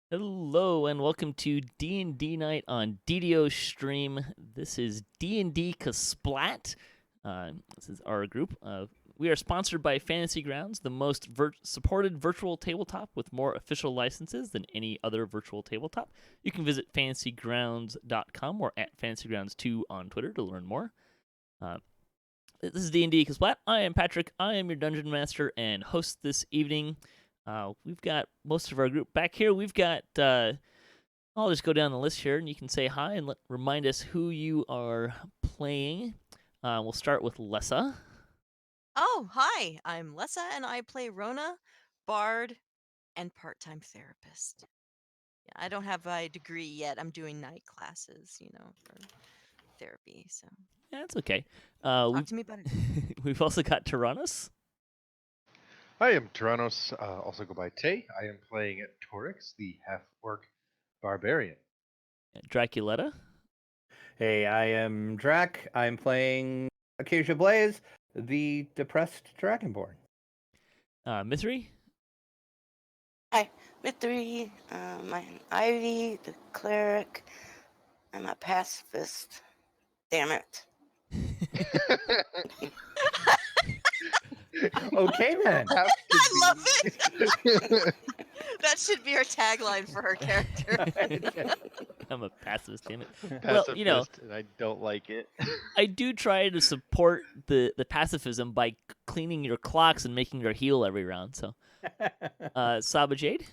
Hello and welcome to D&D night on DDOstream. This is D&DCaSplat. This is our group. We are sponsored by Fantasy Grounds, the most supported virtual tabletop with more official licenses than any other virtual tabletop. You can visit fantasygrounds.com or at fantasygrounds2 on Twitter to learn more. This is D&DCaSplat. I am Patrick. I am your dungeon master and host this evening. We've got most of our group back here. We've got, I'll just go down the list here and you can say hi and remind us who you are playing. We'll start with Lessah. Oh, hi, I'm Lessah and I play Rhonda, bard, and part-time therapist. Yeah, I don't have a degree yet. I'm doing night classes, for therapy, so. Yeah, that's okay. Talk to me about it. We've also got Taeronos. Hi, I'm Taeronos, also go by Tay. I am playing Torix, the half-orc barbarian. Draculetta. Hey, I am Drac. I'm playing Akasha Blaze, the depressed Dragonborn. Mythery. Hi, Mythery. I'm Ivy, the cleric. I'm a pacifist. Damn it. Okay, then. I love it! That should be our tagline for her character. I'm a pacifist, damn it. Pacifist, Well, and I don't like it. I do try to support the pacifism by cleaning your clocks and making your heal every round, so. Sahbajade.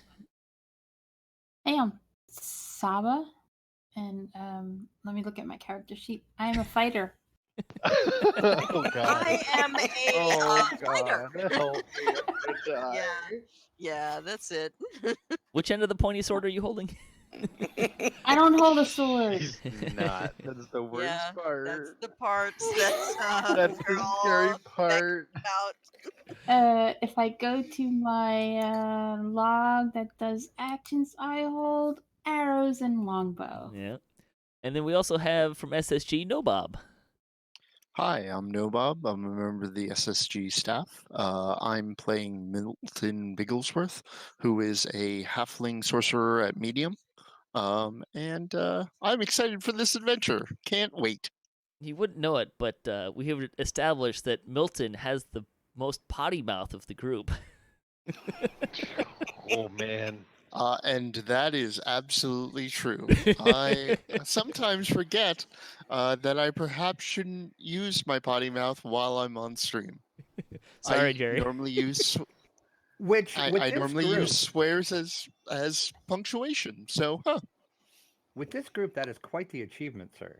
Hey, I'm Saba, and let me look at my character sheet. I am a fighter. Oh, God. I am a fighter. Help me, I'm gonna die. Yeah, that's it. Which end of the pointy sword are you holding? I don't hold a sword. He's not. That's the worst Yeah, part. That's the parts that That's we're the all scary vexed part. about. If I go to my log that does actions, I hold arrows and longbow. Yeah. And then we also have from SSG Nohbob. Hi, I'm Nohbob. I'm a member of the SSG staff. I'm playing Milton Bigglesworth, who is a halfling sorcerer at medium. And I'm excited for this adventure. Can't wait. You wouldn't know it, but we have established that Milton has the most potty mouth of the group. Oh, man. And that is absolutely true. I sometimes forget that I perhaps shouldn't use my potty mouth while I'm on stream. Sorry, I Jerry. normally use I normally use swears as punctuation. So, With this group, that is quite the achievement, sir.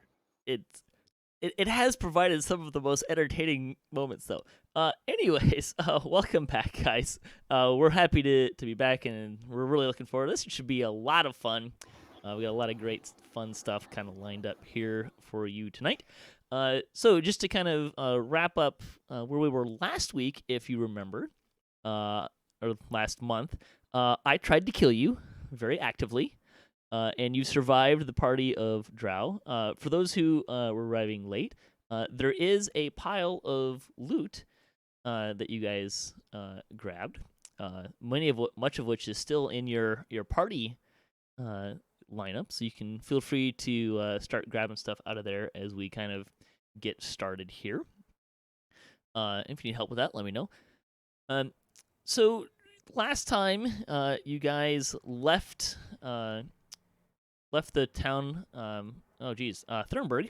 It has provided some of the most entertaining moments, though. Anyways, welcome back, guys. We're happy to be back, and we're really looking forward to this. It should be a lot of fun. We got a lot of great, fun stuff kind of lined up here for you tonight. So just to kind of wrap up where we were last week, if you remember, or last month, I tried to kill you very actively. And you survived the party of drow. For those who were arriving late, there is a pile of loot that you guys grabbed. Much of which is still in your party lineup, so you can feel free to start grabbing stuff out of there as we kind of get started here. If you need help with that, let me know. So last time you guys left the town, Thurnberg,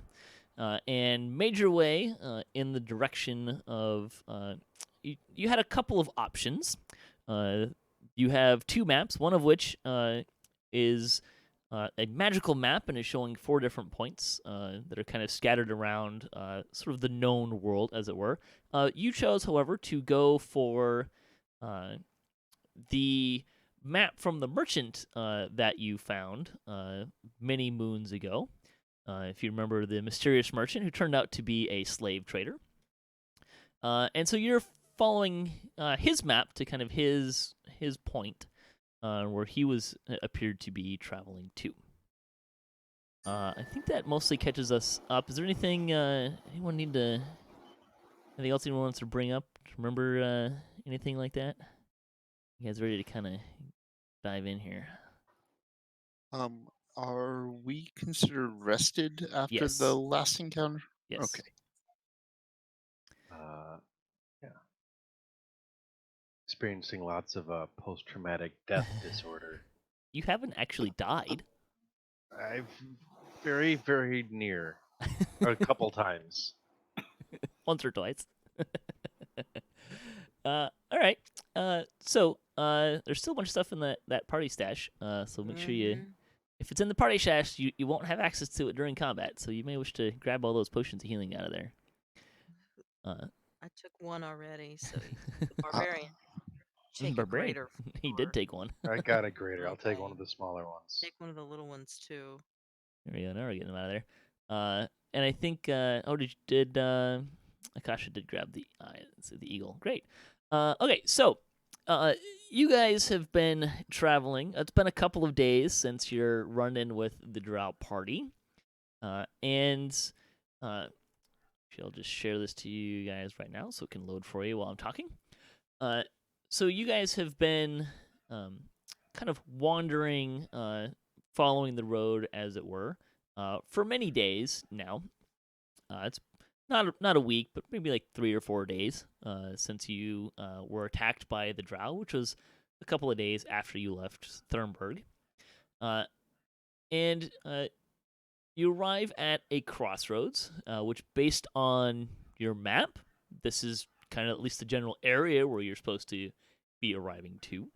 and made your way in the direction of, you had a couple of options. You have two maps, one of which is a magical map and is showing 4 different points that are kind of scattered around sort of the known world, as it were. You chose, however, to go for the map from the merchant that you found many moons ago. If you remember the mysterious merchant who turned out to be a slave trader. And so you're following his map to kind of his point where he appeared to be traveling to. I think that mostly catches us up. Is there anything anything else anyone wants to bring up? Remember anything like that? You guys ready to kind of dive in here? Are we considered rested after Yes. the last encounter? Yes. Okay. Yeah. Experiencing lots of post-traumatic death disorder. You haven't actually died. I've very, very near. A couple times. Once or twice. All right. So there's still a bunch of stuff in that party stash. So make sure you, Mhm. if it's in the party stash, you won't have access to it during combat. So you may wish to grab all those potions of healing out of there. I took one already, so the barbarian. Take a Barbarian. greater. He did take one. I got a greater. I'll take one Okay. of the smaller ones. Take one of the little ones too. There we go. Now we're getting them out of there. And I think did Akasha did grab the the eagle. Great. Okay, so you guys have been traveling. It's been a couple of days since your run-in with the Drow party, and I'll just share this to you guys right now so it can load for you while I'm talking. So you guys have been kind of wandering, following the road, as it were, for many days now. It's not a week, but maybe like 3 or 4 days since you were attacked by the Drow, which was a couple of days after you left Thurnberg. And you arrive at a crossroads, which, based on your map, this is kind of at least the general area where you're supposed to be arriving to.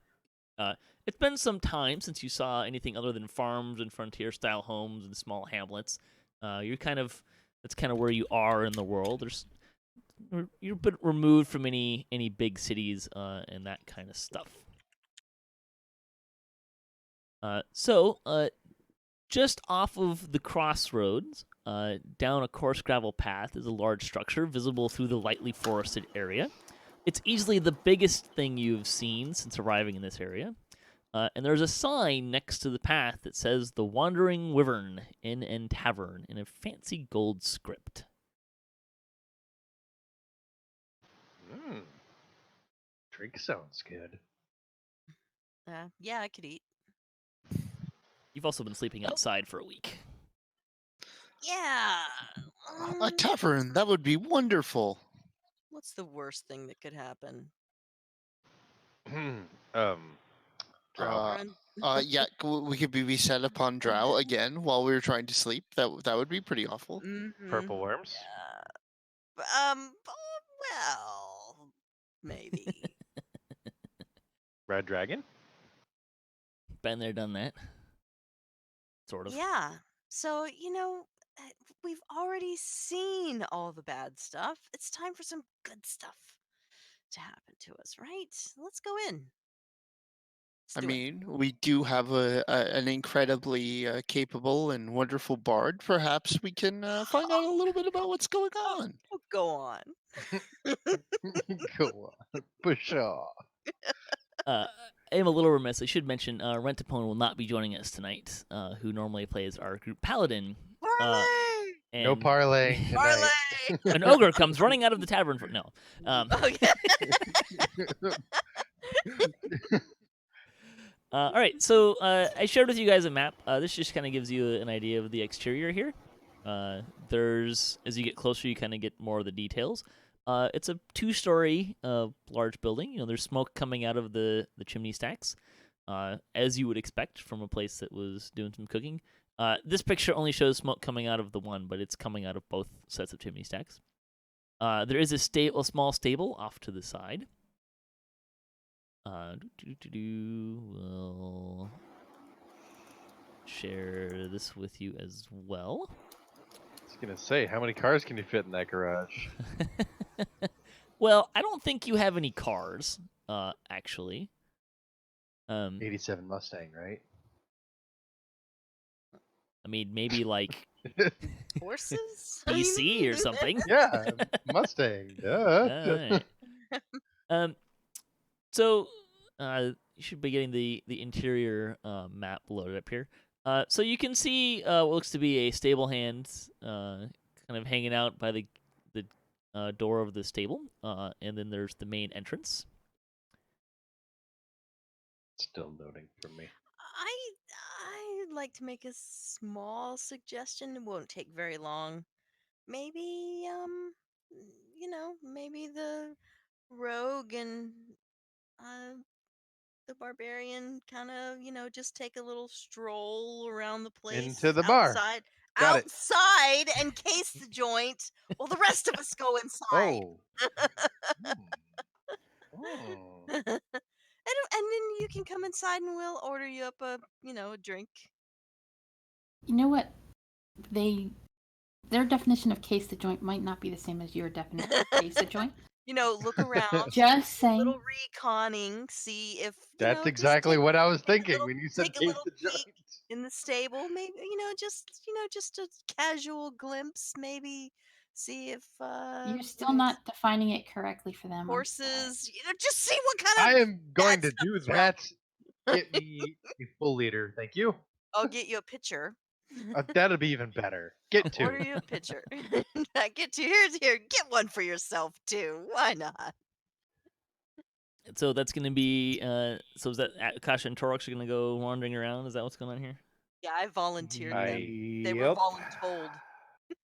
It's been some time since you saw anything other than farms and frontier-style homes and small hamlets. That's kind of where you are in the world. You're a bit removed from any big cities and that kind of stuff. So just off of the crossroads, down a coarse gravel path, is a large structure visible through the lightly forested area. It's easily the biggest thing you've seen since arriving in this area. And there's a sign next to the path that says the Wandering Wyvern Inn and Tavern in a fancy gold script. Drink sounds good. Yeah, I could eat. You've also been sleeping outside for a week. Yeah. A tavern, that would be wonderful. What's the worst thing that could happen? Drow. Yeah, we could be set upon Drow again while we were trying to sleep. That would be pretty awful. Purple worms. Well, maybe. Red dragon. Been there, done that. Sort of. Yeah. So, we've already seen all the bad stuff. It's time for some good stuff to happen to us, right? Let's go in. I mean, we do have an incredibly capable and wonderful bard. Perhaps we can find out a little bit about what's going on. Oh, go on. Go on. Push off. I am a little remiss. I should mention Renttopwn will not be joining us tonight, who normally plays our group Paladin. Parlay! No parlaying tonight. Parlay! An ogre comes running out of the tavern. No. Okay. All right, so I shared with you guys a map. This just kind of gives you an idea of the exterior here. As you get closer, you kind of get more of the details. It's a 2-story large building. There's smoke coming out of the chimney stacks, as you would expect from a place that was doing some cooking. This picture only shows smoke coming out of the one, but it's coming out of both sets of chimney stacks. There is a small stable off to the side. We'll share this with you as well. I was gonna say, how many cars can you fit in that garage? Well, I don't think you have any cars, actually. 87 Mustang, right? I mean, maybe like Horses? BC or something. Yeah, Mustang. Duh. All right. So you should be getting the interior map loaded up here. So you can see what looks to be a stable hand kind of hanging out by the door of the stable, and then there's the main entrance. Still loading for me. I would like to make a small suggestion. It won't take very long. Maybe, maybe the rogue and the barbarian kind of, just take a little stroll around the place Into the bar. Got it. outside and case the joint while the rest of us go inside. Oh. Oh. And then you can come inside and we'll order you up a drink. You know what? Their definition of case the joint might not be the same as your definition of case the joint. Look around. Just saying. Little reconning, see if That's exactly what I was thinking when you said take a case little the joint. peek in the stable. Maybe just a casual glimpse. Maybe see if You're still not defining it correctly for them. horses. Just see what kind of. I am going bad to do stuff is around. that. Get me a full liter, thank you. I'll get you a pitcher. That'd be even better. Get two. Order you a pitcher. Get two. Here. Get one for yourself too. Why not? So that's going to be. So is that Akasha and Torix are going to go wandering around? Is that what's going on here? Yeah, I volunteered them. They were Yep. voluntold.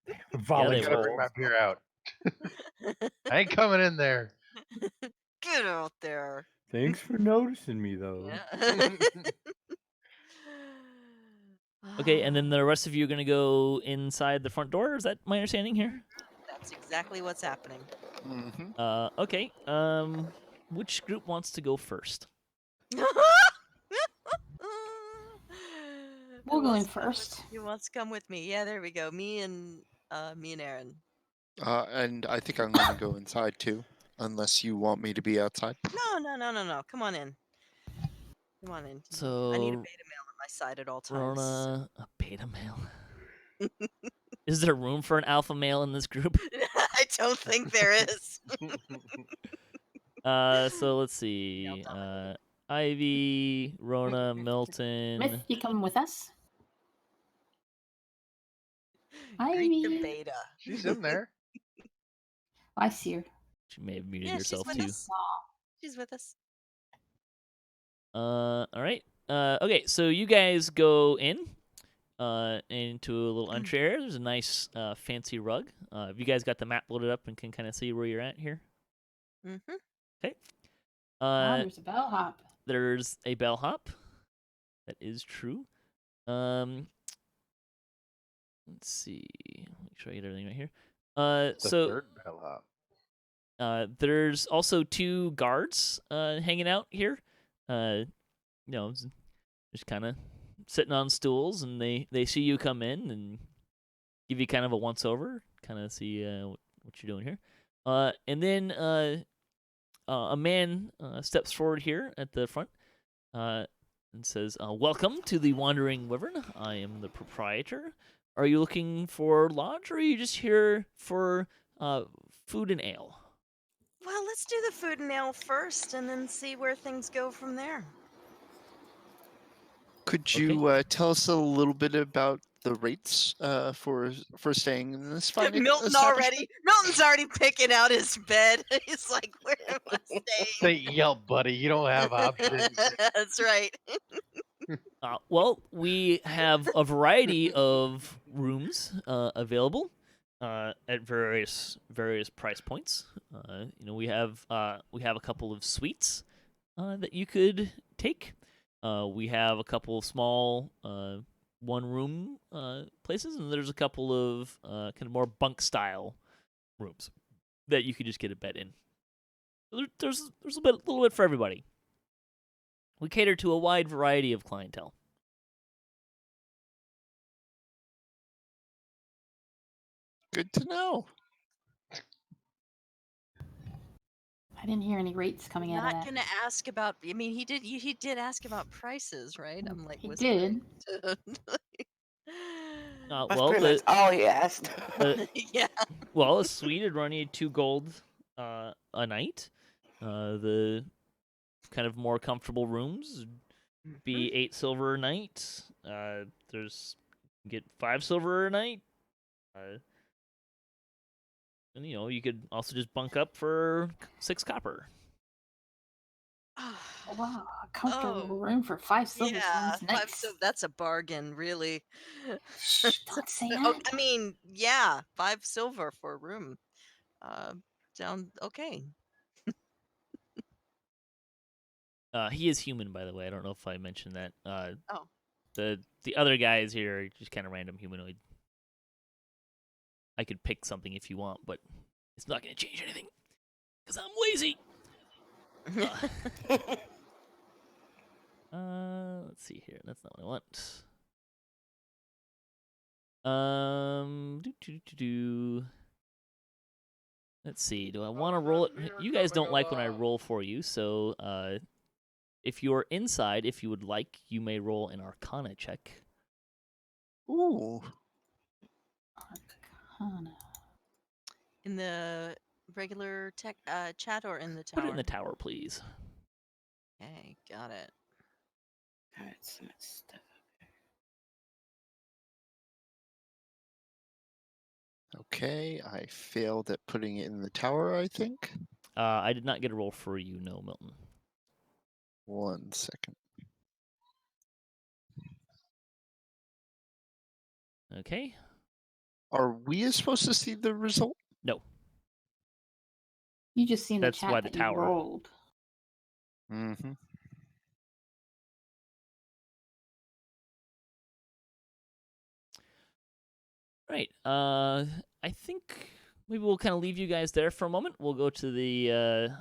I gotta bring my beer out. I ain't coming in there. Get out there. Thanks for noticing me, though. Yeah. Okay, and then the rest of you are going to go inside the front door. Is that my understanding here? That's exactly what's happening. Mm-hmm. Okay. Which group wants to go first? We'll go in first. Who wants to come with me? Yeah, there we go. Me and Aeryn. And I think I'm going to go inside too, unless you want me to be outside. No. Come on in. Come on in. So I need a beta male at my side at all times. Rhonda, a beta male. Is there room for an alpha male in this group? I don't think there is. So let's see. Ivy, Rona, Milton. Myth, you coming with us? Greet the Ivy. beta. She's in there. I see her. She may have muted Yeah, she's herself with too. us. She's with us. All right. Okay, so you guys go in into a little entry area. There's a nice fancy rug. Have you guys got the map loaded up and can kind of see where you're at here? Mm-hmm. Okay. There's a bellhop. There's a bellhop. That is true. Let's see. Make sure I get everything right here. The So third bellhop. there's also two guards hanging out here. Just kind of sitting on stools, and they see you come in and give you kind of a once over, kind of see what you're doing here. And then a man steps forward here at the front and says, "Welcome to the Wandering Wyvern. I am the proprietor. Are you looking for lodge, or are you just here for food and ale?" Well, let's do the food and ale first, and then see where things go from there. Could you tell us a little bit about the rates for staying in this fine Milton's already picking out his bed. He's like, "Where am I staying?" Say Yelp, buddy. You don't have options. That's right. Well, we have a variety of rooms available at various price points. We have a couple of suites that you could take. We have a couple of small one-room places, and there's a couple of kind of more bunk-style rooms that you could just get a bed in. There's a little bit for everybody. We cater to a wide variety of clientele. Good to know. I didn't hear any rates coming out of Not that. gonna ask about. I mean, he did ask about prices, right? I'm like, He whispering did. to- That's Well, pretty much all he asked. yeah. Well, a suite would run you 2 gold a night. The kind of more comfortable rooms would be 8 silver a night. There's you get 5 silver a night. And you could also just bunk up for 6 copper. Wow, a comfortable Oh, room for 5 silver yeah, sounds nice. that's a bargain, really. Shh, don't say Oh, that. I mean, yeah, 5 silver for a room. Uh, Sound okay. He is human, by the way. I don't know if I mentioned that. Oh, The other guys here are just kind of random humanoid. I could pick something if you want, but it's not going to change anything because I'm lazy. Let's see here. That's not what I want. Let's see. Do I want to roll it? You guys don't like when I roll for you, so if you're inside, if you would like, you may roll an Arcana check. Ooh. Arcana. in the regular chat or in the tower? Put it in the tower, please. Okay, got it. Alright, so much stuff. Okay, I failed at putting it in the tower, I think. I did not get a roll for you, no, Milton. 1 second. Okay. Are we supposed to see the result? No. You just seen the That's chat why the that tower. you rolled. Mm-hmm. Right. I think maybe we'll kind of leave you guys there for a moment. We'll go to the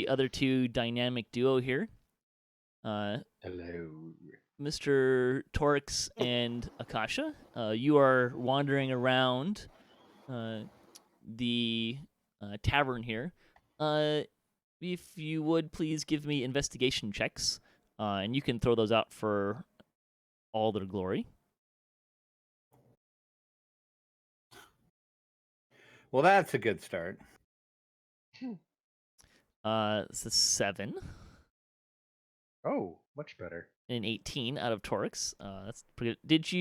other two dynamic duo here. Hello. Mr. Torix and Akasha. You are wandering around the tavern here. If you would please give me investigation checks, and you can throw those out for all their glory. Well, that's a good start. It's a 7 Oh, much better. and an 18 out of Torix. That's pretty good. Did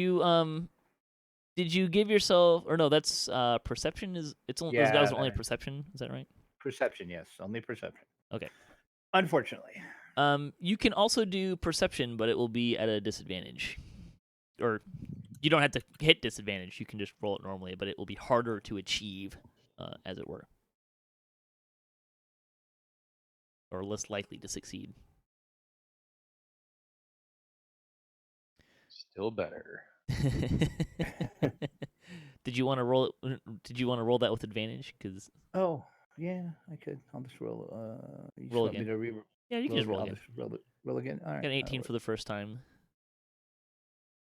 you give yourself, or no? That's perception. It's only those Yeah, guys are only that- perception. Is that right? Perception, yes. Only perception. Okay. Unfortunately. You can also do perception, but it will be at a disadvantage. Or you don't have to hit disadvantage. You can just roll it normally, but it will be harder to achieve, as it were. Or less likely to succeed. Still better. Did you want to roll it? Did you want to roll that with advantage? Because Oh, yeah, I could. I'll just roll. You just Roll want me again. to yeah, you can just roll I'll again. just roll again. All right. Got an 18 for the first time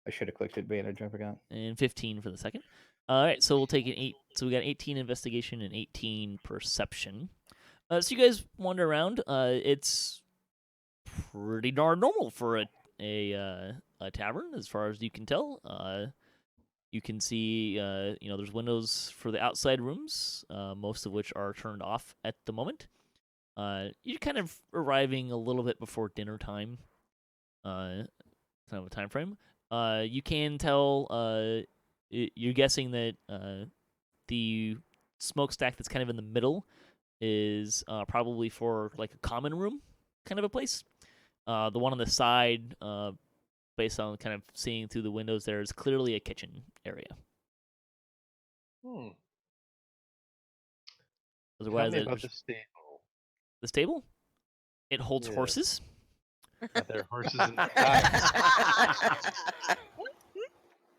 I should have clicked advantage. I forgot. and 15 for the second. All right, so we'll take an 8. So we got 18 investigation and 18 perception. So you guys wander around. It's pretty darn normal for a tavern, as far as you can tell. You can see, there's windows for the outside rooms, most of which are turned off at the moment. You're kind of arriving a little bit before dinner time, kind of a time frame. You can tell, you're guessing that the smokestack that's kind of in the middle is probably for like a common room kind of a place. The one on the side, based on kind of seeing through the windows there, is clearly a kitchen area. Tell Otherwise, me about the stable. the stable, it holds Yeah. horses. Are there horses inside?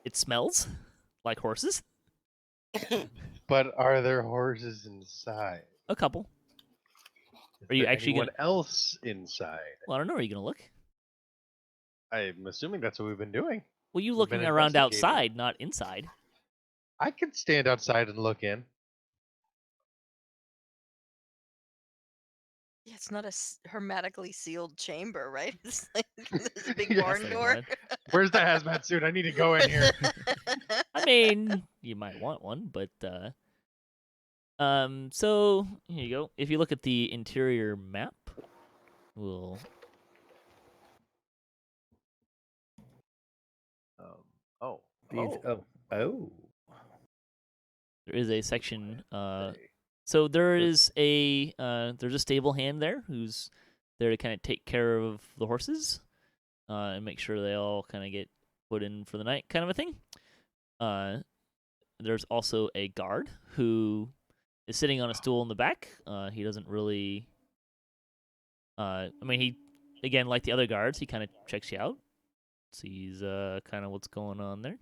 It smells like horses. But are there horses inside? A couple. Is Are you there actually anyone else inside? Well, I don't know. Are you gonna look? I'm assuming that's what we've been doing. Well, you We've been looking around investigating. outside, not inside. I could stand outside and look in. Yeah, it's not a hermetically sealed chamber, right? It's like there's a big Yes, barn I door. would. Where's the hazmat suit? I need to go in here. I mean, you might want one, but so here you go. If you look at the interior map, we'll Oh. Oh. there is a section. Okay. So there Good. is a there's a stable hand there who's there to kind of take care of the horses and make sure they all kind of get put in for the night, kind of a thing. There's also a guard who is sitting on a stool in the back. He doesn't really. He again, like the other guards, he kind of checks you out, sees kind of what's going on there.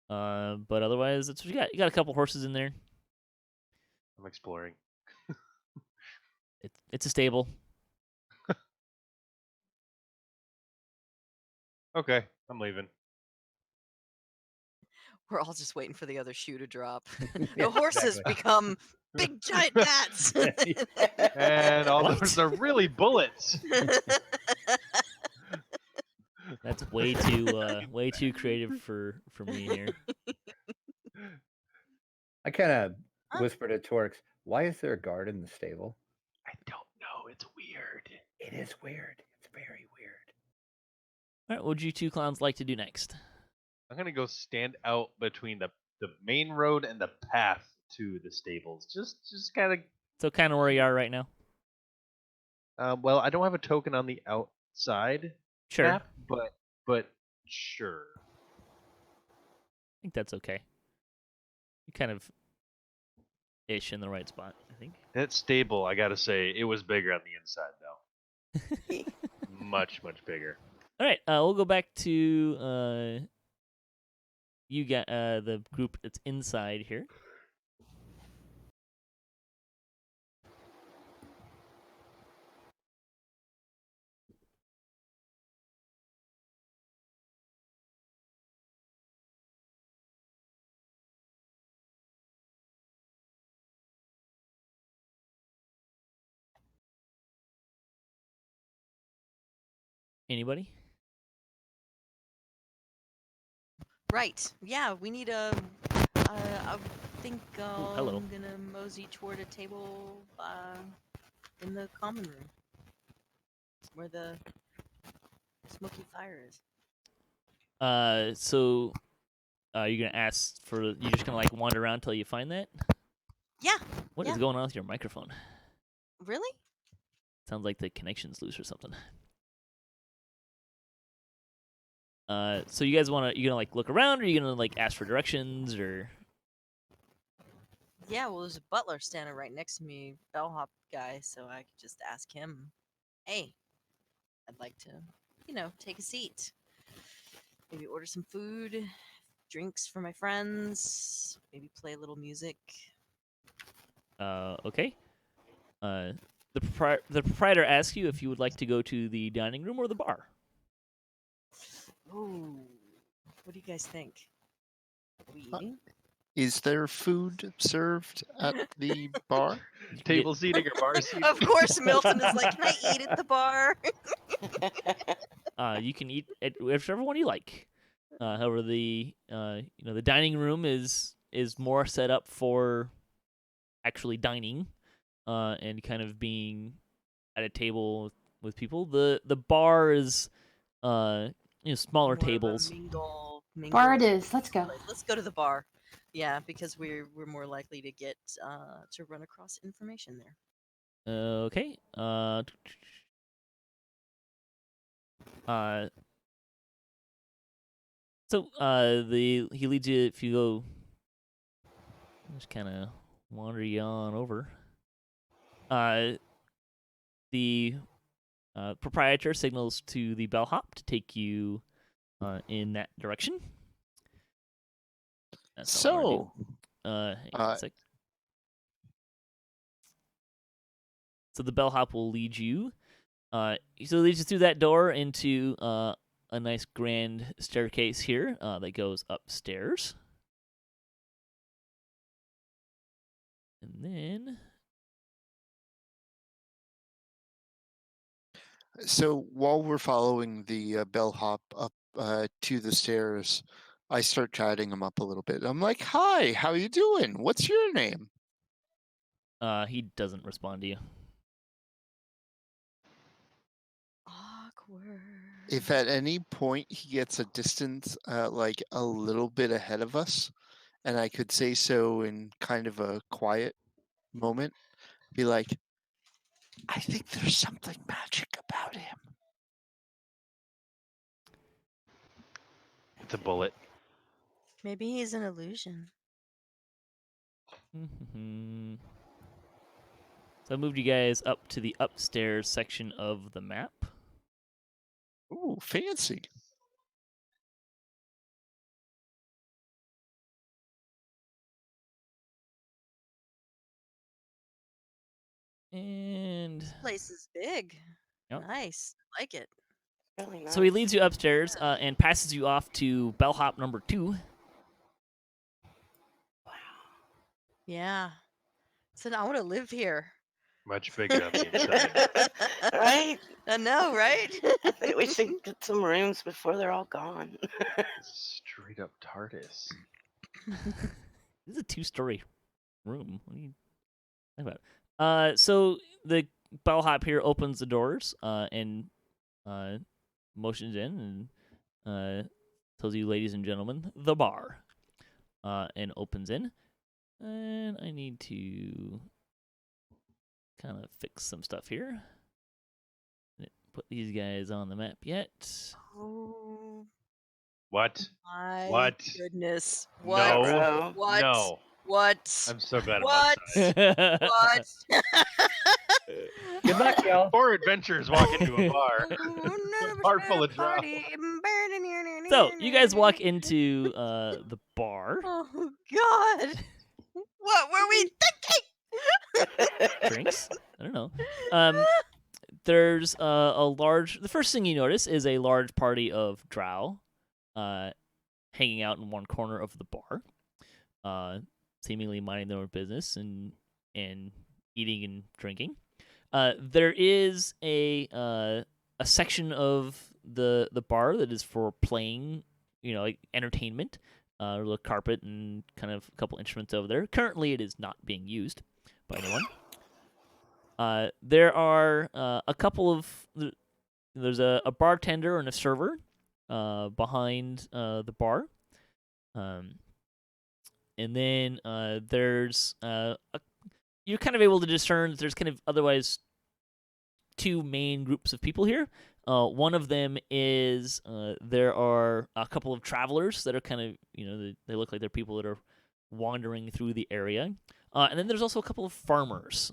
But otherwise, that's what you got. You got a couple horses in there. I'm exploring. It's a stable. Okay, I'm leaving. We're all just waiting for the other shoe to drop. Yeah, The horses exactly. become big giant bats. And all What? those are really bullets. That's way too creative for me here. I kind of Huh? whispered to Torix, "Why is there a guard in the stable?" I don't know. It's weird. It is weird. It's very weird. All right, what would you two clowns like to do next? I'm gonna go stand out between the main road and the path to the stables. Just kind of. So kind of where you are right now. Well, I don't have a token on the outside Sure, map, but sure. I think that's okay. You kind of ish in the right spot, I think. That stable, I gotta say, it was bigger on the inside though. Much bigger. All right, we'll go back to you got the group that's inside here. Anybody? Right. Yeah, we need a. I think hello. I'm gonna mosey toward a table in the common room where the smoky fire is. So you're gonna ask for? You're just gonna like wander around till you find that? Yeah. What is Yeah. going on with your microphone? Really? Sounds like the connection's loose or something. So you guys you gonna like look around, or you gonna like ask for directions, or? Yeah. Well, there's a butler standing right next to me, bellhop guy, so I could just ask him, "Hey, I'd like to, take a seat. Maybe order some food, drinks for my friends. Maybe play a little music." Okay. The proprietor asks you if you would like to go to the dining room or the bar. Ooh. What do you guys think? Are we Uh, eating? Is there food served at the bar? Table seating or bar seating? Of course, Milton is like, "Can I eat at the bar?" You can eat at whichever one you like. However, the the dining room is more set up for actually dining, and kind of being at a table with people. The bar is smaller More of a tables. mingle Bar it is. Let's go. place. Let's go to the bar. Yeah, because we're more likely to get to run across information there. Okay. So he leads you, if you go, just kind of wander you on over. The proprietor signals to the bellhop to take you in that direction. That's not what I wanna do. Hang on a sec. So the bellhop will lead you. So it leads you through that door into a nice grand staircase here that goes upstairs. And then So while we're following the bellhop up to the stairs, I start chatting him up a little bit. I'm like, "Hi, how you doing? What's your name?" he doesn't respond to you. Awkward. If at any point he gets a distance, like a little bit ahead of us, and I could say so in kind of a quiet moment, be like, I think there's something magic about him. It's a bullet. Maybe he's an illusion. So I moved you guys up to the upstairs section of the map. Ooh, fancy. And This place is big. Yep. Nice. I like it. Really nice. so he leads you upstairs and passes you off to bellhop number 2. Yeah. Said I want to live here. Much bigger on the inside. Right? I know, right? I think we should get some rooms before they're all gone. Straight up TARDIS. This is a 2-story room. What are you talking about? So the bellhop here opens the doors and motions in and tells you, ladies and gentlemen, the bar, and opens in. And I need to kind of fix some stuff here. Didn't put these guys on the map yet. Oh What? my What? goodness. No. What? Bro. What? No. What? I'm so glad I'm What? outside. What? Good luck, y'all. Four adventurers walk into a bar. Bar full of drow. So you guys walk into the bar. Oh God! What were we thinking? Drinks? I don't know. There's a large. The first thing you notice is a large party of drow, hanging out in one corner of the bar, seemingly minding their own business and eating and drinking. There is a section of the bar that is for playing, like entertainment. A little carpet and kind of a couple instruments over there. Currently, it is not being used by anyone. There are a couple of. There's a bartender and a server behind the bar. And then there's you're kind of able to discern that there's kind of otherwise 2 main groups of people here. One of them is there are a couple of travelers that are kind of, they look like they're people that are wandering through the area. And then there's also a couple of farmers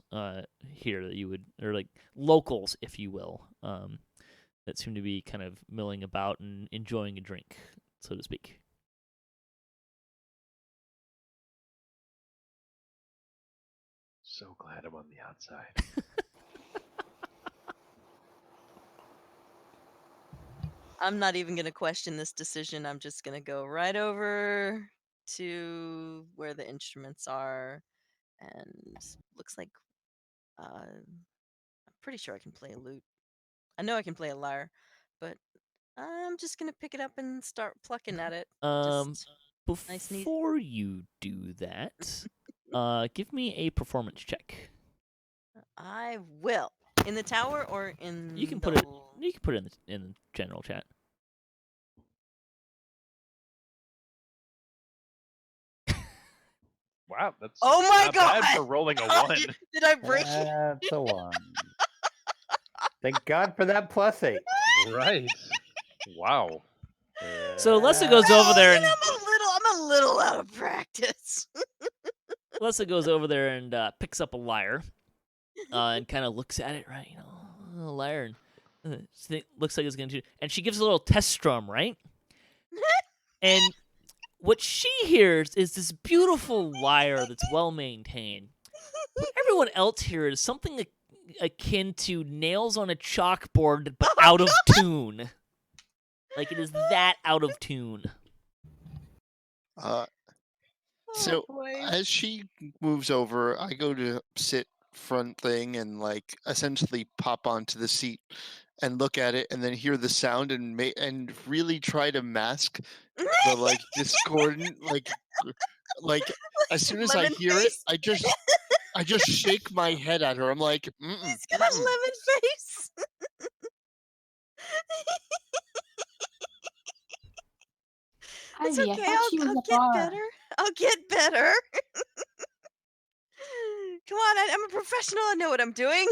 here that or like locals, if you will, that seem to be kind of milling about and enjoying a drink, so to speak. So glad I'm on the outside. I'm not even gonna question this decision. I'm just gonna go right over to where the instruments are, and looks like I'm pretty sure I can play a lute. I know I can play a lyre, but I'm just gonna pick it up and start plucking at it. Just nice, neat. Before you do that, give me a performance check. I will. In the tower or in You can the put it. You can put it in the general chat. Wow, that's Oh my not God! bad for rolling a 1. Did I break it? That's a 1. Thank God for that +8. Right. Wow. So Lessah goes over there and I'm a little out of practice. Lessah goes over there and picks up a lyre, and kind of looks at it, right? A lyre, and looks like it's going to. And she gives a little test strum, right? And what she hears is this beautiful lyre that's well maintained. What everyone else hears is something akin to nails on a chalkboard, but out of tune. Like it is that out of tune. So boy. as she moves over, I go to sit front thing and like essentially pop onto the seat and look at it and then hear the sound and really try to mask the like discordant like as soon as I Lemon hear face. it, I just shake my head at her. I'm like, He's got a lemon face. It's Ivy, okay. I thought she was I'll a get bar. better. I'll get better. Come on, I'm a professional. I know what I'm doing.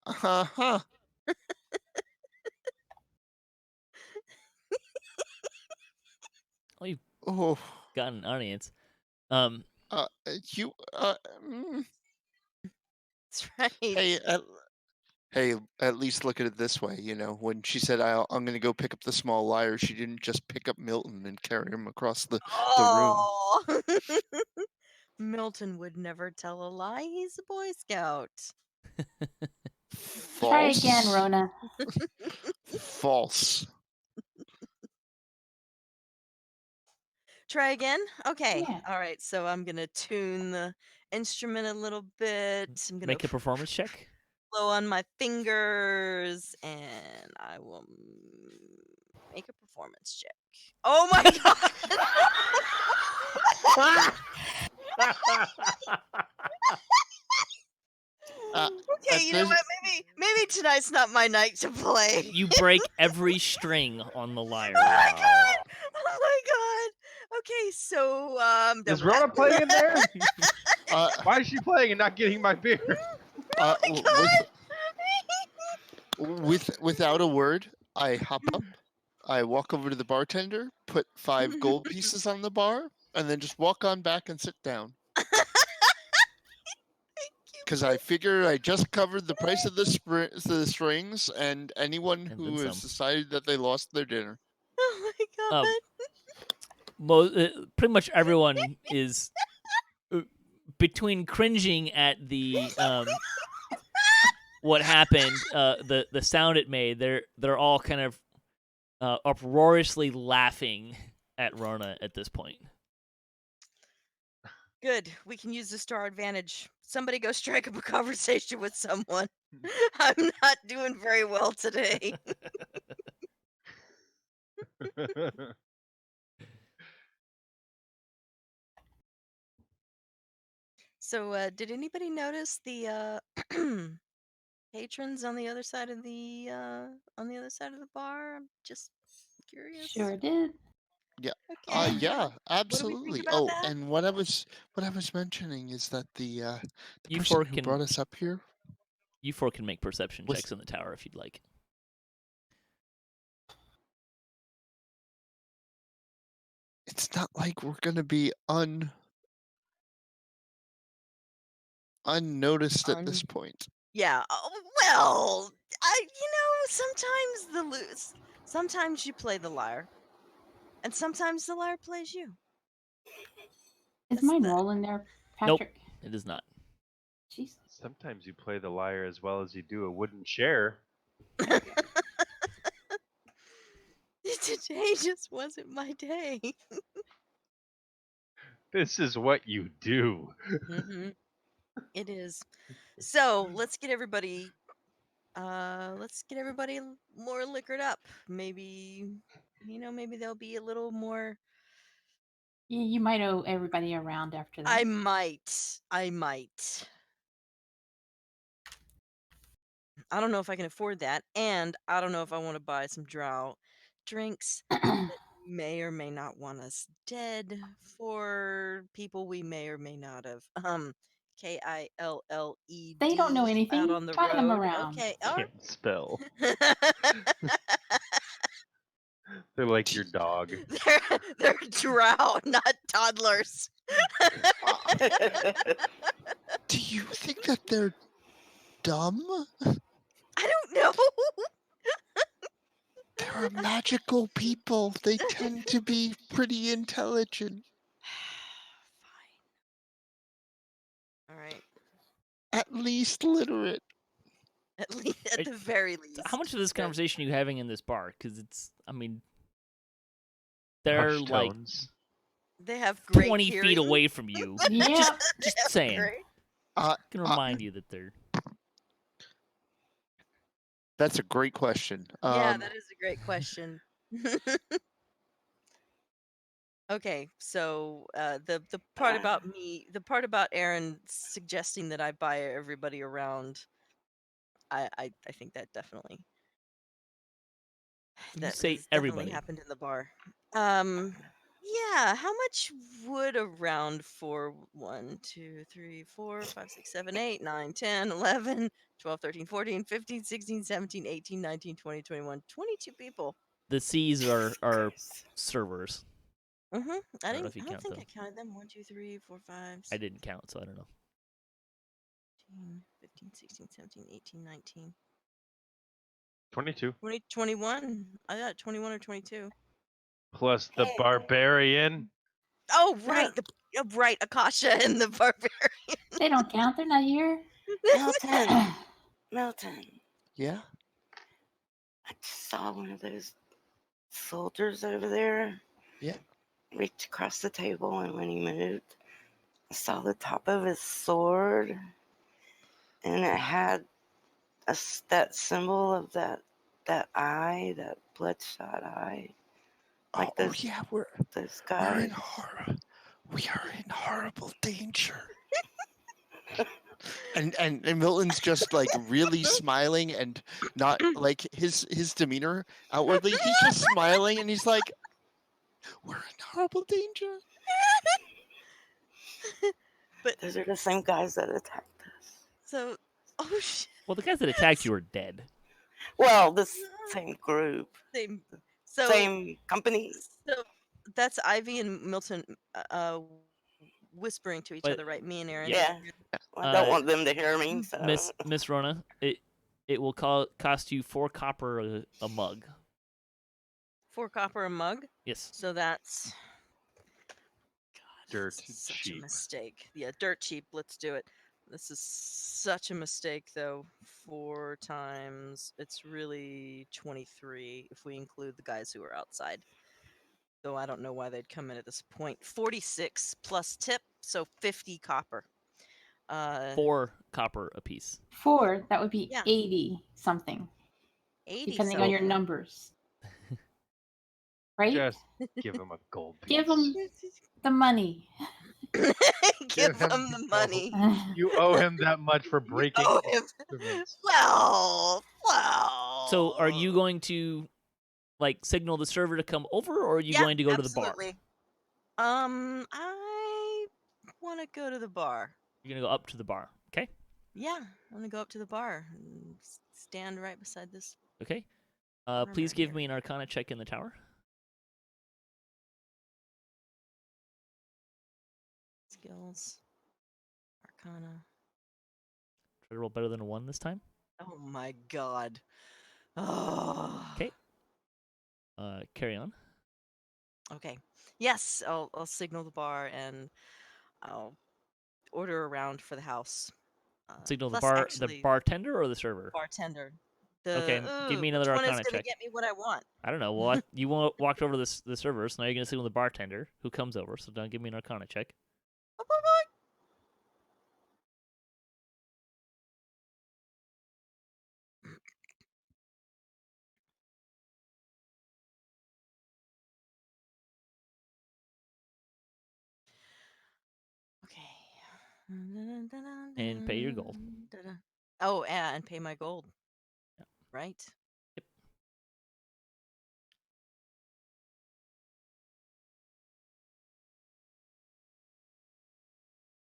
Uh-huh. Oh, you've Oh, got an audience. you, That's right. hey, hey, at least look at it this way, when she said, I'm going to go pick up the small liar, she didn't just pick up Milton and carry him across the room. Oh. Milton would never tell a lie. He's a Boy Scout. Try again, False. Rona. False. Try again? Okay. Yeah. All right. So I'm going to tune the instrument a little bit. I'm going Make to a performance check. blow on my fingers and I will make a performance check. Oh my god. Okay, you know what? Maybe tonight's not my night to play. You break every string on the lyre. Oh my god! Oh my god! Okay, so Is Rhonda playing in there? Uh, Why is she playing and not getting my beer? Oh my god! Without a word, I hop up, I walk over to the bartender, put 5 gold pieces on the bar, and then just walk on back and sit down. Because I figure I just covered the price of the strings, and anyone And who then has some. decided that they lost their dinner. Oh my god! Pretty much everyone is between cringing at the what happened, the sound it made. They're all kind of uproariously laughing at Rona at this point. Good. We can use this to our advantage. Somebody go strike up a conversation with someone. I'm not doing very well today. So, did anybody notice the patrons on the other side of the bar? I'm just curious. Sure did. Okay. Yeah, What do we absolutely. think about Oh, that? and what I was mentioning is that the You person four who can brought us up here you four can make perception was- checks in the tower if you'd like. it's not like we're gonna be unnoticed at this point. Yeah. Well, sometimes you play the lyre, and sometimes the lyre plays you. Is That's mine the- rolling there, Nope. Patrick? It is not. Jeez. Sometimes you play the lyre as well as you do a wooden chair. Today just wasn't my day. This is what you do. Mm-hmm. It is. So let's get everybody more liquored up. Maybe maybe they'll be a little more. Yeah, you might owe everybody a round after that. I might. I don't know if I can afford that, and I don't know if I want to buy some drow drinks that may or may not want us dead for people we may or may not have KILLED They don't know out anything. on the Buy them road. around. Okay, Can't spell. They're like your dog. they're drow, not toddlers. Do you think that they're dumb? I don't know. They're magical people. They tend to be pretty intelligent. Fine. All right. At least literate. At the very least. How much of this conversation are you having in this bar? Because they're Hushed like tones. They have great 20 hearing. feet away from you. Yeah. Just saying. Great. I can remind you that they're. That's a great question. Yeah, that is a great question. Okay, so the part about Aeryn suggesting that I buy everybody around, I think that definitely You say has everybody. definitely happened in the bar. Yeah, how much would a round for 1, 2, 3, 4, 5, 6, 7, 8, 9, 10, 11, 12, 13, 14, 15, 16, 17, 18, 19, 20, 21, 22 people? The C's are servers. Mm-hmm. I don't know if you I don't count think them. I counted them. 1, 2, 3, 4, 5, I 6, didn't count, so I don't know. 15, 16, 17, 18, 19, 22 20, 21. I got 21 or 22. plus the Hey. barbarian. Oh, Right. right. Right. Akasha and the barbarian. They don't count. They're not here. Milton. Milton. Yeah. I just saw one of those soldiers over there. Yeah. Reach across the table, and when he moved, I saw the top of his sword, and it had that symbol of that eye, that bloodshot eye, like oh those yeah, we're guys. in we are in horrible danger. And Milton's just like really smiling and not like his demeanor outwardly. He's just smiling and he's like, "We're in horrible danger." But Those are the same guys that attacked us. so, oh shit. Well, the guys that attacked you are dead. Well, this same group, Same. So, same company. so that's Ivy and Milton whispering to each But- other, right? Me and Aeryn. Yeah. Well, I don't Uh, want them to hear me. So. Miss Rona, it will cost you 4 copper a mug. 4 copper a mug. Yes. So that's Dirt this is such cheap. a mistake. Yeah, dirt cheap. Let's do it. This is such a mistake, though. 4 times, it's really 23 if we include the guys who are outside. Though I don't know why they'd come in at this point. 46 plus tip, so 50 copper. 4 copper apiece. 4, that would be Yeah. 80 something, 80 depending on your something. numbers. Right? Just give him a gold piece. Give them the money. Give him him the the money. You owe him that much for breaking owe him. instruments. Well. So, are you going to like signal the server to come over, or are you going to go to the bar? Absolutely. I want to go to the bar. You're gonna go up to the bar. Okay. Yeah, I'm gonna go up to the bar and stand right beside this. Okay. Remember Please give here. me an Arcana check in the tower. Skills. Arcana. Try to roll better than a 1 this time. Oh my god. Oh. Okay. Carry on. Okay. Yes, I'll signal the bar and I'll order a round for the house. Signal the plus the bartender or the server. bartender. Okay, give me another which one is Arcana gonna check. get me what I want? I don't know. Well, you walked over to the server, so now you're gonna signal the bartender who comes over. So now give me an Arcana check. Boop, boop, boop. Okay. And pay your gold. Oh, yeah, and pay my gold. Yeah. Right? Yep.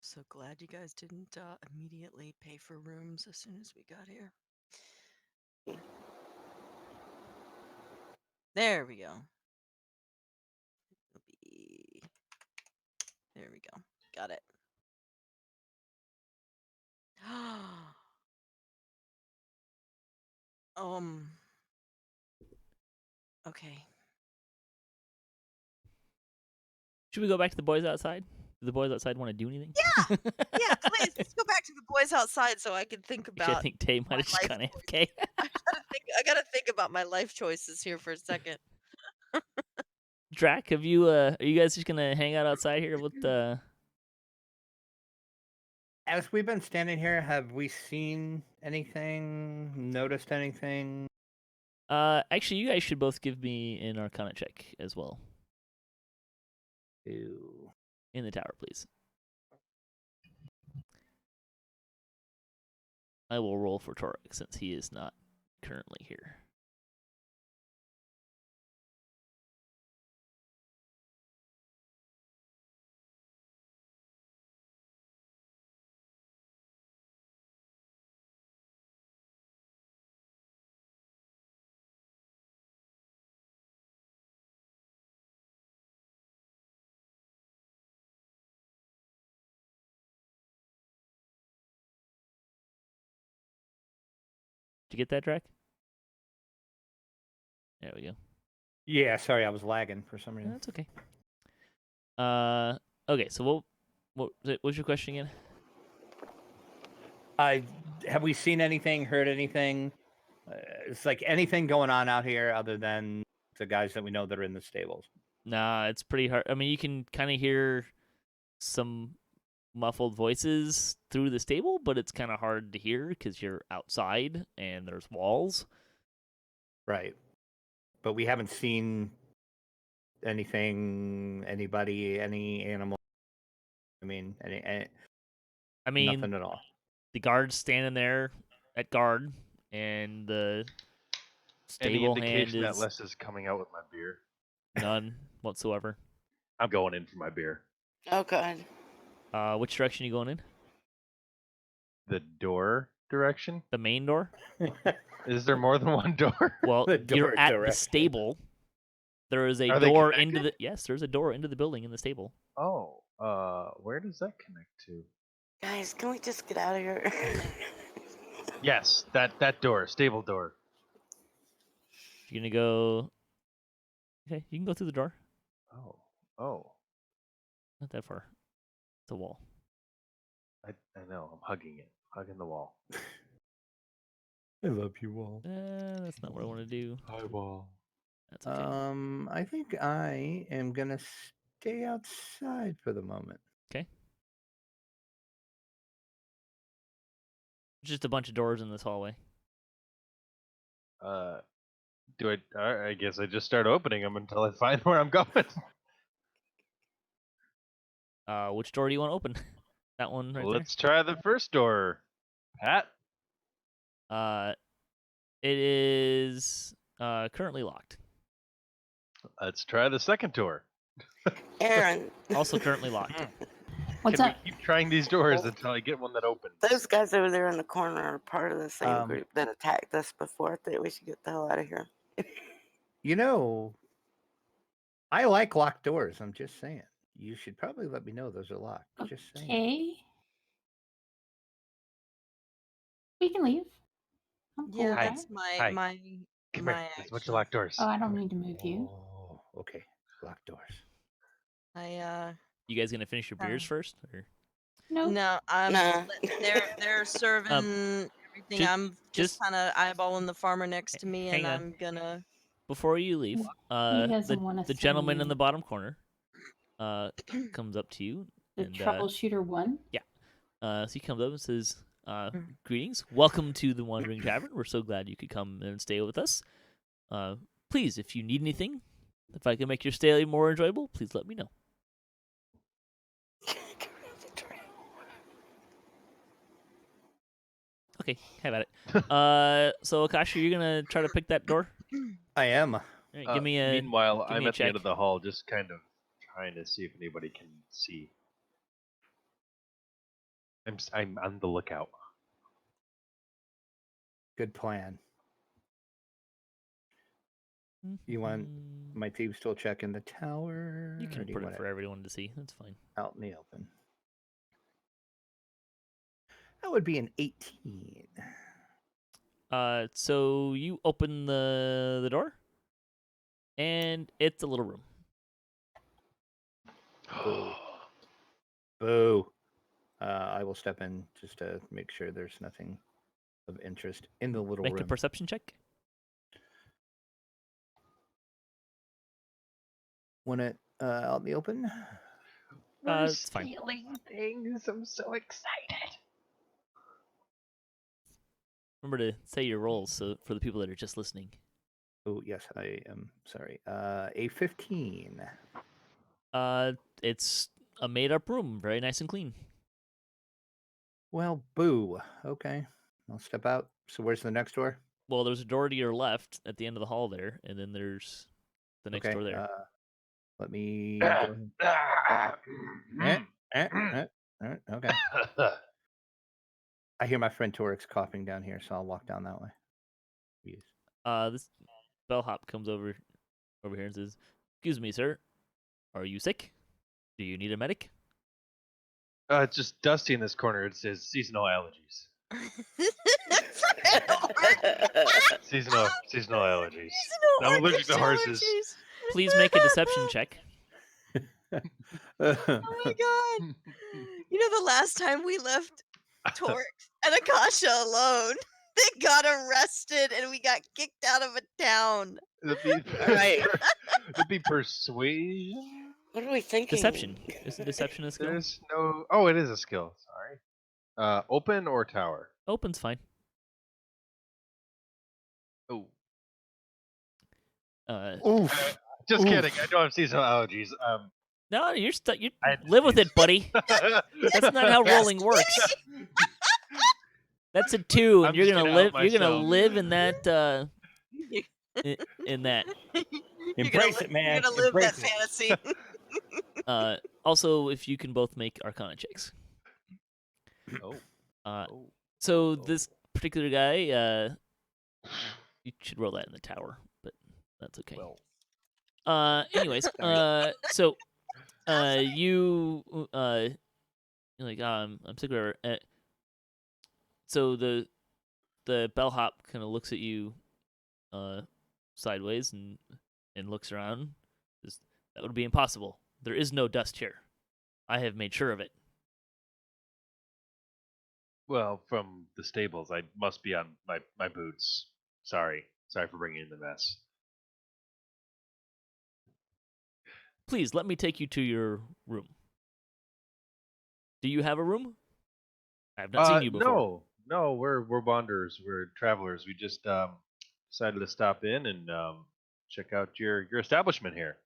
So glad you guys didn't immediately pay for rooms as soon as we got here. There we go. There we go. Got it. Okay. Should we go back to the boys outside? Do the boys outside want to do anything? Yeah, yeah, please. Let's go back to the boys outside so I can think Actually, I about. think Tay might have just life gone AFK. I gotta think about my life choices here for a second. Drac, have you? Are you guys just gonna hang out outside here with the? As we've been standing here, have we seen anything? Noticed anything? Actually, you guys should both give me an Arcana check as well. Ew. In the tower, please. I will roll for Torix since he is not currently here. Did you get that, Drac? There we go. Yeah, sorry, I was lagging for some reason. That's okay. Okay. So what's your question again? Have we seen anything, heard anything? It's like anything going on out here other than the guys that we know that are in the stables. Nah, it's pretty hard. I mean, you can kind of hear some muffled voices through the stable, but it's kind of hard to hear because you're outside and there's walls. Right. But we haven't seen anything, anybody, any animal. I mean, nothing at all. The guard's standing there at guard, and the stable Any hand indication that is Lessah's coming out with my beer? none whatsoever. I'm going in for my beer. Oh, God. Which direction are you going in? The door direction? The main door? Is there more than one door? Well, The you're door at the direction. stable. There is a Are they door into connected? yes, there's a door into the building in the stable. Oh, where does that connect to? Guys, can we just get out of here? Yes, that door, stable door. You're gonna go. Okay, you can go through the door. Oh, Not that far. It's a wall. I know. I'm hugging it, hugging the wall. I love you all. That's not what I want to do. Hi, wall. That's okay. I think I am gonna stay outside for the moment. Just a bunch of doors in this hallway. I guess I just start opening them until I find where I'm going. Which door do you want to open? That one right Let's try the first door, Pat. there. It is currently locked. Let's try the second door. Aeryn, Also currently locked. What's Can up? we keep trying these doors until I get one that opens? those guys over there in the corner are part of the same Um, group that attacked us before. I think we should get the hell out of here. You know, I like locked doors. I'm just saying. You should probably let me know those are locked. Just saying. Okay. We can leave. I'm cool Yeah, with Hi. that. that's my Hi. my Come my here. There's a bunch of action. locked doors. Oh, I don't need to move you. Oh, okay. Locked doors. You guys gonna finish your beers first? Or? No. No, Nah. they're serving everything. ju- I'm just just- kind of eyeballing the farmer next to me, hang and on. I'm gonna. Before you leave, doesn't wanna the gentleman in sing. the bottom corner comes up to you The and troubleshooter one. so he comes up and says, "Greetings, welcome to the Wandering Tavern. We're so glad you could come and stay with us. Please, if you need anything, if I can make your stay more enjoyable, please let me know." Okay, have at it. So Akasha, you're gonna try to pick that door. I am. All right, give me a. Meanwhile, give I'm me a at the end check. of the hall, just kind of trying to see if anybody can see. I'm on the lookout. Good plan. You want my team still checking the tower? You or can do put want it for everyone to see. That's fine. out in the open. That would be an 18. So you open the door, and it's a little room. Boo. I will step in just to make sure there's nothing of interest in the little Make room. a perception check. Want it out in the open? It's fine. Stealing things. I'm so excited. Remember to say your rolls so for the people that are just listening. Oh, yes, I am sorry. A 15. It's a made-up room, very nice and clean. Well, boo. Okay. I'll step out. So where's the next door? Well, there's a door to your left at the end of the hall there, and then there's the next door there. Let me go ahead. Okay. I hear my friend Torix coughing down here, so I'll walk down that way. Yes. This bellhop comes over here and says, "Excuse me, sir. Are you sick? Do you need a medic?" It's just dusty in this corner. It says seasonal allergies. Seasonal allergies. Seasonal I'm allergic to orchid horses. allergies. Please make a deception check. Oh my god. You know, the last time we left Torix and Akasha alone, they got arrested and we got kicked out of a town. That'd be, Right. that'd be persuasion. What are we thinking? Deception. Is deception a skill? There's no. Oh, it is a skill. Sorry. Open or tower? Open's fine. Oh. Oof. Just Oof. kidding. I don't have seasonal allergies. No, you're stuck. You I had to live with sneeze. it, buddy. That's not how rolling works. That's a 2, and I'm you're just gonna gonna live. out You're gonna myself. live in that. In that. Embrace it, man. You're gonna live Embrace that it. fantasy. Also, if you can both make Arcana checks. Oh. Oh. So this particular guy, you should roll that in the tower, but that's okay. Well. Anyways, so, you, you're like, I'm sick of her. So the bellhop kind of looks at you, sideways and looks around. Says, that would be impossible. There is no dust here. I have made sure of it. Well, from the stables, I must be on my boots. Sorry for bringing in the mess. Please let me take you to your room. Do you have a room? I have not seen you before. No, we're wanderers. We're travelers. We just decided to stop in and check out your establishment here.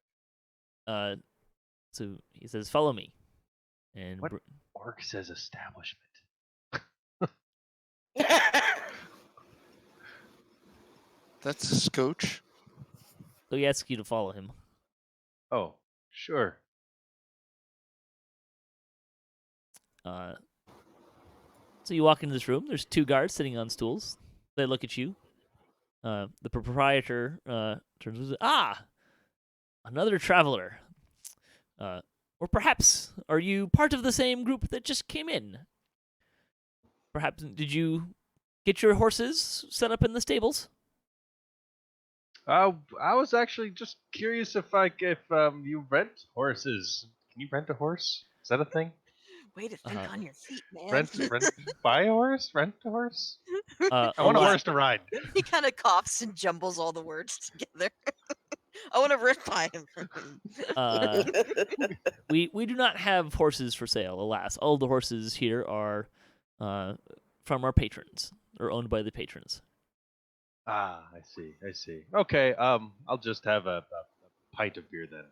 So he says, "Follow me." And What? Orc says establishment. That's a scotch. so he asks you to follow him. Oh, sure. So you walk into this room. There's 2 guards sitting on stools. They look at you. The proprietor turns and says, "Ah, another traveler. Or perhaps are you part of the same group that just came in? Perhaps did you get your horses set up in the stables?" I was actually just curious if you rent horses. Can you rent a horse? Is that a thing? Way to think on your feet, man. Rent, buy a horse, rent a horse. I I want a horse to ride. He kind of coughs and jumbles all the words together. I want to rip by him. We do not have horses for sale, alas. All the horses here are from our patrons, or owned by the patrons. Ah, I see. Okay, I'll just have a pint of beer then.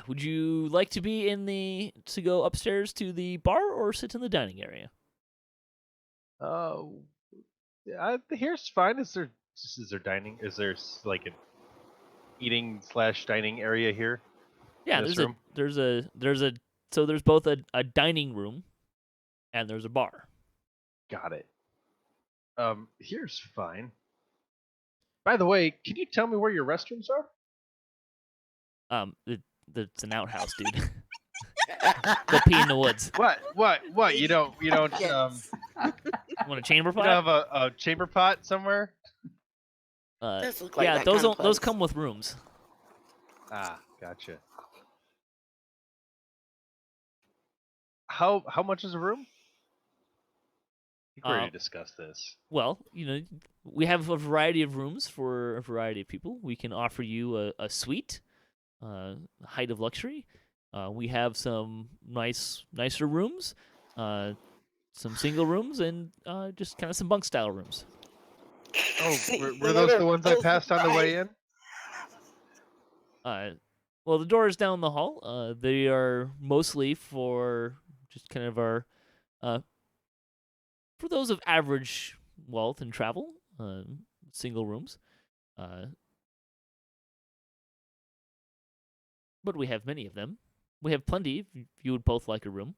Would you like to be to go upstairs to the bar or sit in the dining area? Here's fine. Is there dining? Is there like an eating / dining area here? Yeah, in this there's room? so there's both a dining room and there's a bar. Got it. Here's fine. By the way, can you tell me where your restrooms are? It's an outhouse, dude. Go pee in the woods. What? You don't Want a chamber you pot? don't have a chamber pot somewhere? Does look like Yeah, that those kind of those place. come with rooms. Ah, gotcha. How much is a room? I think we already discussed this. Well, we have a variety of rooms for a variety of people. We can offer you a suite, height of luxury. We have some nicer rooms, some single rooms, and just kind of some bunk style rooms. Oh, were those the ones I passed on the way in? Well, the door is down the hall. They are mostly for just kind of our for those of average wealth and travel, single rooms. But we have many of them. We have plenty if you would both like a room.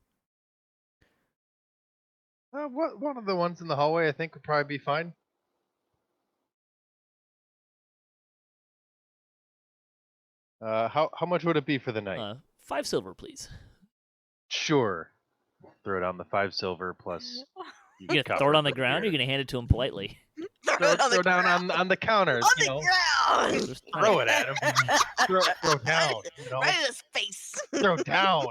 One of the ones in the hallway I think would probably be fine. How much would it be for the night? 5 silver, please. Sure. Throw down the 5 silver plus You gonna throw it on the ground, or you gonna hand it to him politely? Throw down on the counter. On you the know, ground. Just throw it at him. throw down. You know, Right in his face. throw down.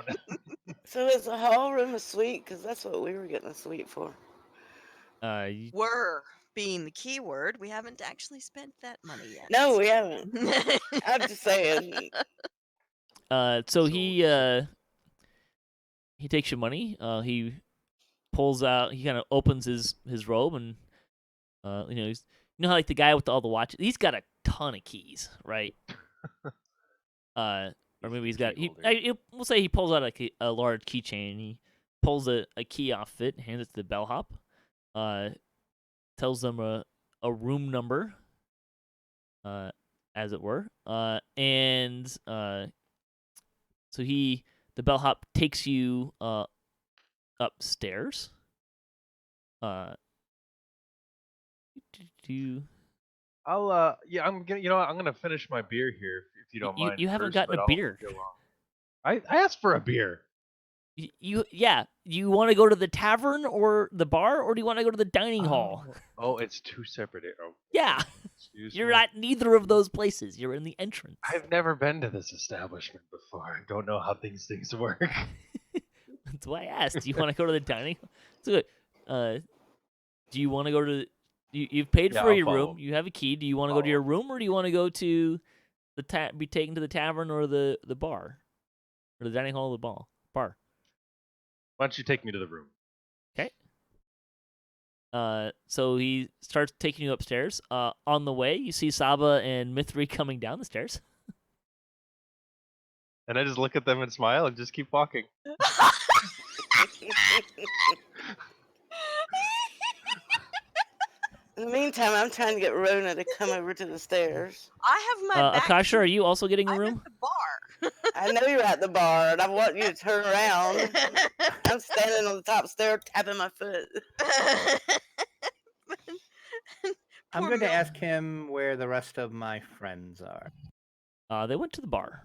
So is the hall room a suite? Because that's what we were getting a suite for. Were being the key word. We haven't actually spent that money yet. No, we haven't. I'm just saying. So he takes your money. He pulls out. He kind of opens his robe, and he's how like the guy with all the watches. He's got a ton of keys, right? Or maybe he's got. We'll say he pulls out a large keychain. He pulls a key off it, hands it to the bellhop. Tells them a room number, as it were. And so the bellhop takes you upstairs. I'm gonna finish my beer here if you don't mind. You haven't first, gotten but a I'll beer. go along. I asked for a beer. You want to go to the tavern or the bar, or do you want to go to the dining hall? Oh, it's two separate. Yeah, you're me. at neither of those places. You're in the entrance. I've never been to this establishment before. I don't know how things work. That's why I asked. Do you want to go to the dining hall? So good. Do you want to go to? You've paid for I'll your follow. room. You have a key. Do you want to go to your room, or do you want to go to be taken to the tavern or the bar, or the dining hall or the bar? Why don't you take me to the room? Okay. So he starts taking you upstairs. On the way, you see Saba and Mythery coming down the stairs. And I just look at them and smile and just keep walking. In the meantime, I'm trying to get Rhonda to come over to the stairs. I have my back. Akasha, are you also getting a I'm room? at the bar. I know you're at the bar, and I want you to turn around. I'm standing on the top stair, tapping my foot. I'm Poor going to Milton. ask him where the rest of my friends are. They went to the bar.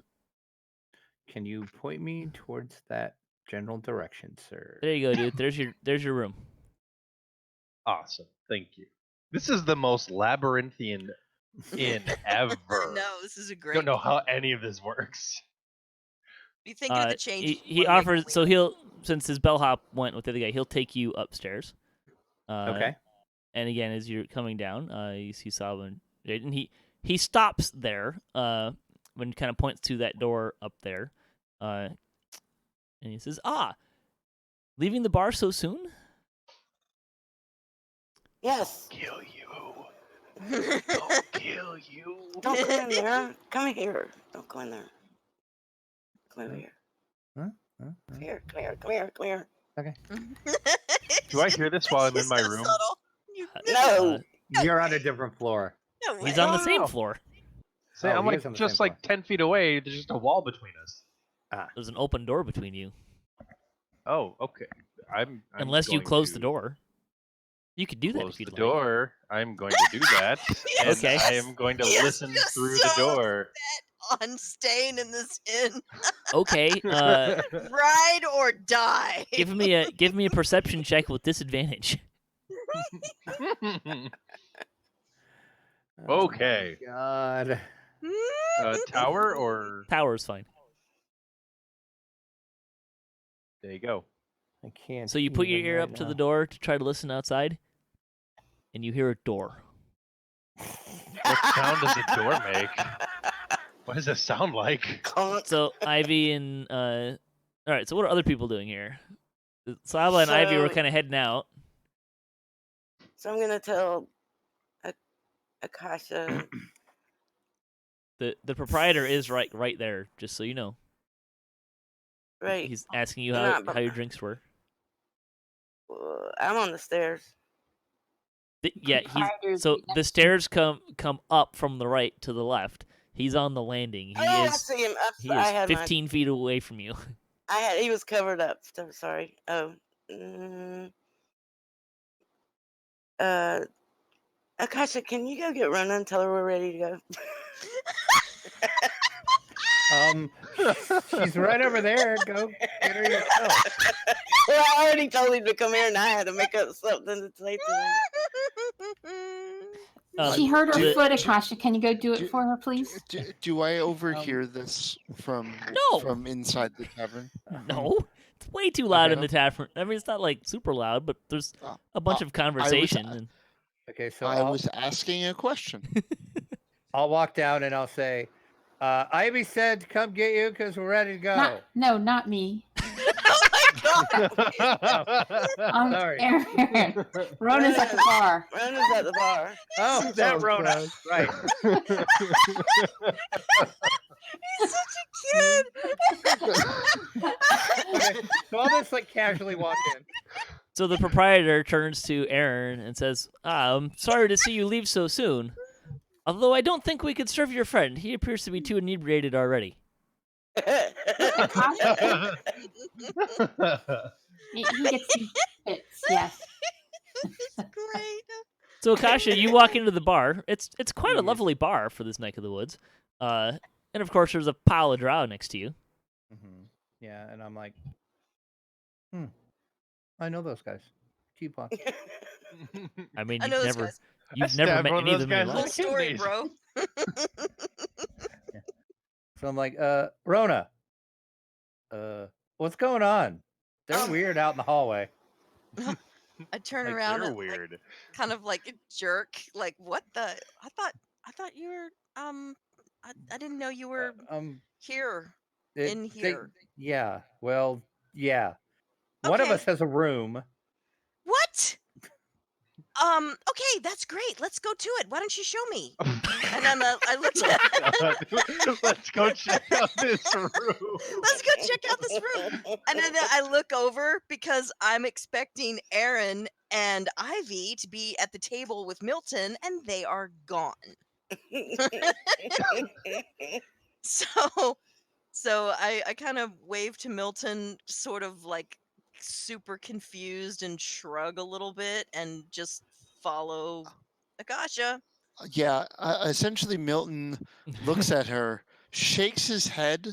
Can you point me towards that general direction, sir? There you go, dude. There's your room. Awesome. Thank you. This is the most labyrinthian inn ever. No, this is a I great. don't know how any of this works. You think of the change? He offers, so since his bellhop went with the other guy, he'll take you upstairs. Okay. And again, as you're coming down, you see Saba and Jade, and he stops there when he kind of points to that door up there, and he says, leaving the bar so soon? Yes. Kill you. Don't kill you. Don't come in there. Come here. Don't go in there. Come over here. Huh? Come here. Come here. Come here. Come here. Okay. Do I hear this while I'm in my So room? subtle. No. You're on a different floor. No He's way. on the No, same no. floor. Say, Oh, I'm he like is on the just same like 10 feet away. There's just a wall between us. There's an open door between you, Oh, okay. I'm unless you going close to the door. You could do that Close if you'd the like. door. I'm going to do that. And Okay. I am going to Yes, listen just through so the door. On staying in this inn. Okay. Ride or die. Give me a perception check with disadvantage. Okay. Oh, God. Tower or Tower's fine. there you go. I can't. So you put your even ear right up to now. the door to try to listen outside, and you hear a door. What sound does a door make? What does it sound like? Conk. So Ivy and all right. So what are other people doing here? Saba and Ivy were So- kind of heading out. So I'm gonna tell Akasha. The proprietor is right there, just so you know. Right. He's asking you You're how not- your drinks were. I'm on the stairs. Yeah, Proprietor's so right the next stairs come up from the right to the left. He's on the landing. I see him. He I is had 15 feet away from you. he was covered up. So sorry. Oh. Mm, Akasha, can you go get Rhonda and tell her we're ready to go? She's right over there. Go get her yourself. Well, I already told him to come here, and I had to make up something to say to him. She hurt her the- foot, Akasha. Can you go do it for her, please? Do I overhear this from No. from inside the tavern? No, it's way too loud in Okay. the tavern. I mean, it's not like super loud, but there's a bunch of conversation. And Okay, so I was asking a question. I'll walk down and I'll say, Ivy said to come get you because we're ready to go. Not me. Sorry. Aaron. Rona's at the bar. Rona's at the bar. Oh, that Rona. Right. He's such a kid. Okay, so I'll just like casually walk in. so the proprietor turns to Aeryn and says, I'm sorry to see you leave so soon. Although I don't think we could serve your friend. He appears to be too inebriated already. He gets some bits, yes. Great. So Akasha, you walk into the bar. It's quite a lovely bar for this neck of the woods. And of course, there's a pile of drow next to you. Yeah, and I'm like, I know those guys. Keep on. I mean, I know those you've guys. never stabbed met one of any of those them in your guys Whole life. story, Kidneys. bro. So I'm like, Rona, what's going on? They're weird out in the hallway. I turn Like, around they're and like, weird. kind of like a jerk. Like, what the? I thought you were I didn't know you were here. In here. Yeah. Well, yeah. One of Okay. us has a room. What? Okay, that's great. Let's go to it. Why don't you show me? And then I looked at Let's go check out this room. Let's go check out this room. And then I look over because I'm expecting Aeryn and Ivy to be at the table with Milton, and they are gone. So I kind of wave to Milton, sort of like super confused and shrug a little bit and just follow Akasha. Yeah, essentially Milton looks at her, shakes his head,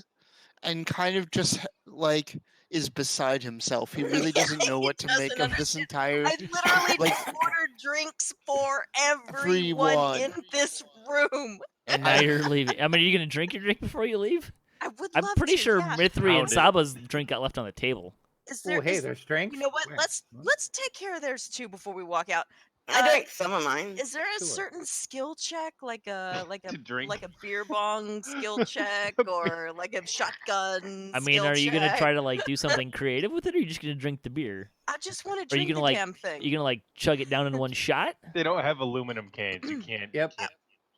and kind of just like is beside himself. He really doesn't know what to make doesn't of this entire. I literally like, just ordered drinks for everyone in this room. And now you're leaving. I mean, are you going to drink your drink before you leave? I would I'm love pretty to, sure yeah. Mythery and Pound Saba's drink got left on the table. Is there, Oh, hey, is- there's drinks. you know what? Where? Let's take care of theirs too before we walk out. I drank some of mine. Is there a Sure. certain skill check, like a To drink. like a beer bong skill check, or like a shotgun? I mean, skill are you going to check? try to like do something creative with it, or are you just going to drink the beer? I just want to Are you drink gonna, the like- damn thing. You going to like chug it down in one shot? They don't have aluminum cans. You can't. Yep. You can't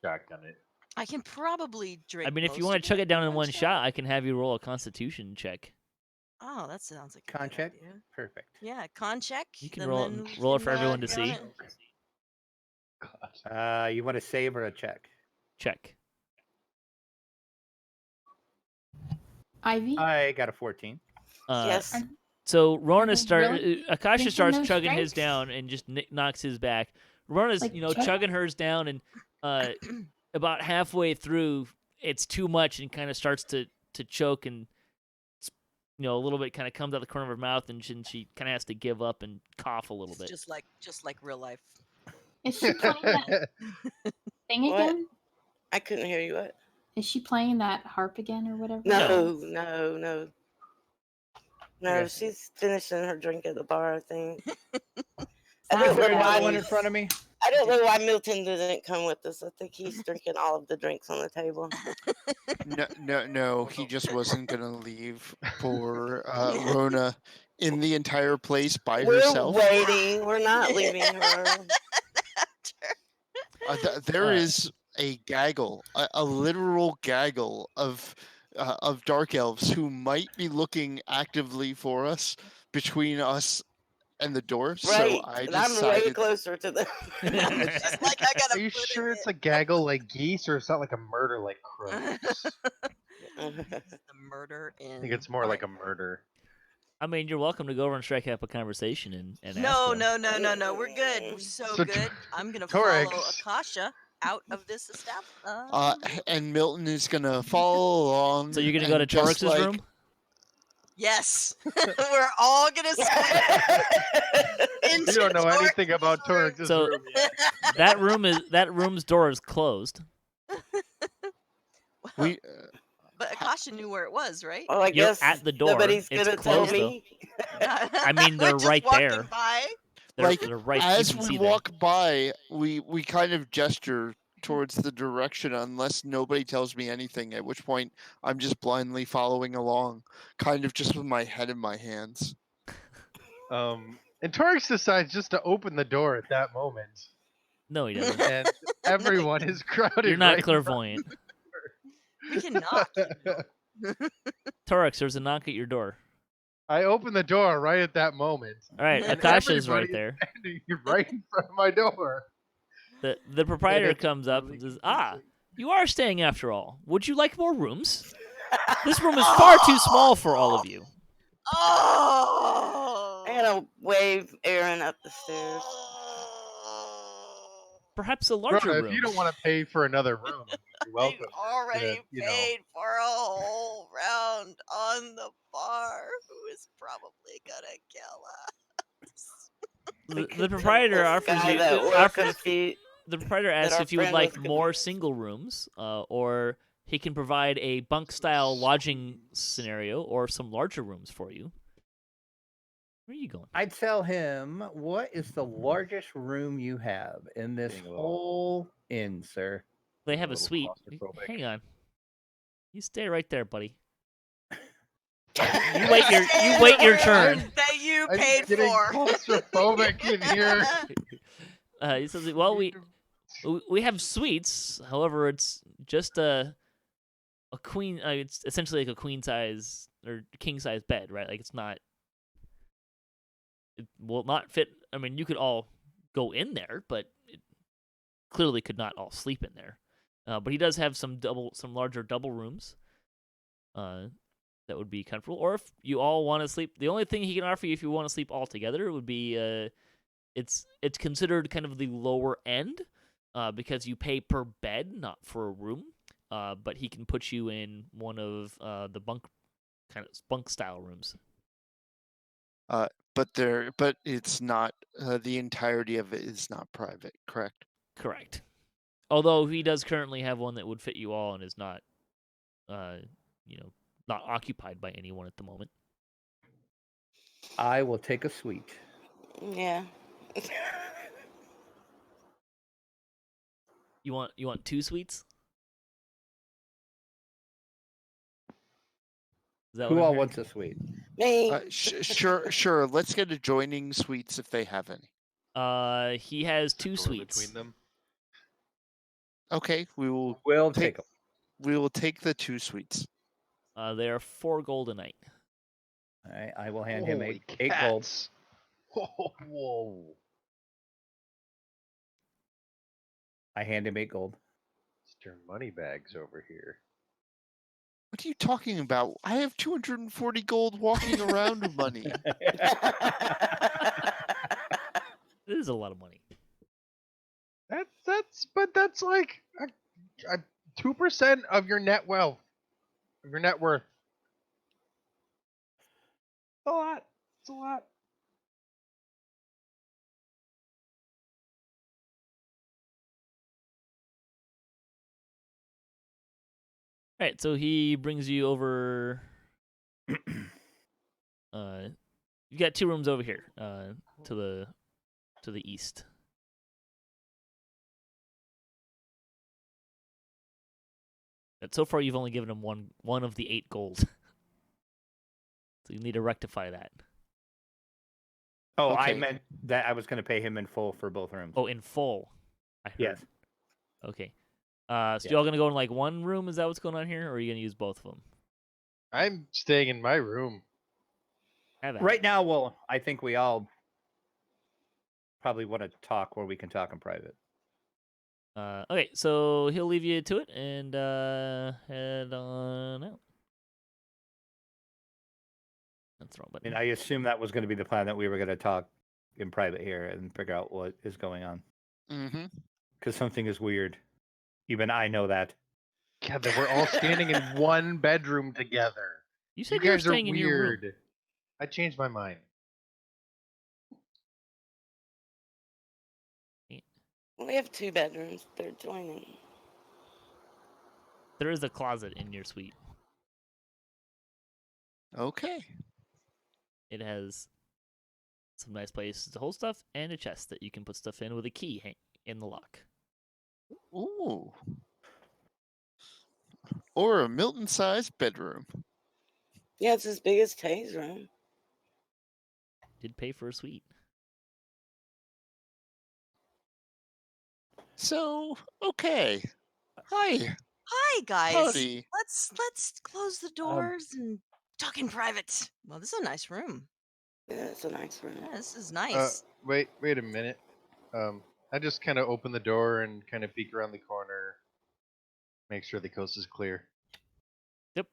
shotgun it. I can probably drink. I mean, if you most want of to chug it down in one shot. shot, I can have you roll a Constitution check. Oh, that sounds like a Con good check. idea. Perfect. Yeah, con check. You can and roll then it- we roll it can, for everyone to get on see. it. God. You want a save or a check? Check. Ivy? I got a 14. Yes. So Rona they start. really Akasha drinking starts those chugging his drinks? down and just knocks his back. Rona's Like chug- chugging hers down, and about halfway through, it's too much and kind of starts to choke, and a little bit kind of comes out the corner of her mouth, and she kind of has to give up and cough a little It's bit. just like real life. Is she playing that thing What? again? I couldn't hear you. What? Is she playing that harp again or whatever? No. Okay. She's finishing her drink at the bar, I think. I Sounds don't Is there know another why one in front of me? I don't know why Milton didn't come with us. I think he's drinking all of the drinks on the table. No, he just wasn't gonna leave for Rona in the entire place by We're herself. waiting. We're not leaving her. There is a gaggle, a literal gaggle of dark elves who might be looking actively for us between us and the door. Right. So I and I'm way decided. closer to them. It's just like I gotta Are you put sure it it's a gaggle like geese or it's not like a murder like crows? the murder in. I think it's more like a murder. I mean, you're welcome to go over and strike up a conversation and No, ask them. no. We're good. We're so So good. I'm gonna Torix- follow Akasha out of this establishment. And Milton is gonna follow along. So you're gonna go to and just, Torix's room? Yes, we're all gonna split into You don't know anything Torix's about room. Torix's So- room yet. That room's door is closed. We But Akasha knew where it was, right? Well, I You're guess at the door. nobody's It's gonna tell closed, me. I mean, We're they're just right walking there. By. They're right. you as can we see them. walk by, we kind of gesture towards the direction unless nobody tells me anything, at which point I'm just blindly following along, kind of just with my head in my hands. And Torix decides just to open the door at that moment, No, he doesn't. and everyone is crowded. You're not right in front- clairvoyant. We can knock. Torix, there's a knock at your door. I open the door right at that moment. All right, And Akasha's right everybody there. Standing right in front of my door. The proprietor it's comes up really and says, confusing. "Ah, you are staying after all. Would you like more rooms? This room is far too small for all of you. Oh. I'm gonna wave Aeryn up the stairs. Perhaps a larger Rhonda, room." if you don't want to pay for another room, you're welcome. I've already you know. paid for a whole round on the bar. Who is probably gonna kill us? The proprietor offers Guy you. that work offers- a few- the proprietor that asks our if you would friend like was more confused. single rooms, or he can provide a bunk-style lodging scenario, or some larger rooms for you. Where are you going? I'd tell him, what is the largest room you have in this Being a little- whole inn, sir? They have a little suite. claustrophobic. Hang on. You stay right there, buddy. You wait your turn. That you I'm paid getting for. claustrophobic in here. He says, "Well, we have suites. However, it's just a queen. It's essentially like a queen size or king size bed, right? Like it's not. It will not fit. I mean, you could all go in there, but it clearly could not all sleep in there. But he does have some larger double rooms. That would be comfortable. Or if you all want to sleep, the only thing he can offer you if you want to sleep all together would be it's considered kind of the lower end because you pay per bed, not for a room. But he can put you in one of the bunk style rooms. But it's not the entirety of it is not private, correct? Correct. Although he does currently have one that would fit you all and is not, not occupied by anyone at the moment. I will take a suite. Yeah. You want 2 suites? Is that Who what I'm all hearing? wants a suite? Me. Sure. Let's get adjoining suites if they have any. He has 2 Door suites. between them. Okay, we will We'll take take them. we will take the 2 suites. They are 4 gold a night. All right, I will hand him Holy 8 gold. cats. Whoa. I hand him 8 gold. Mr. Moneybags over here. What are you talking about? I have 240 gold walking around with money. It is a lot of money. That's like 2% of your net wealth, of your net worth. It's a lot. It's a lot. All right, so he brings you over. You got 2 rooms over here, to the east. But so far, you've only given him one of the 8 gold. So you need to rectify that. Oh, I Okay. meant that I was going to pay him in full for both rooms. Oh, in full. I heard. yes. Okay. So y'all gonna go in like one room? Is that what's going on here, or are you gonna use both of them? I'm staying in my room. Have at Right it. now, well, I think we all probably want to talk where we can talk in private. Okay, so he'll leave you to it and head on out. That's the wrong button. And I assume that was going to be the plan, that we were going to talk in private here and figure out what is going on. Mm-hmm. Because something is weird. Even I know that. God, that we're all standing in one bedroom together. You You said you were guys are staying in your room. weird. I changed my mind. We have 2 bedrooms. They're joining. There is a closet in your suite. Okay. It has some nice places to hold stuff and a chest that you can put stuff in with a key in the lock. Ooh. Or a Milton-sized bedroom. Yeah, it's as big as Tay's room. Did pay for a suite. So, okay. Hi. Hi guys. Howdy. Let's close the doors and talk in private. Well, this is a nice room. Yeah, it's a nice room. Yeah, this is nice. Wait a minute. I just kind of open the door and kind of peek around the corner, make sure the coast is clear. Yep.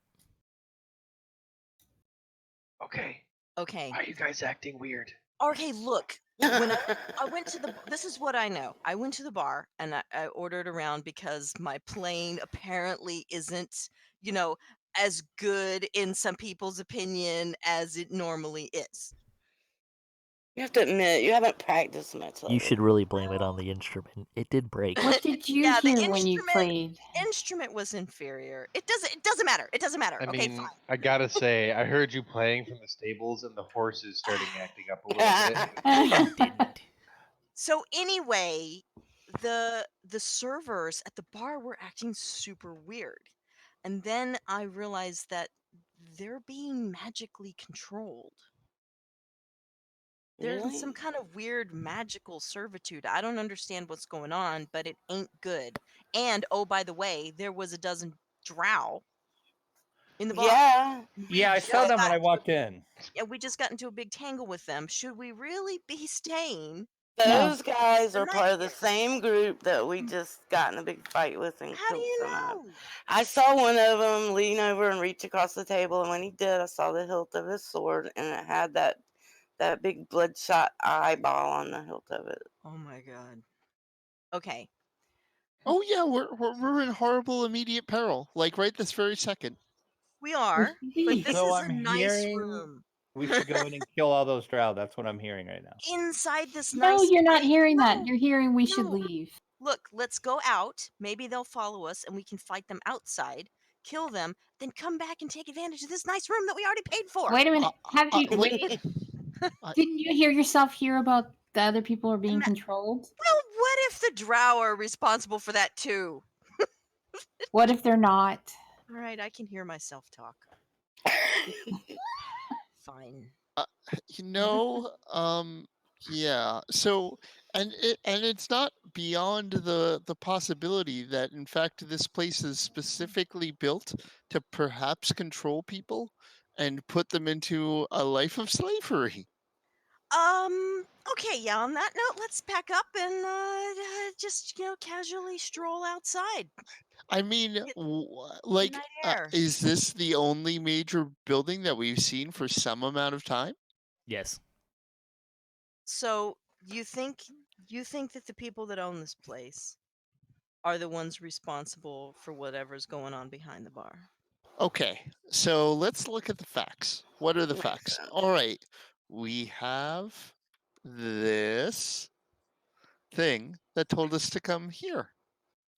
Okay. Okay. Why are you guys acting weird? Okay, look. When I went to the this is what I know. I went to the bar and I ordered around because my plane apparently isn't, as good in some people's opinion as it normally is. You have to admit, you haven't practiced much. You should really blame it on the instrument. It did break. What did you Yeah, the hear when you played? Instrument was inferior. It doesn't matter. It doesn't matter. I Okay, mean, fine. I gotta say, I heard you playing from the stables, and the horses starting acting up a little bit. Didn't. So anyway, the servers at the bar were acting super weird. And then I realized that they're being magically controlled. There's some Really? kind of weird magical servitude. I don't understand what's going on, but it ain't good. And oh, by the way, there was a dozen drow in the bar. Yeah. Yeah, I saw them when I walked in. Yeah, we just got into a big tangle with them. Should we really be staying? Those guys are The part of the night- same group that we just got in a big fight with and How do killed you some of. know? I saw one of them lean over and reach across the table, and when he did, I saw the hilt of his sword, and it had that big bloodshot eyeball on the hilt of it. Oh my god. Okay. Oh yeah, we're in horrible immediate peril. Like right this very second. We are, but this So is I'm a nice hearing room. we should go in and kill all those drow. That's what I'm hearing right now. Inside this No, nice you're not place- hearing that. No. You're hearing we should No. leave. Look, let's go out. Maybe they'll follow us and we can fight them outside, kill them, then come back and take advantage of this nice room that we already paid for. Wait a minute. Have you? wait. Didn't you hear yourself hear about the other people are being controlled? Well, what if the drow are responsible for that too? What if they're not? All right, I can hear myself talk. Fine. You know, yeah. So, and it's not beyond the possibility that in fact this place is specifically built to perhaps control people and put them into a life of slavery. Okay, yeah, on that note, let's pack up and just, casually stroll outside. I mean, Get like, night air. is this the only major building that we've seen for some amount of time? Yes. So, you think that the people that own this place are the ones responsible for whatever's going on behind the bar? Okay, so let's look at the facts. What are the Makes facts? sense. All right, we have this thing that told us to come here.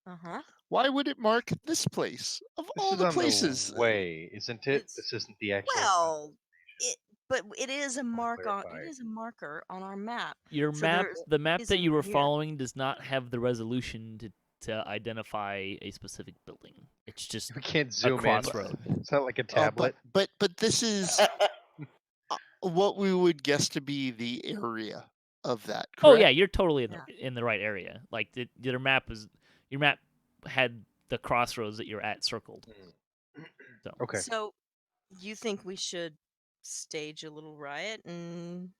Uh-huh. Why would it mark this place of This all is the on places? the way, isn't it? It's- This isn't the actual. Well, but it is a clarify. it is a marker on our map. Your So map, there the map is that a you were weird- following does not have the resolution to identify a specific building. It's just We can't a zoom in. crossroad. It's not like a tablet. But this is what we would guess to be the area of that. Correct? Oh yeah, you're totally in Yeah. in the right area. Like your map had the crossroads that you're at circled. So Okay. So, you think we should stage a little riot and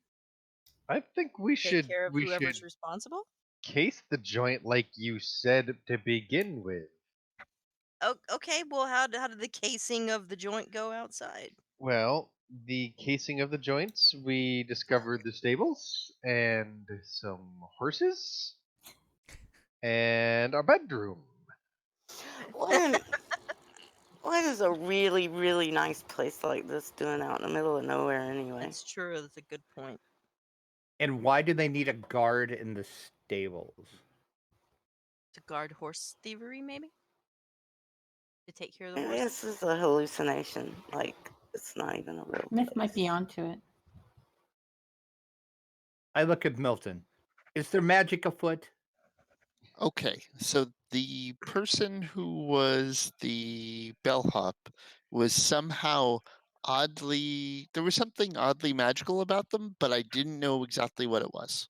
I think we take should care of whoever's responsible? case the joint like you said to begin with. Oh, okay. Well, how did the casing of the joint go outside? Well, the casing of the joints, we discovered the stables and some horses and our bedroom. What is a really, really nice place like this doing out in the middle of nowhere anyway? That's true. That's a good point. And why do they need a guard in the stables? To guard horse thievery, maybe? To take care of the Maybe horses? this is a hallucination. Like, it's not even a real Myth place. might be onto it. I look at Milton. Is there magic afoot? Okay, so the person who was the bellhop was somehow oddly, there was something oddly magical about them, but I didn't know exactly what it was.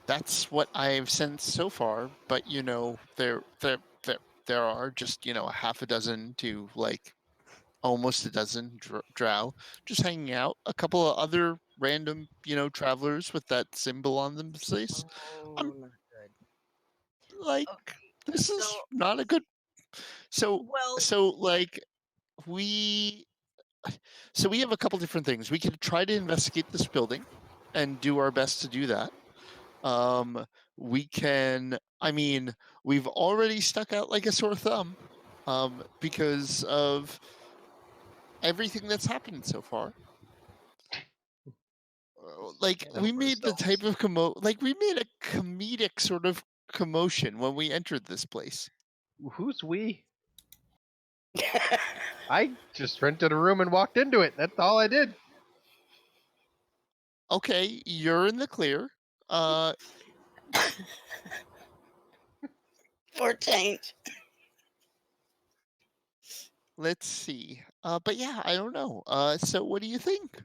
That's what I've sensed so far, but you know, there are just, you know, a half a dozen to like almost a dozen drow just hanging out. A couple of other random, you know, travelers with that symbol on them face. Oh, I'm not good. like, Okay, this is so- not a good. So Well, like we have a couple different things. We could try to investigate this building and do our best to do that. We can, I mean, we've already stuck out like a sore thumb because of everything that's happened so far. Like Can't help we made the ourselves. type of we made a comedic sort of commotion when we entered this place. Who's we? I just rented a room and walked into it. That's all I did. Okay, you're in the clear. For change. Let's see. But yeah, I don't know. So what do you think?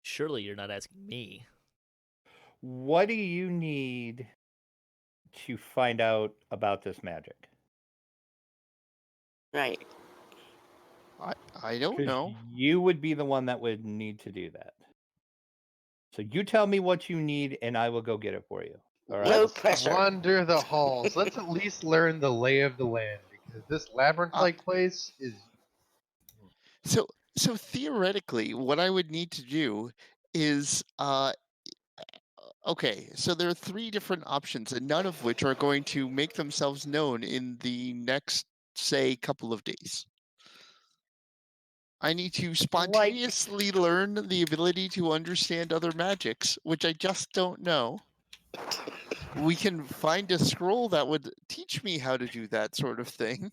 Surely you're not asking me. What do you need to find out about this magic? Right. I don't 'Cause know. you would be the one that would need to do that. So you tell me what you need, and I will go get it for you. All right. No Let's pressure. wander the halls. Let's at least learn the lay of the land because this labyrinth-like place is. So theoretically, what I would need to do is okay, so there are 3 different options, and none of which are going to make themselves known in the next, say, couple of days. I need to spontaneously learn the ability to understand other magics, which I just don't know. We can find a scroll that would teach me how to do that sort of thing.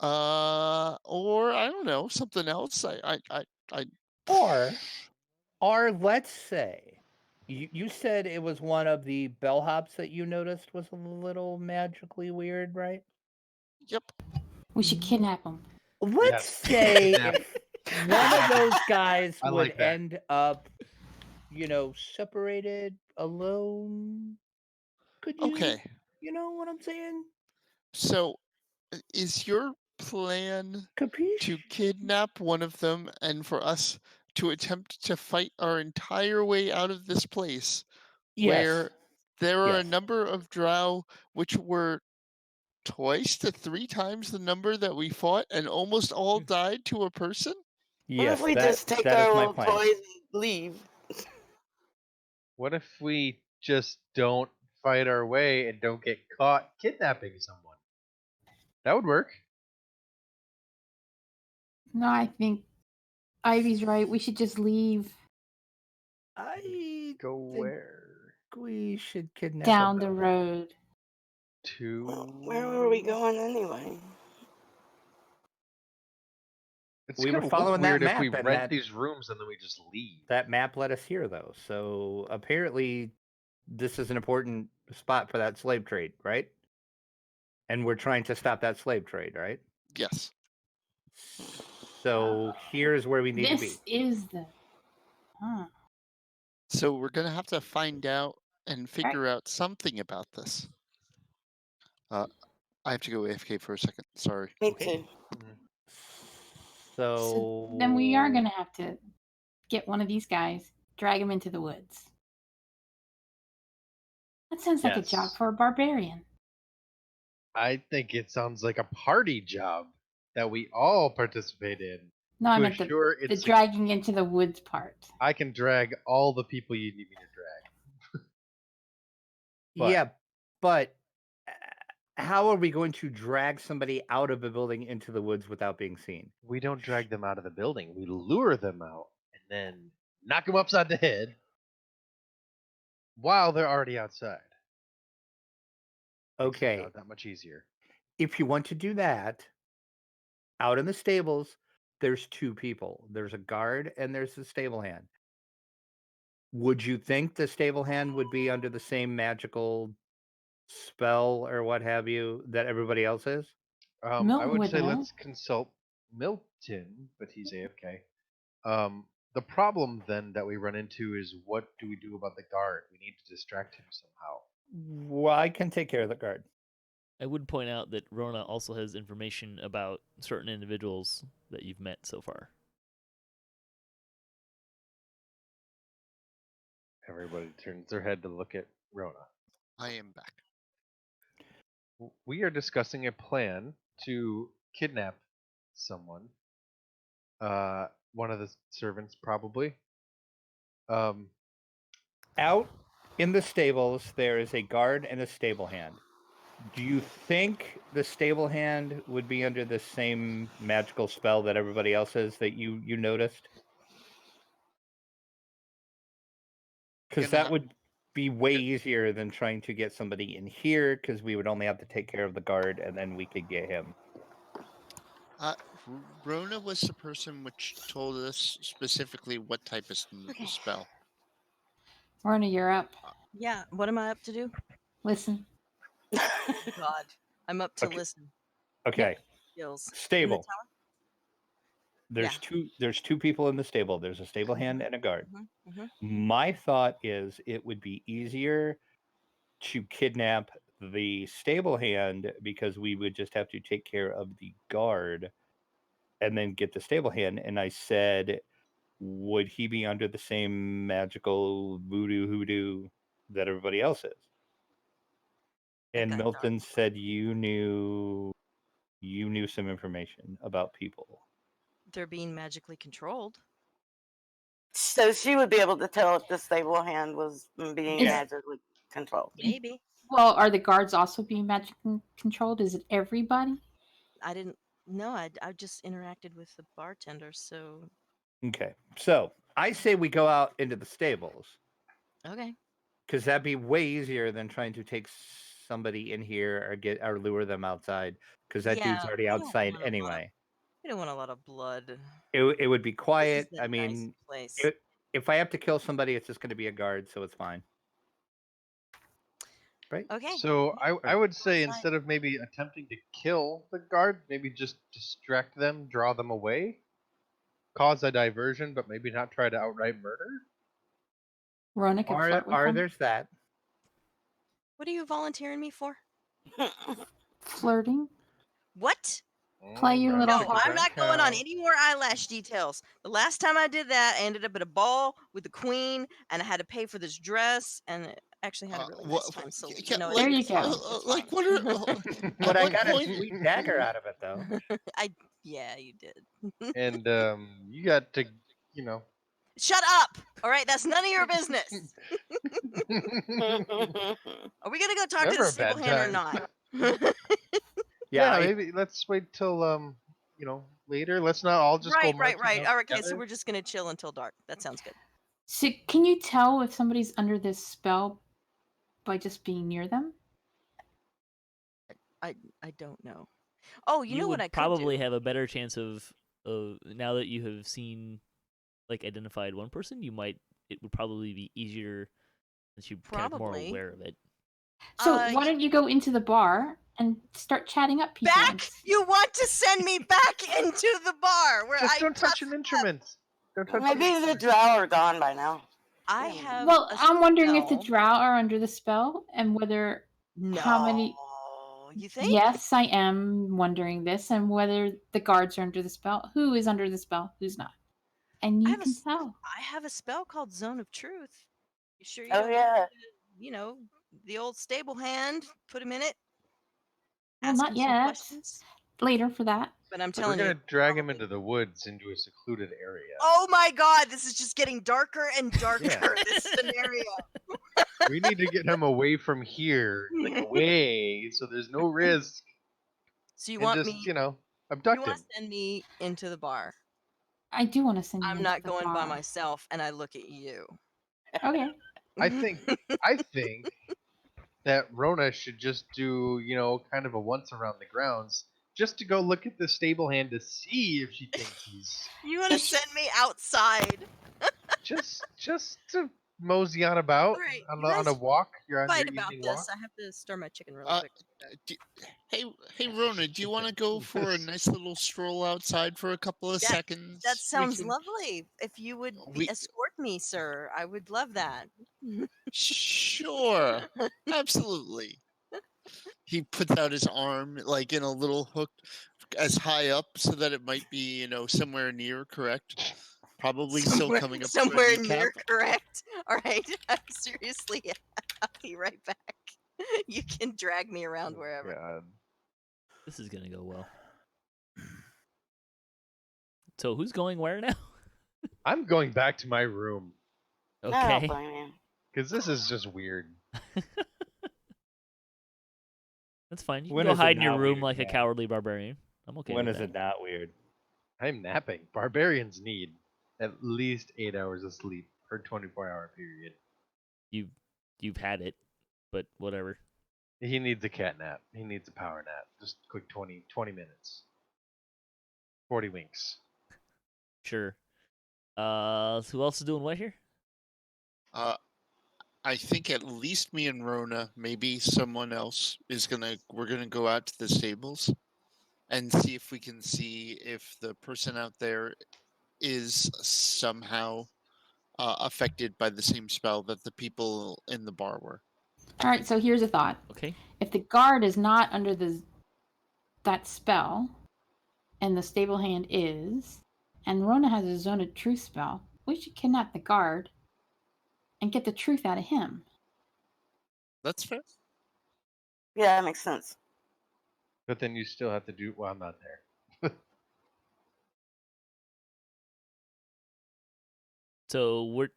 Or I don't know, something else. Or let's say you said it was one of the bellhops that you noticed was a little magically weird, right? Yep. We should kidnap him. Let's Yes. say Yeah. if one of those guys I would like that. end up, you know, separated, alone. Could you? Okay. You know what I'm saying? So, is your plan Capiche? to kidnap one of them and for us to attempt to fight our entire way out of this place where there are a Yes. number of drow which were twice to 3 times the number that we fought and almost all died to a person? What Yes, if we that, just take that is our my little plan. toys and leave? What if we just don't fight our way and don't get caught kidnapping someone? That would work. No, I think Ivy's right. We should just leave I Go think where? we should kidnap down a the bellhop. road. To. Where were we going anyway? It's We gonna were look following that weird if we map, and rent that- these rooms and then we just leave. That map led us here, though. So apparently, this is an important spot for that slave trade, right? And we're trying to stop that slave trade, right? Yes. So here's where we need to be. This is the. Huh. So we're going to have to find out and figure out something about this. I have to go AFK for a second. Sorry. Me Okay. too. So Then we are going to have to get one of these guys, drag him into the woods. That sounds like a job Yes. for a barbarian. I think it sounds like a party job that we all participate in. No, I to meant the assure its dragging into the woods part. I can drag all the people you need me to drag. But- Yeah, but how are we going to drag somebody out of a building into the woods without being seen? We don't drag them out of the building. We lure them out and then knock them upside the head while they're already outside. Makes the Okay, job that much easier. if you want to do that, out in the stables, there's two people. There's a guard and there's the stable hand. Would you think the stable hand would be under the same magical spell or what have you that everybody else is? I Milton would would say know. let's consult Milton, but he's AFK. The problem then that we run into is what do we do about the guard? We need to distract him somehow. Well, I can take care of the guard. I would point out that Rona also has information about certain individuals that you've met so far. Everybody turns their head to look at Rona. I am back. We are discussing a plan to kidnap someone. One of the servants, probably. Out in the stables, there is a guard and a stable hand. Do you think the stable hand would be under the same magical spell that everybody else is that you noticed? Because that would be way easier than trying to get somebody in here, because we would only have to take care of the guard and then we could get him. Rona was the person which told us specifically what type of spell. Rona, you're up. Yeah, what am I up to do? Listen. God, I'm up to Okay. listen. Okay, Skills. In the stable. tower? There's two people in the stable. There's a stable hand and a guard. Mhm. My thought is it would be easier to kidnap the stable hand because we would just have to take care of the guard and then get the stable hand. And I said, would he be under the same magical voodoo hoodoo that everybody else is? And got Milton said you knew some information about people. They're being magically controlled. So she would be able to tell if the stable hand was being Yeah. magically controlled. Maybe. Well, are the guards also being magically controlled? Is it everybody? I didn't know. I just interacted with the bartender, so Okay, so I say we go out into the stables. okay. Because that'd be way easier than trying to take somebody in here or lure them outside. Because that Yeah, dude's already we don't outside want a lot of- anyway. We don't want a lot of blood. It would be quiet. This is a I nice mean, place. if I have to kill somebody, it's just going to be a guard, so it's fine. Right? Okay. So I would say Fine. instead of maybe attempting to kill the guard, maybe just distract them, draw them away, cause a diversion, but maybe not try to outright murder. Rona could flirt with them. There's that. What are you volunteering me for? Flirting. What? Play your that little No, could I'm not going on count. any more eyelash details. The last time I did that, I ended up at a ball with the queen, and I had to pay for this dress, and it actually had a really nice time. So you know, There you it's go. fine, it's Like fine. what? But I what got a point- sweet dagger out of it, though. Yeah, you did. And you got to, you know. Shut up! All right, that's none of your business. Are we gonna go talk to Never the a bad stable hand or time. not? Yeah, maybe let's wait till later. Let's not all just go Right. marching out All right, okay, so together. we're just gonna chill until dark. That sounds good. So, can you tell if somebody's under this spell by just being near them? I don't know. Oh, you know would what I could probably do? have a better chance of now that you have seen, like, identified one person. It would probably be easier since you're kind of more Probably. aware of it. So Uh, why don't you go into the bar and start chatting up people? Back? You want to send me back into the bar where Just I don't touch an instrument. Don't touch Maybe an the drow are gone by now. I have Well, a I'm wondering if the spell. drow are under the spell and whether No. how many. You think? Yes, I am wondering this, and whether the guards are under the spell. Who is under the spell? Who's not? And you have a can s- tell. I have a spell called Zone of Truth. You sure you Oh, don't yeah. want to, the old stable hand, put him in it? Well, ask not him some yet. questions? Later for that. But I'm We're telling you. gonna drag him probably- into the woods, into a secluded area. Oh my god, this is just getting darker and darker, Yeah. this scenario. We need to get him away from here, like away, so there's no risk. So you And want just, me, you know, you abduct want him. to send me into the bar. I do want to send you I'm into not the going by bar. myself and I look at you. Okay. I think that Rona should just do, you know, kind of a once around the grounds, just to go look at the stable hand to see if she thinks he's You want to Just- send me outside? just to mosey on about Alright, on, you on a guys walk. You're on Fight your about evening this. walk. I have to stir my chicken really Uh, quick. Hey, Rona, do you want to go for a This- nice little stroll outside for a couple of seconds? That We sounds can- lovely. If you would we- escort me, sir, I would love that. Sure, absolutely. He puts out his arm like in a little hook, as high up so that it might be, somewhere near. Correct? Probably still coming up. to a somewhere kneecap. near correct. All right, seriously, I'll be right back. You can drag me around Oh, wherever. God. This is gonna go well. So who's going where now? I'm going back to my room I don't Okay. blame you. because this is just weird. That's fine. You can When go is it hide in your not room weird, like a man? cowardly barbarian. I'm okay When with is that. it not weird? I'm napping. Barbarians need at least 8 hours of sleep per 24-hour period. You've had it, but whatever. He needs a cat nap. He needs a power nap. Just quick 20 minutes. 40 winks. Sure. So who else is doing what here? I think at least me and Rona, maybe someone else we're gonna go out to the stables and see if we can see if the person out there is somehow affected by the same spell that the people in the bar were. All right. So here's a thought. Okay. If the guard is not under that spell, and the stable hand is, and Rona has a zone of truth spell, we should kidnap the guard and get the truth out of him. That's fair. Yeah, that makes sense. But then you still have to do. Well, I'm not there. So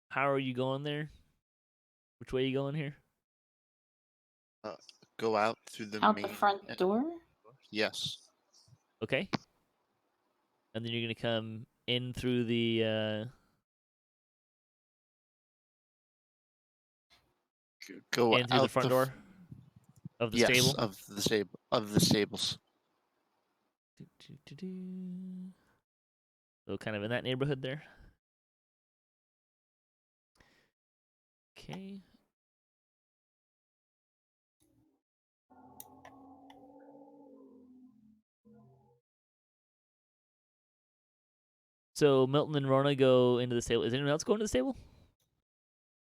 how are you going there? Which way are you going here? Go out through the Out main the front door? Yes. Okay. And then you're gonna come in through the Go in through out the front door of the yes, stable. of the stables. So kind of in that neighborhood there. Okay. So Milton and Rona go into the stable. Is anyone else going to the stable?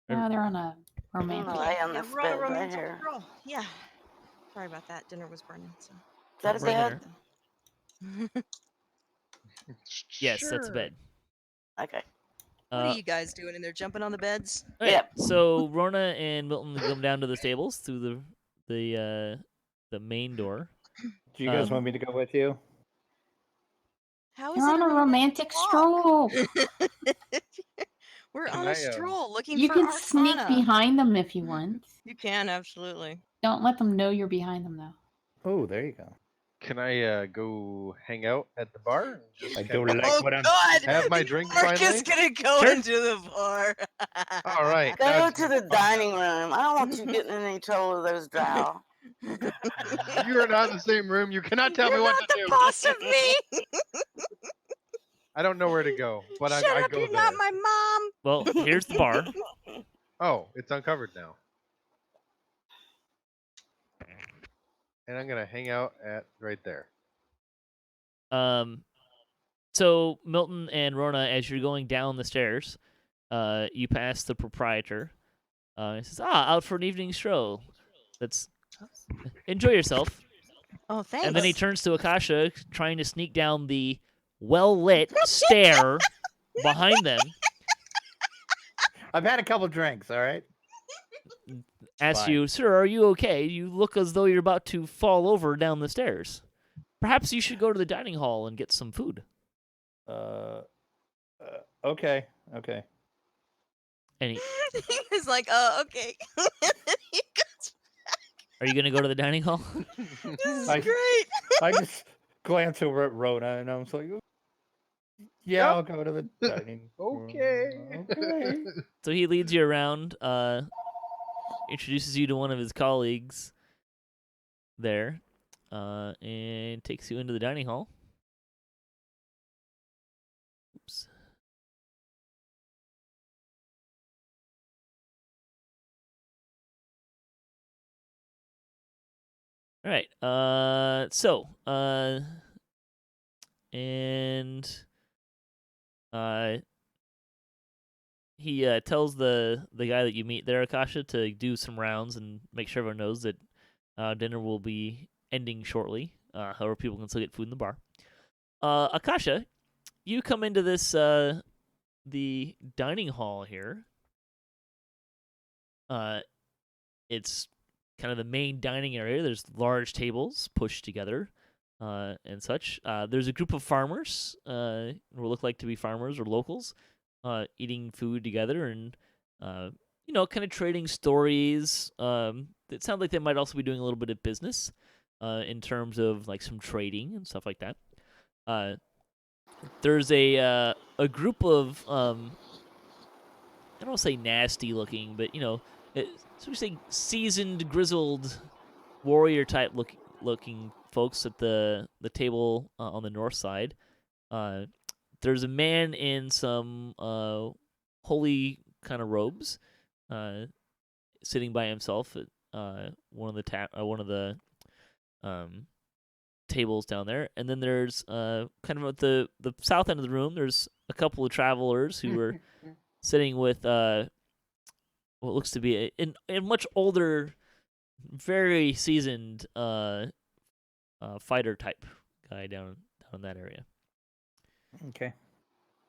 No, they're on a I'm romantic. gonna lay on Yeah, this we're on a bed right romantic here. stroll. Yeah. Sorry about that. Dinner was burning. So. Is that a Bring bed? her. Yes, that's a Sure. bed. Okay. What are you guys doing in there? Jumping on the beds? Okay, Yep. So Rona and Milton come down to the stables through the main door. Do you guys Um, want me to go with you? How is You're it on a romantic walk? stroll. We're Can on I, a stroll looking You for can sneak Arcana. behind them if you want. You can, absolutely. Don't let them know you're behind them, though. Oh, there you go. Can I go hang out at the bar? And just I kinda don't like Oh what I'm. God! have my drink Mark finally? is gonna go Sure. into the bar. All right. Go now to the dining room. I don't want you getting in any trouble with those drow. You're not in the same room. You cannot tell You're me what not to the do. boss of me. I don't know where to go, but Shut I up! go You're there. not my mom. Well, here's the bar. Oh, it's uncovered now. And I'm gonna hang out at right there. So Milton and Rona, as you're going down the stairs, you pass the proprietor. He says, out for an evening stroll. Enjoy yourself. Oh, thanks. And then he turns to Akasha, trying to sneak down the well-lit stair behind them. I've had a couple drinks. All right. asks fine. you, "Sir, are you okay? You look as though you're about to fall over down the stairs. Perhaps you should go to the dining hall and get some food." Okay. And he, He's like, okay. And then he goes, "Are you gonna go to the dining hall?" this is I- great. I just glance over at Rona and I'm just like, yeah, Yep. I'll go to the dining room. Okay. Okay. So he leads you around, introduces you to one of his colleagues there, and takes you into the dining hall. Oops. All right. He tells the guy that you meet there, Akasha, to do some rounds and make sure everyone knows that dinner will be ending shortly. However, people can still get food in the bar. Akasha, you come into this the dining hall here. It's kind of the main dining area. There's large tables pushed together and such. There's a group of farmers, who look like to be farmers or locals, eating food together and, kind of trading stories. It sounds like they might also be doing a little bit of business in terms of like some trading and stuff like that. There's a group of, I don't want to say nasty looking, but, so we say seasoned, grizzled warrior type looking folks at the table on the north side. There's a man in some holy kind of robes, sitting by himself at one of the tables down there, and then there's kind of at the south end of the room. There's a couple of travelers who are sitting with what looks to be a much older, very seasoned fighter type guy down in that area. Okay.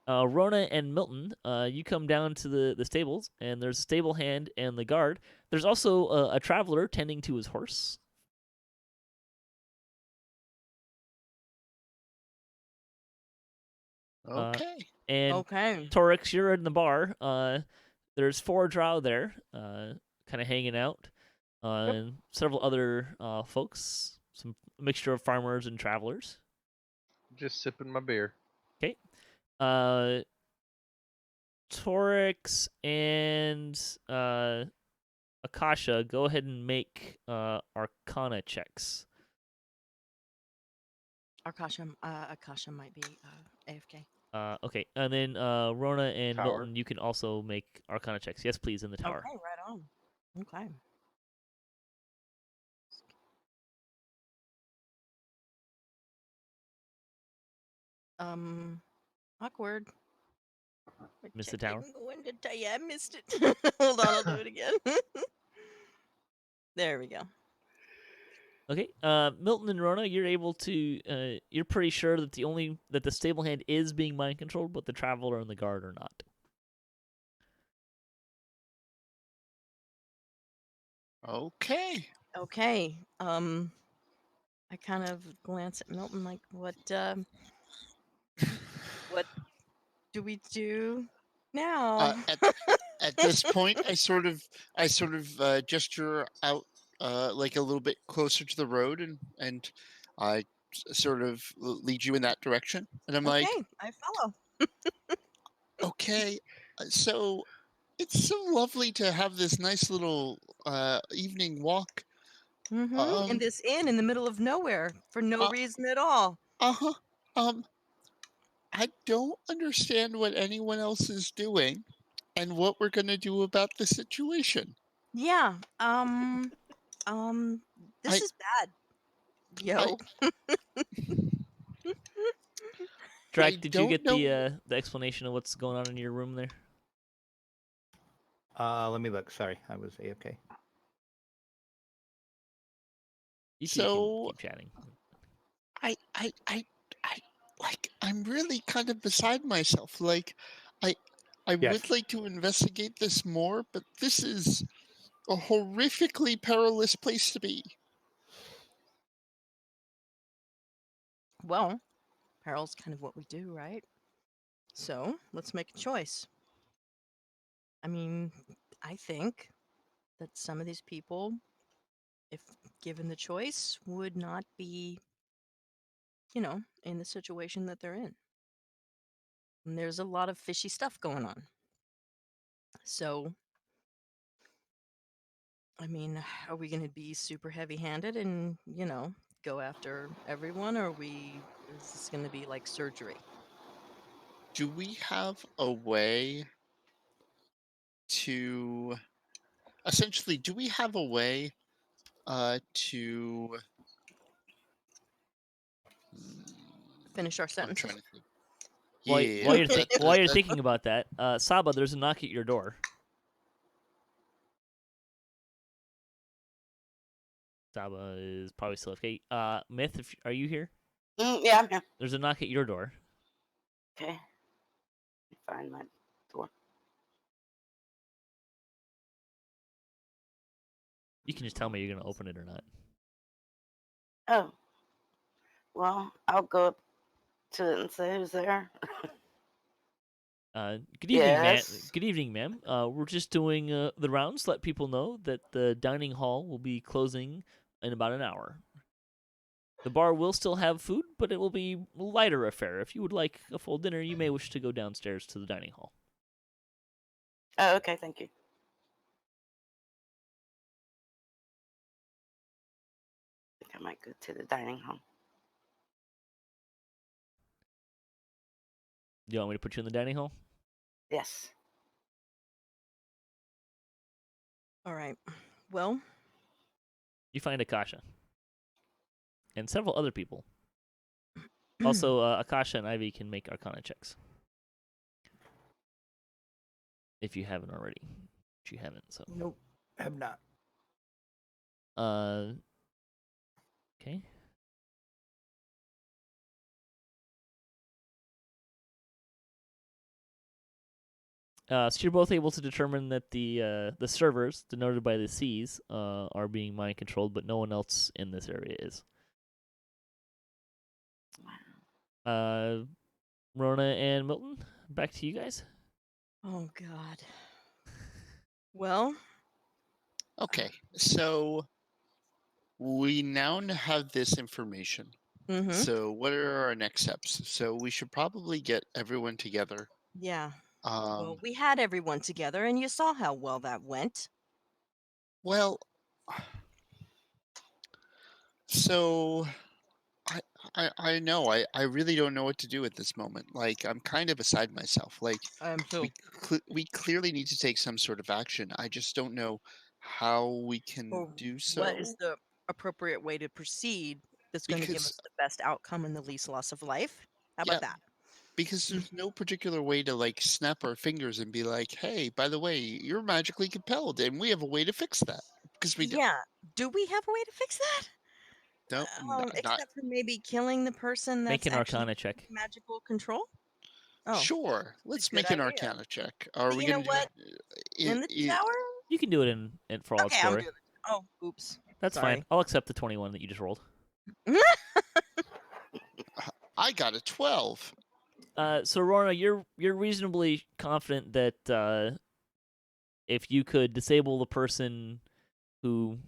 Rona and Milton, you come down to the stables, and there's a stable hand and the guard. There's also a traveler tending to his horse. Okay. And Okay. Torix, you're in the bar. There's 4 drow there, kind of hanging out, and several other folks, some mixture of farmers and travelers. Just sipping my beer. Okay. Torix and Akasha, go ahead and make Arcana checks. Akasha might be AFK. Okay, and then Rona and Tower. Milton, you can also make Arcana checks. Yes, please, in the tower. Okay, right on. Okay. Awkward. Missed the tower? Yeah, I missed it. Hold on, I'll do it again. There we go. Okay, Milton and Rona, you're able to. You're pretty sure that the stable hand is being mind controlled, but the traveler and the guard are not. Okay. Okay. I kind of glance at Milton like, what do we do now? At this point, I sort of gesture out like a little bit closer to the road, and I sort of lead you in that direction. And I'm like, Okay, I follow. okay, so it's so lovely to have this nice little evening walk. Mm-hmm. In this inn in the middle of nowhere for no reason at all. Uh-huh. I don't understand what anyone else is doing and what we're going to do about the situation. Yeah. This is bad. Yo. Drac, did you don't get know- the explanation of what's going on in your room there? Let me look. Sorry, I was AFK. You So- can keep chatting. I'm really kind of beside myself. Like, I Yes. would like to investigate this more, but this is A horrifically perilous place to be. Well, peril's kind of what we do, right? So let's make a choice. I mean, I think that some of these people, if given the choice, would not be, in the situation that they're in. And there's a lot of fishy stuff going on. So, I mean, are we going to be super heavy-handed and, go after everyone, or is this going to be like surgery? Do we have a way to... Essentially, do we have a way to... Finish our I'm sentences. trying to think. While Yeah, while you're that- while you're that- thinking about that, Saba, there's a knock at your door. Saba is probably still okay. Myth, are you here? Yeah, I'm here. There's a knock at your door. Okay. Let me find my door. You can just tell me you're gonna open it or not. Oh. Well, I'll go up to it and say who's there. Good evening, Yes. ma'am. Good evening, ma'am. We're just doing the rounds. Let people know that the dining hall will be closing in about an hour. The bar will still have food, but it will be a lighter affair. If you would like a full dinner, you may wish to go downstairs to the dining hall. Oh, okay, thank you. I think I might go to the dining hall. Do you want me to put you in the dining hall? Yes. All right. Well, You find Akasha. And several other people. Also, Akasha and Ivy can make Arcana checks. If you haven't already. If you haven't, so. Nope, have not. Okay. So you're both able to determine that the servers denoted by the C's are being mind controlled, but no one else in this area is. Rona and Milton, back to you guys. oh God. Well, Okay, so we now have this information. mm-hmm. So what are our next steps? So we should probably get everyone together. Yeah. Um, Well, we had everyone together, and you saw how well that went. well, so I know I really don't know what to do at this moment. Like I'm kind of beside myself. Like we clearly need to take some sort of action. I just don't know how we can Or do so. what is the appropriate way to proceed that's going to give Because- us the best outcome and the least loss of life? How about that? Because there's no particular way to like snap our fingers and be like, hey, by the way, you're magically compelled and we have a way to fix that. Because we don't. Yeah. Do we have a way to fix that? No, not, Except for maybe killing the person that's Make an actually Arcana check. magical control? Oh, sure. Let's good make an idea. Arcana check. Are But we you know gonna what? do In the tower? You can do it in for all its Okay, I'm glory. doing it. Oh, oops. That's Sorry. fine. I'll accept the 21 that you just rolled. I got a 12. So Rona, you're reasonably confident that if you could disable the person who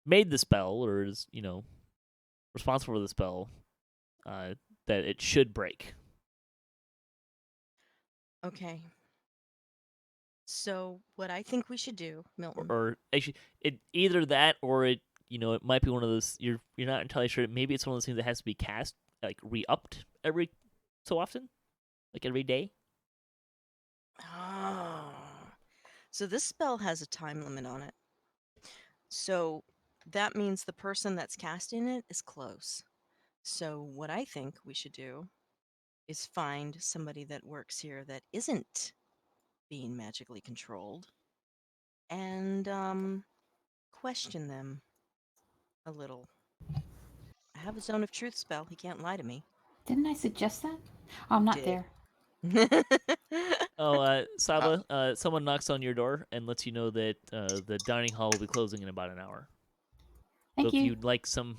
made the spell or is responsible for the spell, that it should break. Okay. So what I think we should do, Milton. Or actually, either that or it might be one of those you're not entirely sure. Maybe it's one of those things that has to be cast like re-upped every so often, like every day. Oh. So this spell has a time limit on it. So that means the person that's casting it is close. So what I think we should do is find somebody that works here that isn't being magically controlled and question them a little. I have a Zone of Truth spell. He can't lie to me. Didn't I suggest that? Oh, I'm not Did. there. Saba, someone knocks on your door and lets you know that the dining hall will be closing in about an hour. Thank So you. if you'd like some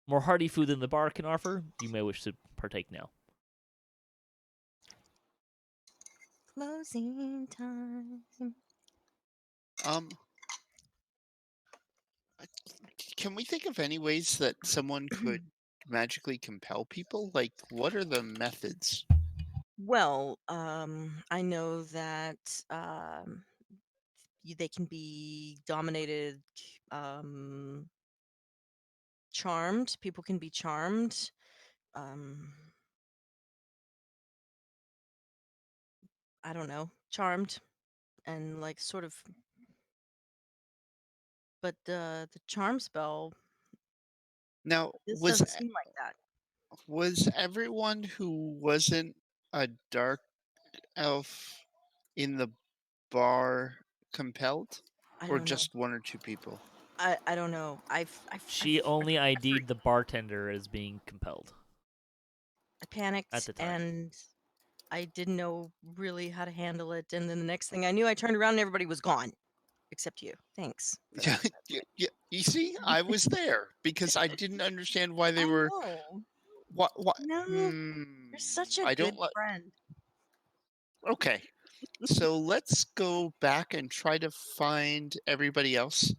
more hearty food than the bar can offer, you may wish to partake now. Closing time. Um, can we think of any ways that someone could magically compel people? Like, what are the methods? Well, I know that they can be dominated, um, charmed. People can be charmed. Um, I don't know, charmed and like sort of. But the charm spell, Now, this doesn't seem like that. was everyone who wasn't a dark elf in the bar compelled, I or don't know. just one or two people? I don't know. She only ID'd the bartender as being compelled. I panicked at the time. and I didn't know really how to handle it. And then the next thing I knew, I turned around and everybody was gone, except you. Thanks for that. You see, I was there because I didn't understand why they I were. know. What? No, you're such a I good don't like. friend. Okay, so let's go back and try to find everybody else.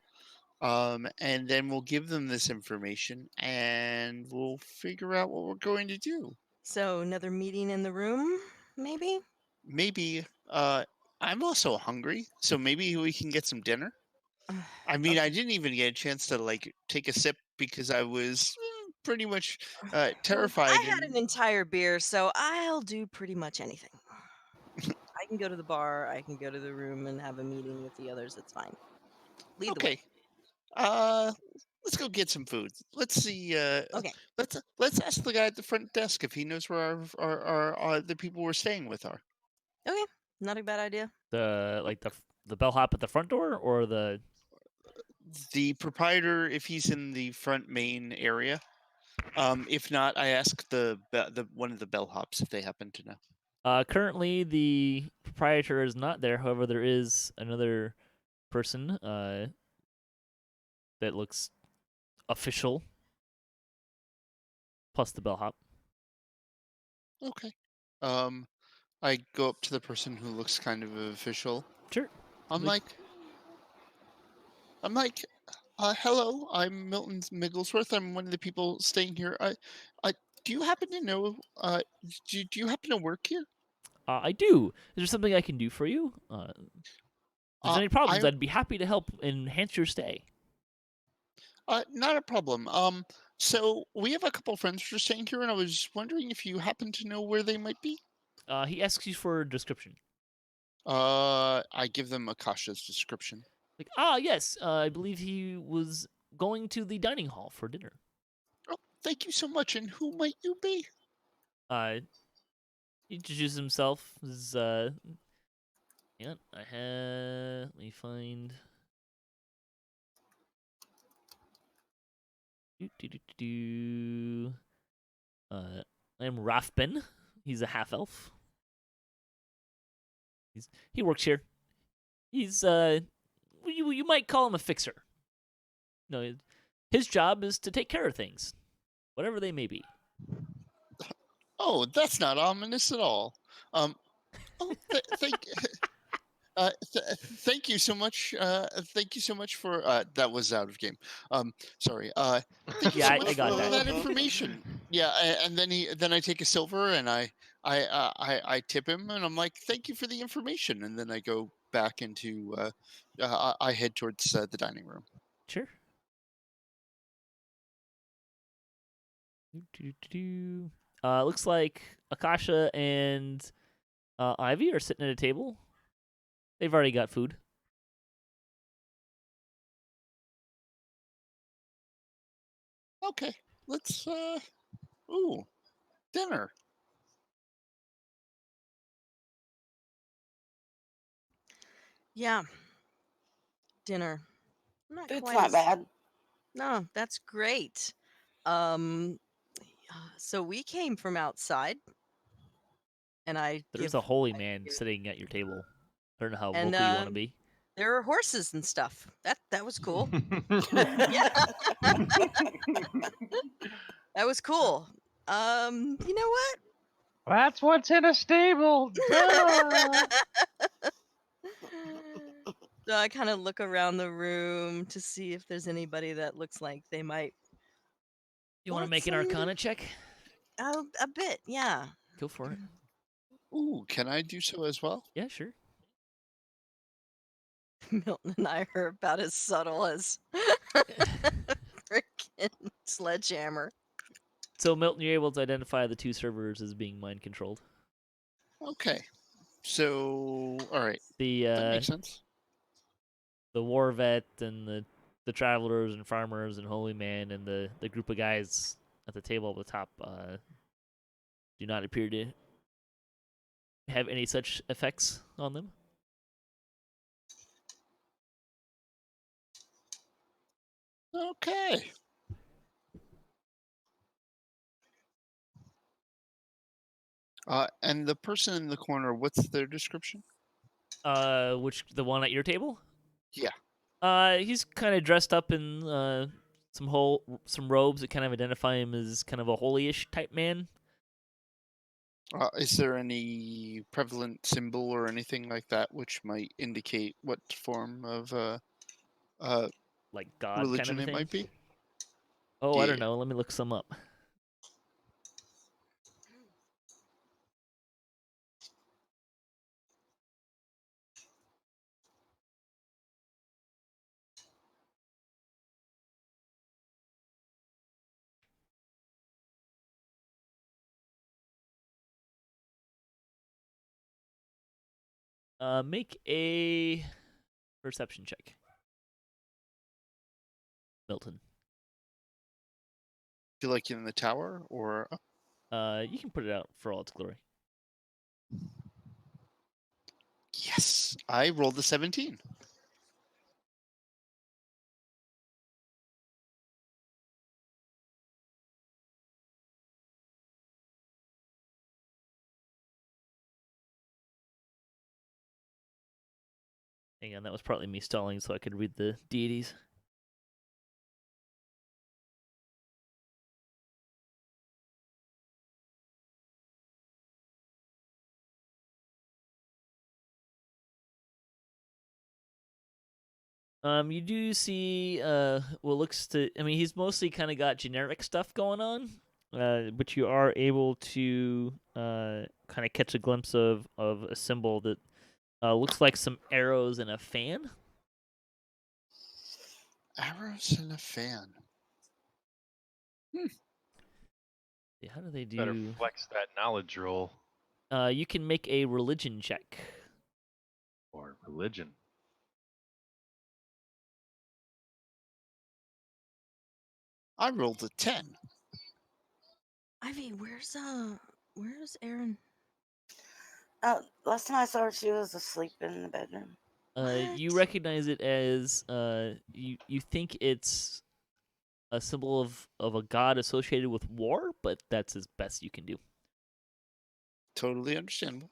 And then we'll give them this information and we'll figure out what we're going to do. So another meeting in the room, maybe? Maybe, I'm also hungry, so maybe we can get some dinner. I mean, I Okay. didn't even get a chance to like take a sip because I was pretty much Well, terrified. I had an entire beer, so I'll do pretty much anything. I can go to the bar, I can go to the room and have a meeting with the others. It's fine. Lead the way. Okay, let's go get some food. Let's see. Okay. Let's ask the guy at the front desk if he knows where our the people we're staying with are. Okay. Not a bad idea. The bellhop at the front door, or the The proprietor, if he's in the front main area. If not, I ask the one of the bellhops if they happen to know. currently the proprietor is not there. However, there is another person that looks official, plus the bellhop. Okay. I go up to the person who looks kind of official. Sure. I'm Like- like, hello, I'm Milton Migglesworth. I'm one of the people staying here. Do you happen to know? Do you happen to work here? I do. Is there something I can do for you? If there's any problems, I I'd be happy to help enhance your stay. Not a problem. So we have a couple friends who are staying here, and I was wondering if you happen to know where they might be. He asks you for a description. I give them Akasha's description. Like, yes, I believe he was going to the dining hall for dinner. Oh, thank you so much. And who might you be? He introduces himself as, yeah, let me find... I'm Rafben. He's a half-elf. He works here. He's, you might call him a fixer. No, his job is to take care of things, whatever they may be. Oh, that's not ominous at all. Thank you so much. Thank you so much for that was out of game. Sorry. Thank you Yeah, so I much got for that. that information. Yeah, and then I take a silver and I tip him and I'm like, thank you for the information, and then I go back into I head towards the dining room. Sure. Looks like Akasha and Ivy are sitting at a table. They've already got food. Okay, let's dinner. Yeah. Dinner. Not It's quite not as bad. No, that's great. Um so we came from outside. And I There's give, a holy man sitting at your table. I don't know how And, vocal you want to be. there are horses and stuff. That was cool. That was cool. You know what? That's what's in a stable. Duh. So I kind of look around the room to see if there's anybody that looks like they might. You want to want make an some- Arcana check? A bit, yeah. Go for it. Ooh, can I do so as well? Yeah, sure. Milton and I are about as subtle as freaking sledgehammer. So, Milton, you're able to identify the two servers as being mind controlled. Okay. So, all right, The that makes sense. the war vet and the travelers and farmers and holy man and the group of guys at the table at the top do not appear to have any such effects on them. Okay. And the person in the corner, what's their description? Which the one at your table? Yeah. He's kind of dressed up in some robes that kind of identify him as kind of a holy-ish type man. Is there any prevalent symbol or anything like that which might indicate what form of Like God religion kind of it thing. might be? Oh, I don't Yeah. know. Let me look some up. Make a perception check, Milton. Feel like in the tower or You can put it out for all its glory. yes, I rolled a 17. Hang on, that was partly me stalling so I could read the deities. You do see what looks to. I mean, he's mostly kind of got generic stuff going on, but you are able to kind of catch a glimpse of a symbol that looks like some arrows and a fan. Arrows and a fan. Yeah, how do they do? Better flex that knowledge roll You can make a religion check. or religion. I rolled a 10. Ivy, where's Aeryn? Last time I saw her, she was asleep in the bedroom. You What? recognize it as you think it's a symbol of a god associated with war, but that's as best you can do. Totally understandable.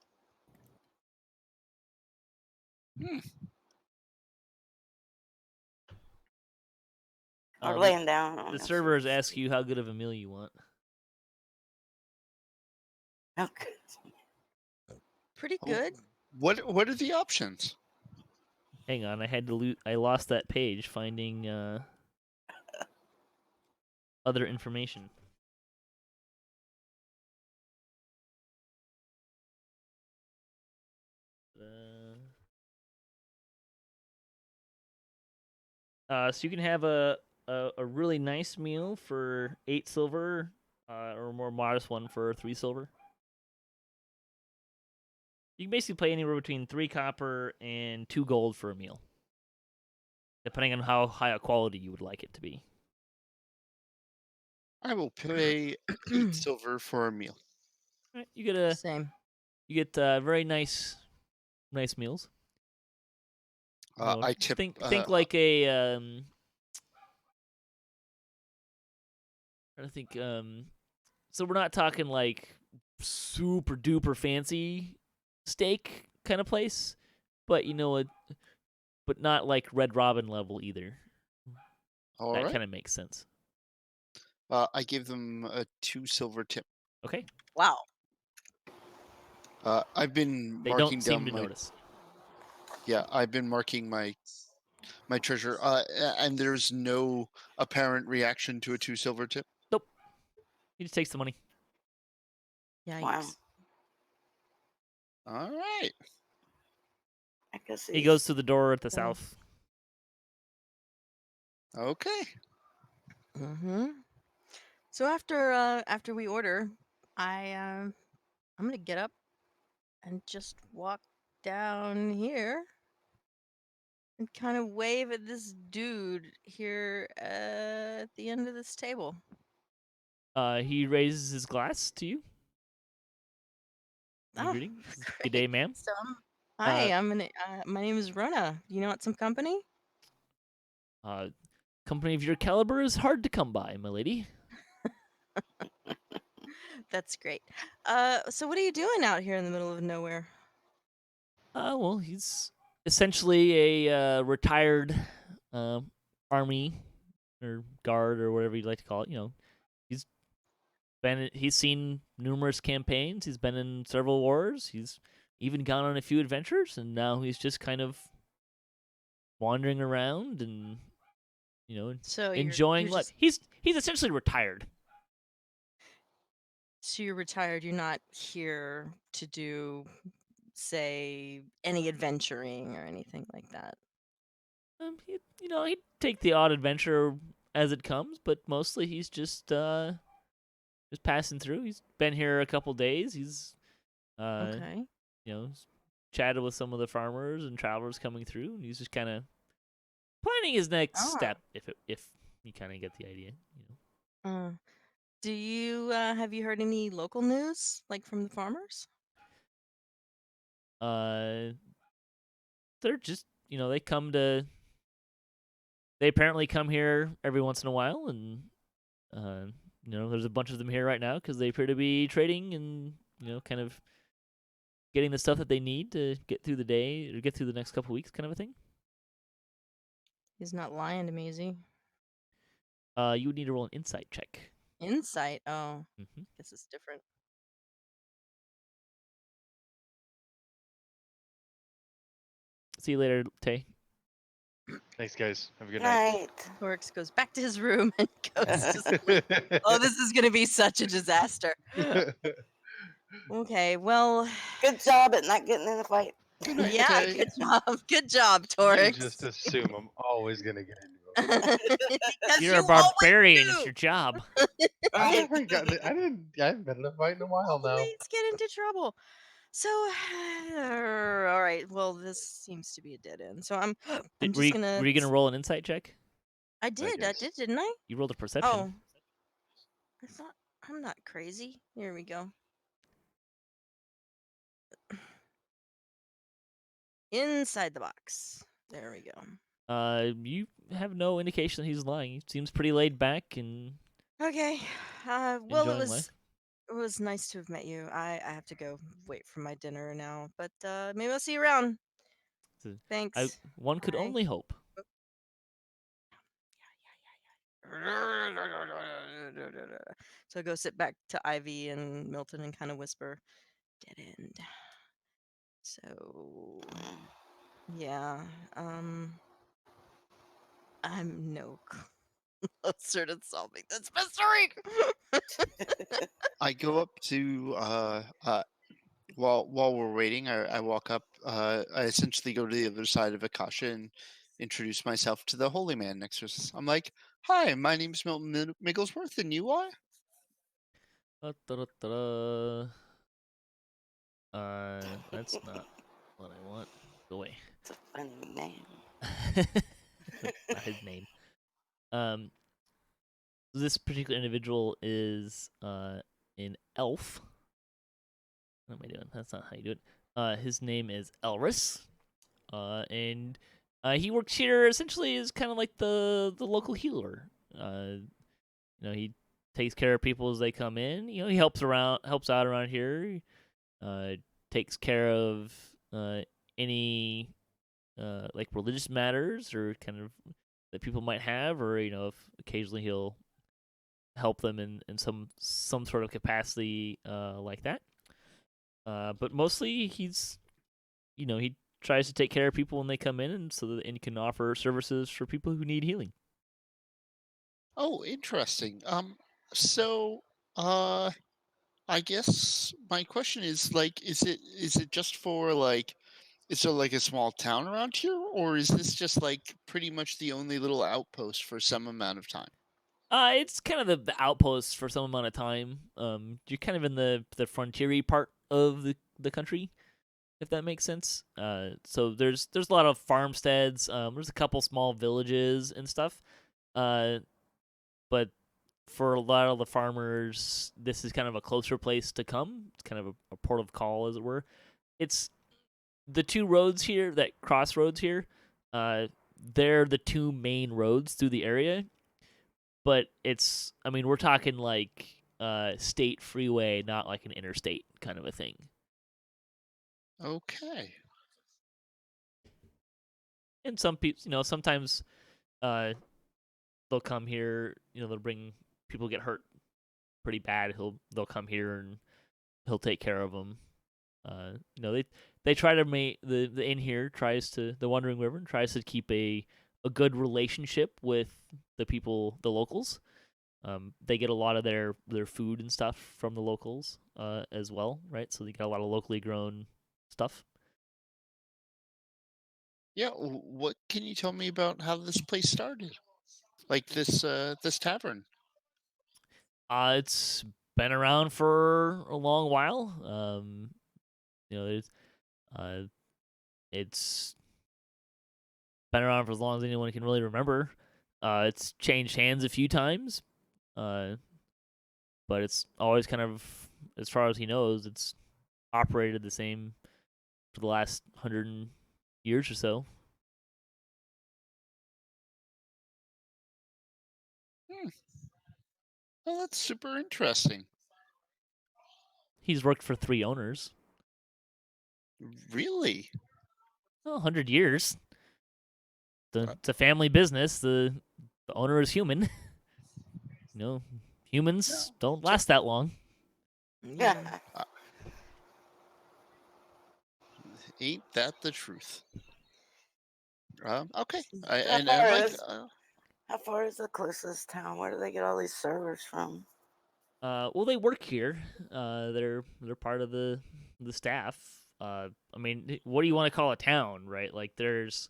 Or The laying down. I don't know if she servers was ask you how good of a meal you want. Okay. Pretty Oh, good. What are the options? Hang on, I had to I lost that page finding other information. So you can have a really nice meal for 8 silver, or a more modest one for 3 silver. You can basically pay anywhere between 3 copper and 2 gold for a meal, depending on how high a quality you would like it to be. I will pay 8 silver for a meal. All right, you Same. get very nice meals. I tip. Think like a I think so we're not talking like super duper fancy steak kind of place, but but not like Red Robin level either. All That right. kind of makes sense. I give them a 2 silver tip. Okay, Wow. I've been they marking don't seem down to my notice. I've been marking my treasure. And there's no apparent reaction to a 2 silver tip. Nope, he just takes the money. Yikes. Wow. All right. I guess He goes to the door at the Yeah. south. Okay. Mm-hmm. So after we order, I'm gonna get up and just walk down here and kind of wave at this dude here at the end of this table. He raises his glass to you. Oh, Greeting. great. Good day, ma'am. So hi, my name is Rhonda. You know what? Some company? Company of your caliber is hard to come by, my lady. That's great. So what are you doing out here in the middle of nowhere? Well, he's essentially a retired army or guard or whatever you'd like to call it. He's seen numerous campaigns. He's been in several wars. He's even gone on a few adventures, and now he's just kind of wandering around and So enjoying you're life. just, He's essentially retired. so you're retired. You're not here to do, say, any adventuring or anything like that. He'd take the odd adventure as it comes, but mostly he's just passing through. He's been here a couple days. He's Okay. chatted with some of the farmers and travelers coming through, and he's just kind of planning his next Oh. step. If you kind of get the idea. Do you have you heard any local news, like from the farmers? They're just they apparently come here every once in a while, and there's a bunch of them here right now because they appear to be trading and kind of getting the stuff that they need to get through the day or get through the next couple weeks, kind of a thing. He's not lying to me, is he? You would need to roll an insight check. Insight. Oh, Mm-hmm. guess it's different. See you later, Tay. Thanks, guys. Have a good night. Night. Torix goes back to his room and goes to sleep. Oh, this is gonna be such a disaster. Okay, well, Good job at not getting in a fight. yeah, Tay. good job, You Torix. just assume I'm always gonna get into it. Because You're you a barbarian. always It's your job. I haven't gotten it. I haven't been in a fight in a while now. always get into trouble. So, all right. Well, this seems to be a dead end. So I'm Were just you gonna. gonna roll an insight check? I did, guess. didn't I? You rolled a perception. Oh, I thought I'm not crazy. Here we go. Inside the box. There we go. You have no indication that he's lying. He seems pretty laid back and Okay. Well, enjoying life. it was nice to have met you. I have to go wait for my dinner now, but maybe I'll see you around. So, Thanks. one could Bye. only hope. So I go sit back to Ivy and Milton and kind of whisper, dead end. So yeah, I'm no closer to solving this mystery. I go up to while we're waiting, I walk up. I essentially go to the other side of Akasha and introduce myself to the holy man next to us. I'm like, "Hi, my name's Milton Migglesworth, and you are?" That's not what I want. Go away. It's a funny name. Not his name. This particular individual is an elf. What am I doing? That's not how you do it. His name is Elris, and he works here essentially as kind of like the local healer. He takes care of people as they come in. He helps out around here. Takes care of any like religious matters or kind of that people might have, or if occasionally he'll help them in some sort of capacity like that. But mostly he tries to take care of people when they come in, and so that the inn can offer services for people who need healing. Oh, interesting. So, I guess my question is like, is it just for like, is there like a small town around here, or is this just like pretty much the only little outpost for some amount of time? It's kind of the outpost for some amount of time. You're kind of in the frontiery part of the country, if that makes sense. So there's a lot of farmsteads. There's a couple small villages and stuff. But for a lot of the farmers, this is kind of a closer place to come. It's kind of a port of call, as it were. It's the two roads here, that crossroads here. They're the two main roads through the area. But we're talking like state freeway, not like an interstate kind of a thing. Okay. And some people, sometimes they'll come here. They'll bring people get hurt pretty bad. They'll come here and he'll take care of them. They try to make the inn here the Wandering Wyvern tries to keep a good relationship with the people, the locals. They get a lot of their food and stuff from the locals as well, right? So they get a lot of locally grown stuff. Yeah. What can you tell me about how this place started? Like this tavern. It's been around for a long while. It's been around for as long as anyone can really remember. It's changed hands a few times, but it's always kind of, as far as he knows, it's operated the same for the last 100 years or so. Well, that's super interesting. He's worked for 3 owners. Really? Well, 100 years. It's a family business. The owner is human. Humans don't last that long. Yeah. Ain't that the truth? Okay. How far is the closest town? Where do they get all these servers from? Well, they work here. They're part of the staff. What do you want to call a town, right? Like there's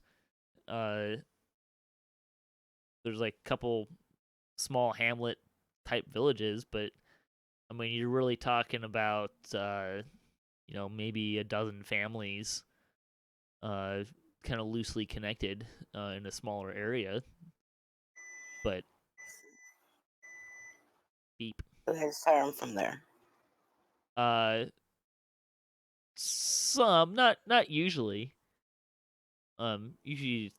like a couple small hamlet type villages, but you're really talking about maybe a dozen families, kind of loosely connected in a smaller area. But beep. So they just hire them from there. Some, not usually. Usually,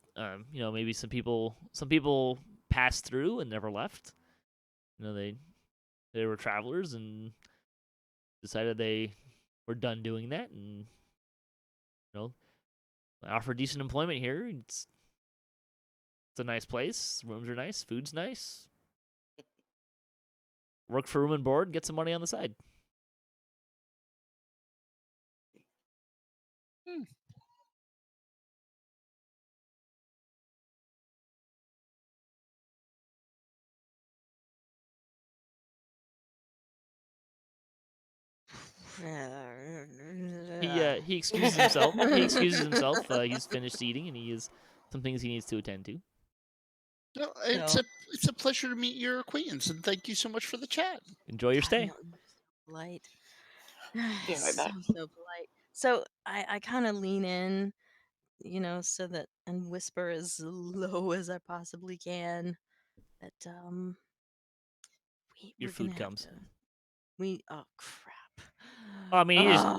maybe some people passed through and never left. They were travelers and decided they were done doing that, and offer decent employment here. It's a nice place. Rooms are nice. Food's nice. Work for room and board. Get some money on the side. He excuses himself. He's finished eating, and he has some things he needs to attend to. No, it's a pleasure to meet your acquaintance, and thank you so much for the chat. Enjoy your stay. Polite. Be right back. So polite. So I kind of lean in, so that, and whisper as low as I possibly can that Your we're food gonna have comes. oh crap.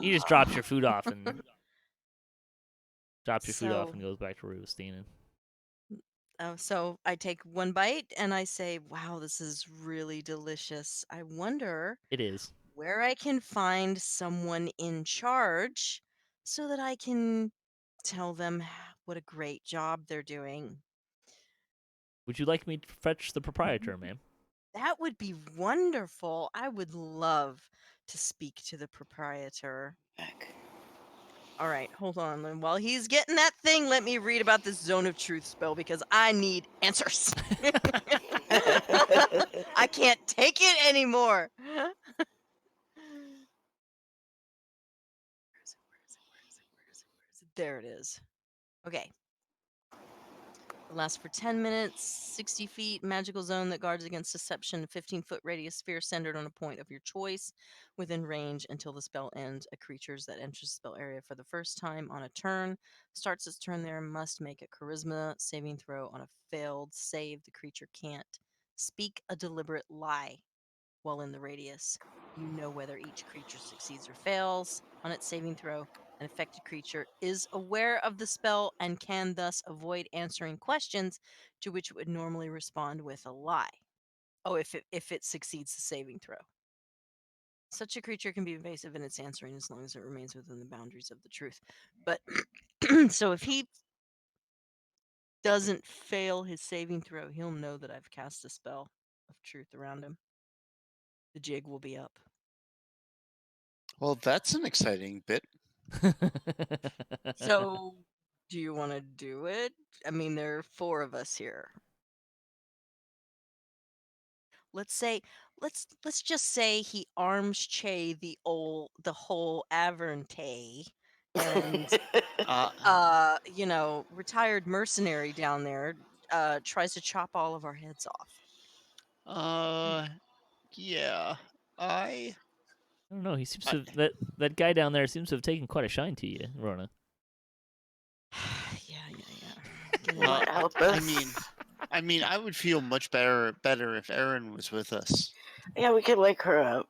He just drops your food off and drops your food off So- and goes back to where he was standing. So I take one bite and I say, "Wow, this is really delicious. I wonder It is. where I can find someone in charge so that I can tell them what a great job they're doing." Would you like me to fetch the proprietor, ma'am? That would be wonderful. I would love to speak to the proprietor. Back. All right, hold on. And while he's getting that thing, let me read about this Zone of Truth spell because I need answers. I can't take it anymore. Where is it? There it is. Okay. It lasts for 10 minutes, 60 feet, magical zone that guards against deception, 15-foot radius sphere centered on a point of your choice within range until the spell ends. A creature that enters the spell area for the first time on a turn starts its turn there and must make a charisma saving throw. On a failed save, the creature can't speak a deliberate lie while in the radius. You know whether each creature succeeds or fails on its saving throw. An affected creature is aware of the spell and can thus avoid answering questions to which it would normally respond with a lie. Oh, if it succeeds the saving throw. Such a creature can be evasive in its answering as long as it remains within the boundaries of the truth. But so if he doesn't fail his saving throw, he'll know that I've cast a spell of truth around him. The jig will be up. Well, that's an exciting bit. So, do you want to do it? I mean, there are 4 of us here. Let's say, let's just say he arms Che the whole Avern and retired mercenary down there tries to chop all of our heads off. Yeah. I I don't know. He seems to that guy down there seems to have taken quite a shine to you, Rona. Yeah. Might help I us. mean, I would feel much better if Aeryn was with us. Yeah, we could wake her up.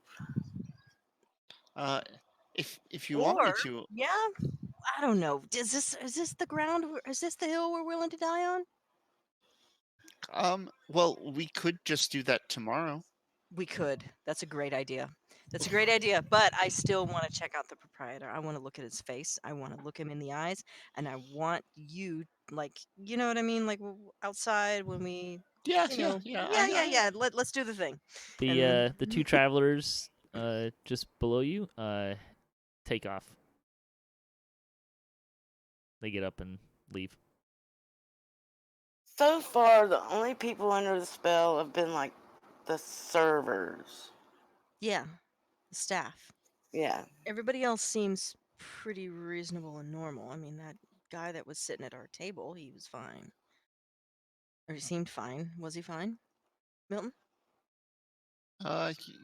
If you want me Or, to, yeah, I don't know. Is this the ground? Is this the hill we're willing to die on? well, we could just do that tomorrow. We could. That's a great idea. That's a great idea. But I still want to check out the proprietor. I want to look at his face. I want to look him in the eyes, and I want you, like, you know what I mean, like outside when we, Yeah, yeah. Let's do the thing. The 2 travelers just below you take off. They get up and leave. So far, the only people under the spell have been like the servers. Yeah, the staff. Yeah. Everybody else seems pretty reasonable and normal. I mean, that guy that was sitting at our table, he was fine. Or he seemed fine. Was he fine? Milton?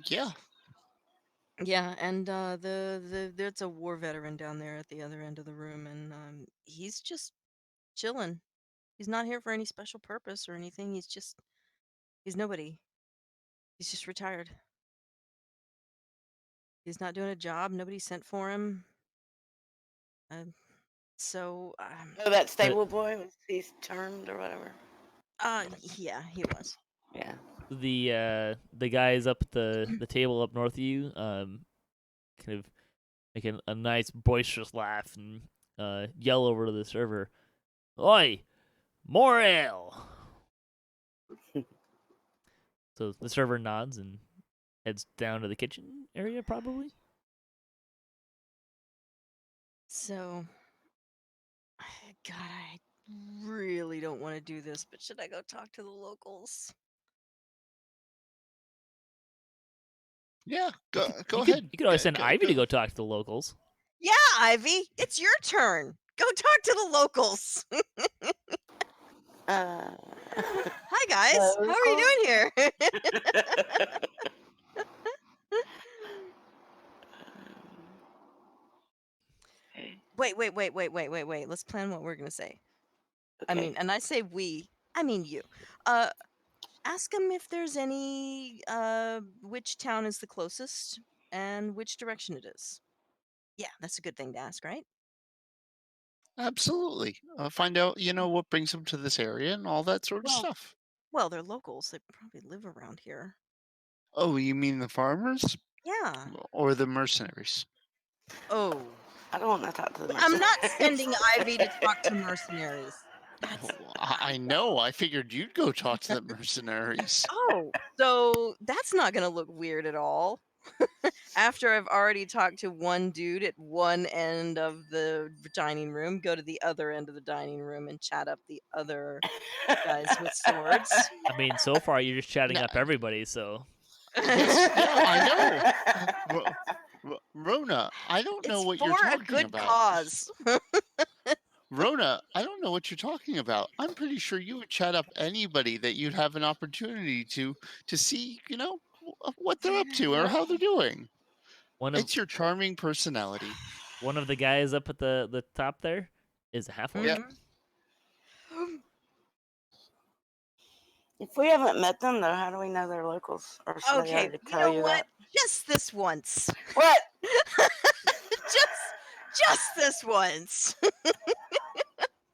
Yeah. Yeah, and there's a war veteran down there at the other end of the room, and he's just chilling. He's not here for any special purpose or anything. He's nobody. He's just retired. He's not doing a job. Nobody sent for him. So Oh, that stable boy was he's termed or whatever. yeah, he was. Yeah. The guys up at the table up north of you kind of make a nice boisterous laugh and yell over to the server, "Oi, more ale!" So the server nods and heads down to the kitchen area, probably. So, God, I really don't want to do this, but should I go talk to the locals? Yeah, go You ahead. You could always send Ivy to go talk to the locals. Yeah, Ivy, it's your turn. Go talk to the locals. Hi guys, how are you doing here? Wait. Let's plan what we're gonna say. I Okay. mean, and I say we, I mean you. Ask them if there's any which town is the closest and which direction it is. Yeah, that's a good thing to ask, right? Absolutely. Find out, what brings them to this area and all that sort of Well, stuff. well, they're locals. They probably live around here. Oh, you mean the farmers Yeah. or the mercenaries? Oh. I don't want to talk to the I'm not mercenaries. sending Ivy to talk to mercenaries. That's Oh, I know. I figured you'd go talk to the mercenaries. oh, so that's not gonna look weird at all. After I've already talked to one dude at one end of the dining room, go to the other end of the dining room and chat up the other guys with swords. I mean, so far you're just chatting No. up everybody, so Yes, yeah, I know. Rona, I don't know It's what for you're a talking good about. cause. Rona, I don't know what you're talking about. I'm pretty sure you would chat up anybody that you'd have an opportunity to see, what they're up to or how they're doing. one of It's your charming personality. the guys up at the top there is a half orc. Yeah. Mhm. If we haven't met them, though, how do we know they're locals? Or should I Okay, already you tell know you what? that? Just this once. What? just this once.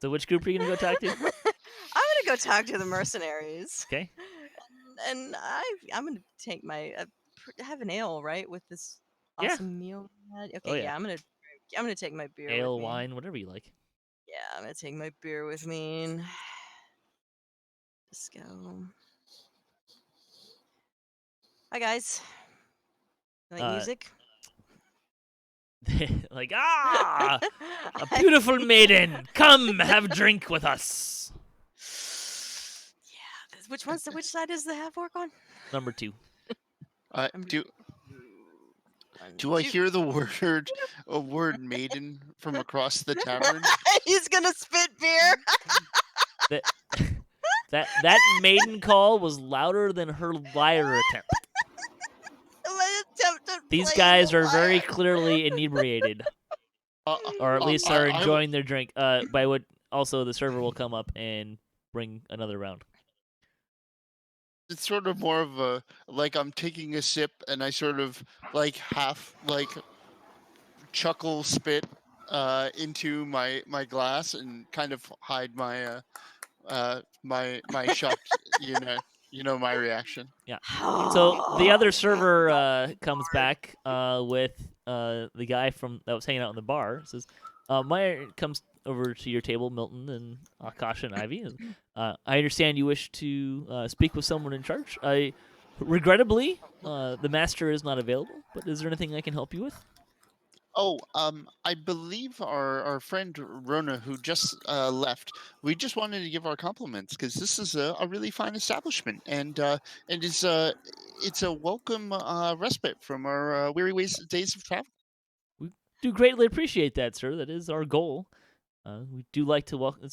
So which group are you gonna go talk to? I'm gonna go talk to the mercenaries. Okay. And I'm gonna take my have an ale, right, with this Yeah. awesome meal. we had? Okay, Oh, yeah. I'm gonna take my beer Ale, with me. wine, whatever you like. Yeah, I'm gonna take my beer with me and just go. Hi guys. You like music? Like, a beautiful maiden, come have drink with us. Yeah. Which side is the half orc on? Number 2. Number Do one, do I two. hear the word maiden from across the tavern? He's gonna spit beer. That maiden call was louder than her lyre attempt. These guys are very clearly inebriated, or at least are enjoying their drink. By what also the server will come up and bring another round. It's sort of more of a like I'm taking a sip and I sort of like half like chuckle spit into my glass and kind of hide my my shocked my reaction. Yeah. So the other server comes back with the guy that was hanging out in the bar. Says, Meyer comes over to your table, Milton and Akasha and Ivy. I understand you wish to speak with someone in charge. Regrettably, the master is not available. But is there anything I can help you with? Oh, I believe our friend Rona, who just left, we just wanted to give our compliments because this is a really fine establishment, and it's a welcome respite from our weary days of travel. We do greatly appreciate that, sir. That is our goal. We do like to welcome.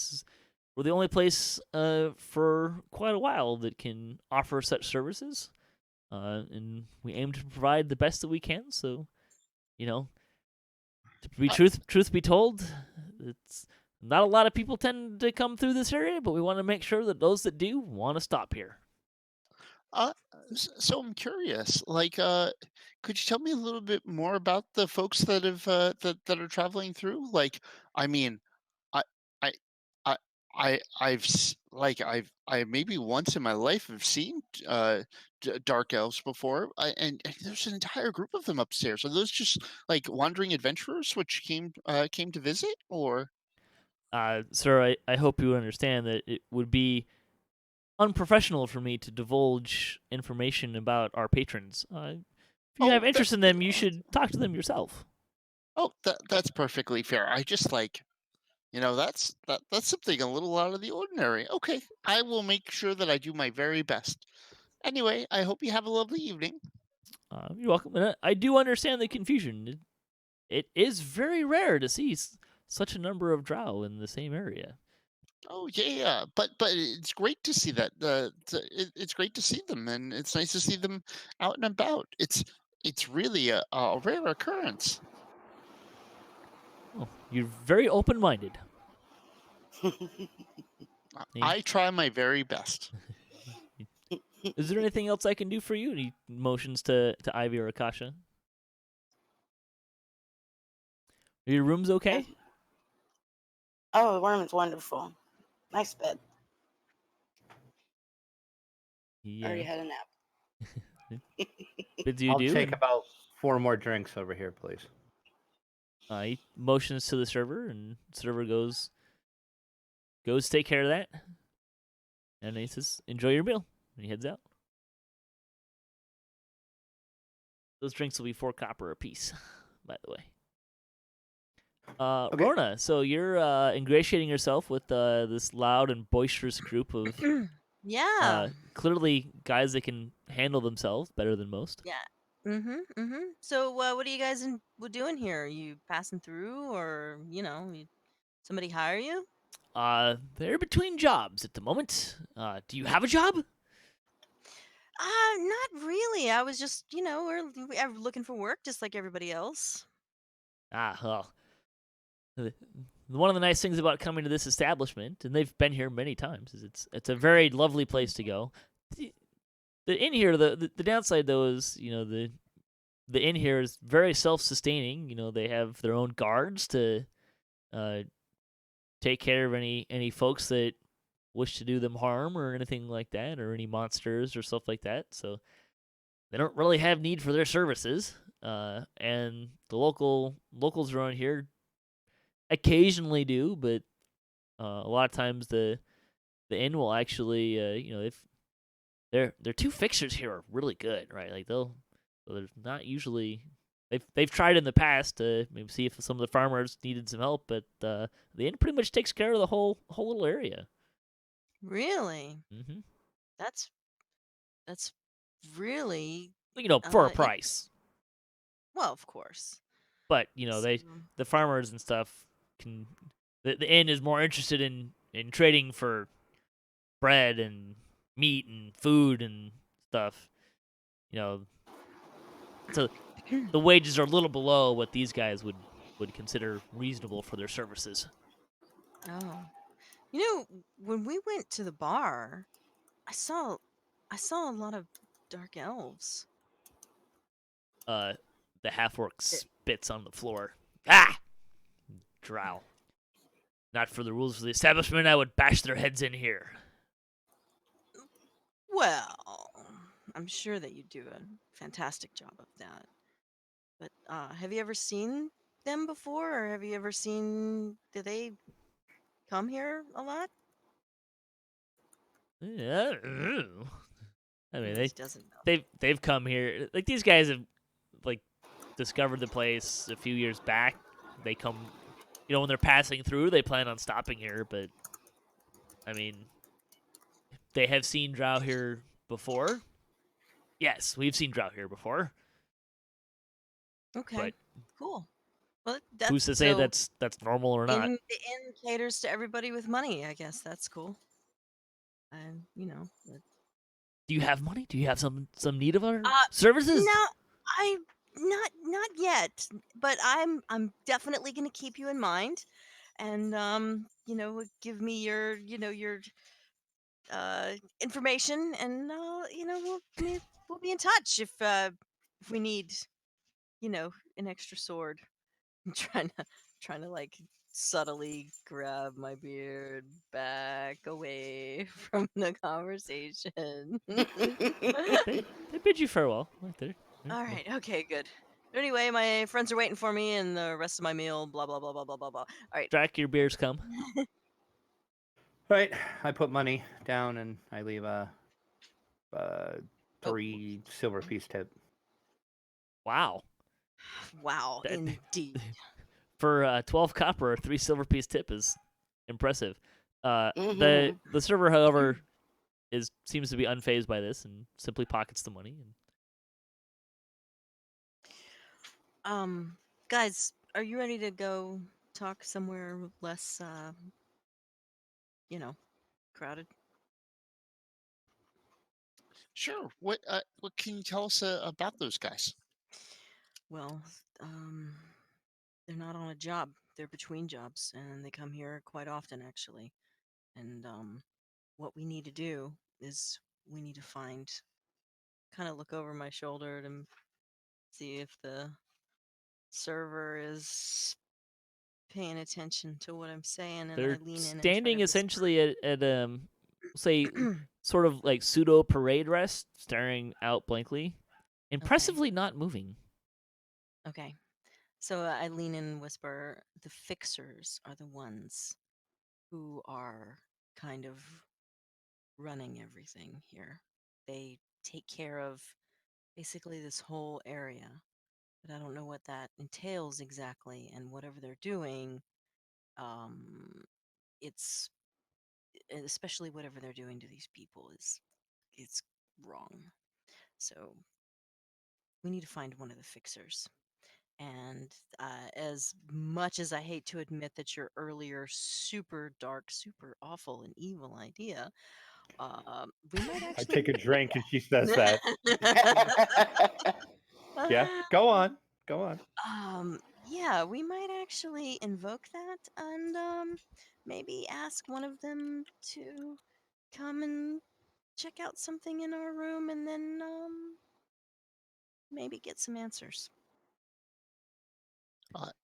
We're the only place for quite a while that can offer such services, and we aim to provide the best that we can. So, to be truth be told, it's not a lot of people tend to come through this area, but we want to make sure that those that do want to stop here. So I'm curious, like, could you tell me a little bit more about the folks that have that are traveling through? Like, I mean, I, I, I, I maybe once in my life have seen dark elves before, and there's an entire group of them upstairs. Are those just like wandering adventurers which came to visit, or? Sir, I hope you understand that it would be unprofessional for me to divulge information about our patrons. If you have interest in them, you should talk to them yourself. Oh, that's perfectly fair. I just like, that's something a little out of the ordinary. Okay, I will make sure that I do my very best. Anyway, I hope you have a lovely evening. You're welcome. And I do understand the confusion. It is very rare to see such a number of drow in the same area. Oh yeah, but it's great to see that. It's great to see them, and it's nice to see them out and about. It's really a rare occurrence. Oh, you're very open-minded. I try my very best. Is there anything else I can do for you? And he motions to Ivy or Akasha. Are your rooms okay? Oh, the worm is wonderful. Nice bed. Already Yeah. had a nap. Bids you I'll do, take and about 4 more drinks over here, please. he motions to the server, and the server goes take care of that. And he says, "Enjoy your meal," and he heads out. Those drinks will be 4 copper apiece, by the way. Okay. Rhonda, so you're ingratiating yourself with this loud and boisterous group of Yeah. clearly guys that can handle themselves better than most. Yeah. So, what are you guys doing here? Are you passing through, or somebody hire you? They're between jobs at the moment. Do you have a job? Not really. I was just, we're looking for work just like everybody else. Well, one of the nice things about coming to this establishment, and they've been here many times, is it's a very lovely place to go. The inn here, the downside though is the inn here is very self-sustaining. They have their own guards to take care of any folks that wish to do them harm or anything like that, or any monsters or stuff like that. So they don't really have need for their services. And the locals around here occasionally do, but a lot of times the inn will actually, if their 2 fixers here are really good, right? Like there's not usually. They've tried in the past to maybe see if some of the farmers needed some help, but the inn pretty much takes care of the whole little area. Really? Mm-hmm. That's really For a it- price. well, of course. But So, the farmers and stuff can. The inn is more interested in trading for bread and meat and food and stuff. So the wages are a little below what these guys would consider reasonable for their services. oh, when we went to the bar, I saw a lot of dark elves. The half orc spits on the floor. Ah! Drow. Not for the rules of the establishment, I would bash their heads in here. Well, I'm sure that you do a fantastic job of that. But have you ever seen them before, or have you ever seen? Do they come here a lot? Yeah. I mean, He doesn't know. they've come here. Like, these guys have like discovered the place a few years back. They come, when they're passing through, they plan on stopping here. But I mean, they have seen drow here before. Yes, we've seen drow here before. Okay, But cool. Well, that's who's to say so that's normal or not? the inn caters to everybody with money. I guess that's cool. And Do you have money? Do you have some need of our Uh, services? no, I not yet, but I'm definitely gonna keep you in mind, and give me your information, and we'll be in touch if we need an extra sword. I'm trying to like subtly grab my beard back away from the conversation. They bid you farewell right there. All right. Okay. Good. Anyway, my friends are waiting for me, and the rest of my meal. Blah blah blah blah blah blah blah. All right. Drac, your beers come. Right. I put money down and I leave a 3 silver piece tip. Wow. Wow. That- Indeed. For 12 copper, 3 silver piece tip is impressive. Mhm. The server, however, seems to be unfazed by this and simply pockets the money. Guys, are you ready to go talk somewhere less, crowded? Sure. What can you tell us about those guys? Well, they're not on a job. They're between jobs, and they come here quite often, actually. And what we need to do is we need to kind of look over my shoulder to see if the server is paying attention to what I'm saying, and I They're lean in and standing try to essentially at say sort of like pseudo parade rest, staring out blankly, impressively not moving. Okay. So I lean in and whisper, the fixers are the ones who are kind of running everything here. They take care of basically this whole area, but I don't know what that entails exactly. And whatever they're doing, it's especially whatever they're doing to these people is it's wrong. So we need to find one of the fixers. And as much as I hate to admit that your earlier super dark, super awful, and evil idea, we might I actually. take a drink and she says that. Yeah, go on. Go on. Yeah, we might actually invoke that and maybe ask one of them to come and check out something in our room and then maybe get some answers.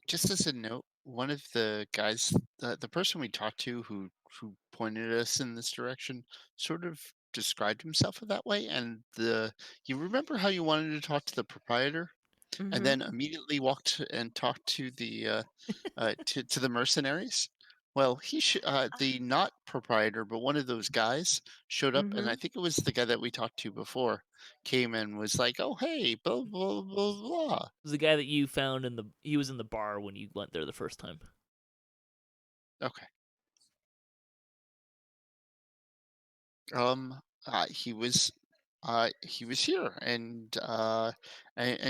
Just as a note, one of the guys, the person we talked to who pointed us in this direction, sort of described himself that way. And you remember how you wanted to talk to the proprietor, and Mm-hmm. then immediately walked and talked to the to the mercenaries. Well, the not proprietor, but one of those guys showed up, and I think it was the guy that we talked to before came and was like, "Oh, hey, blah blah blah blah." It was the guy that you found he was in the bar when you went there the first time. Okay. Um, he was here, and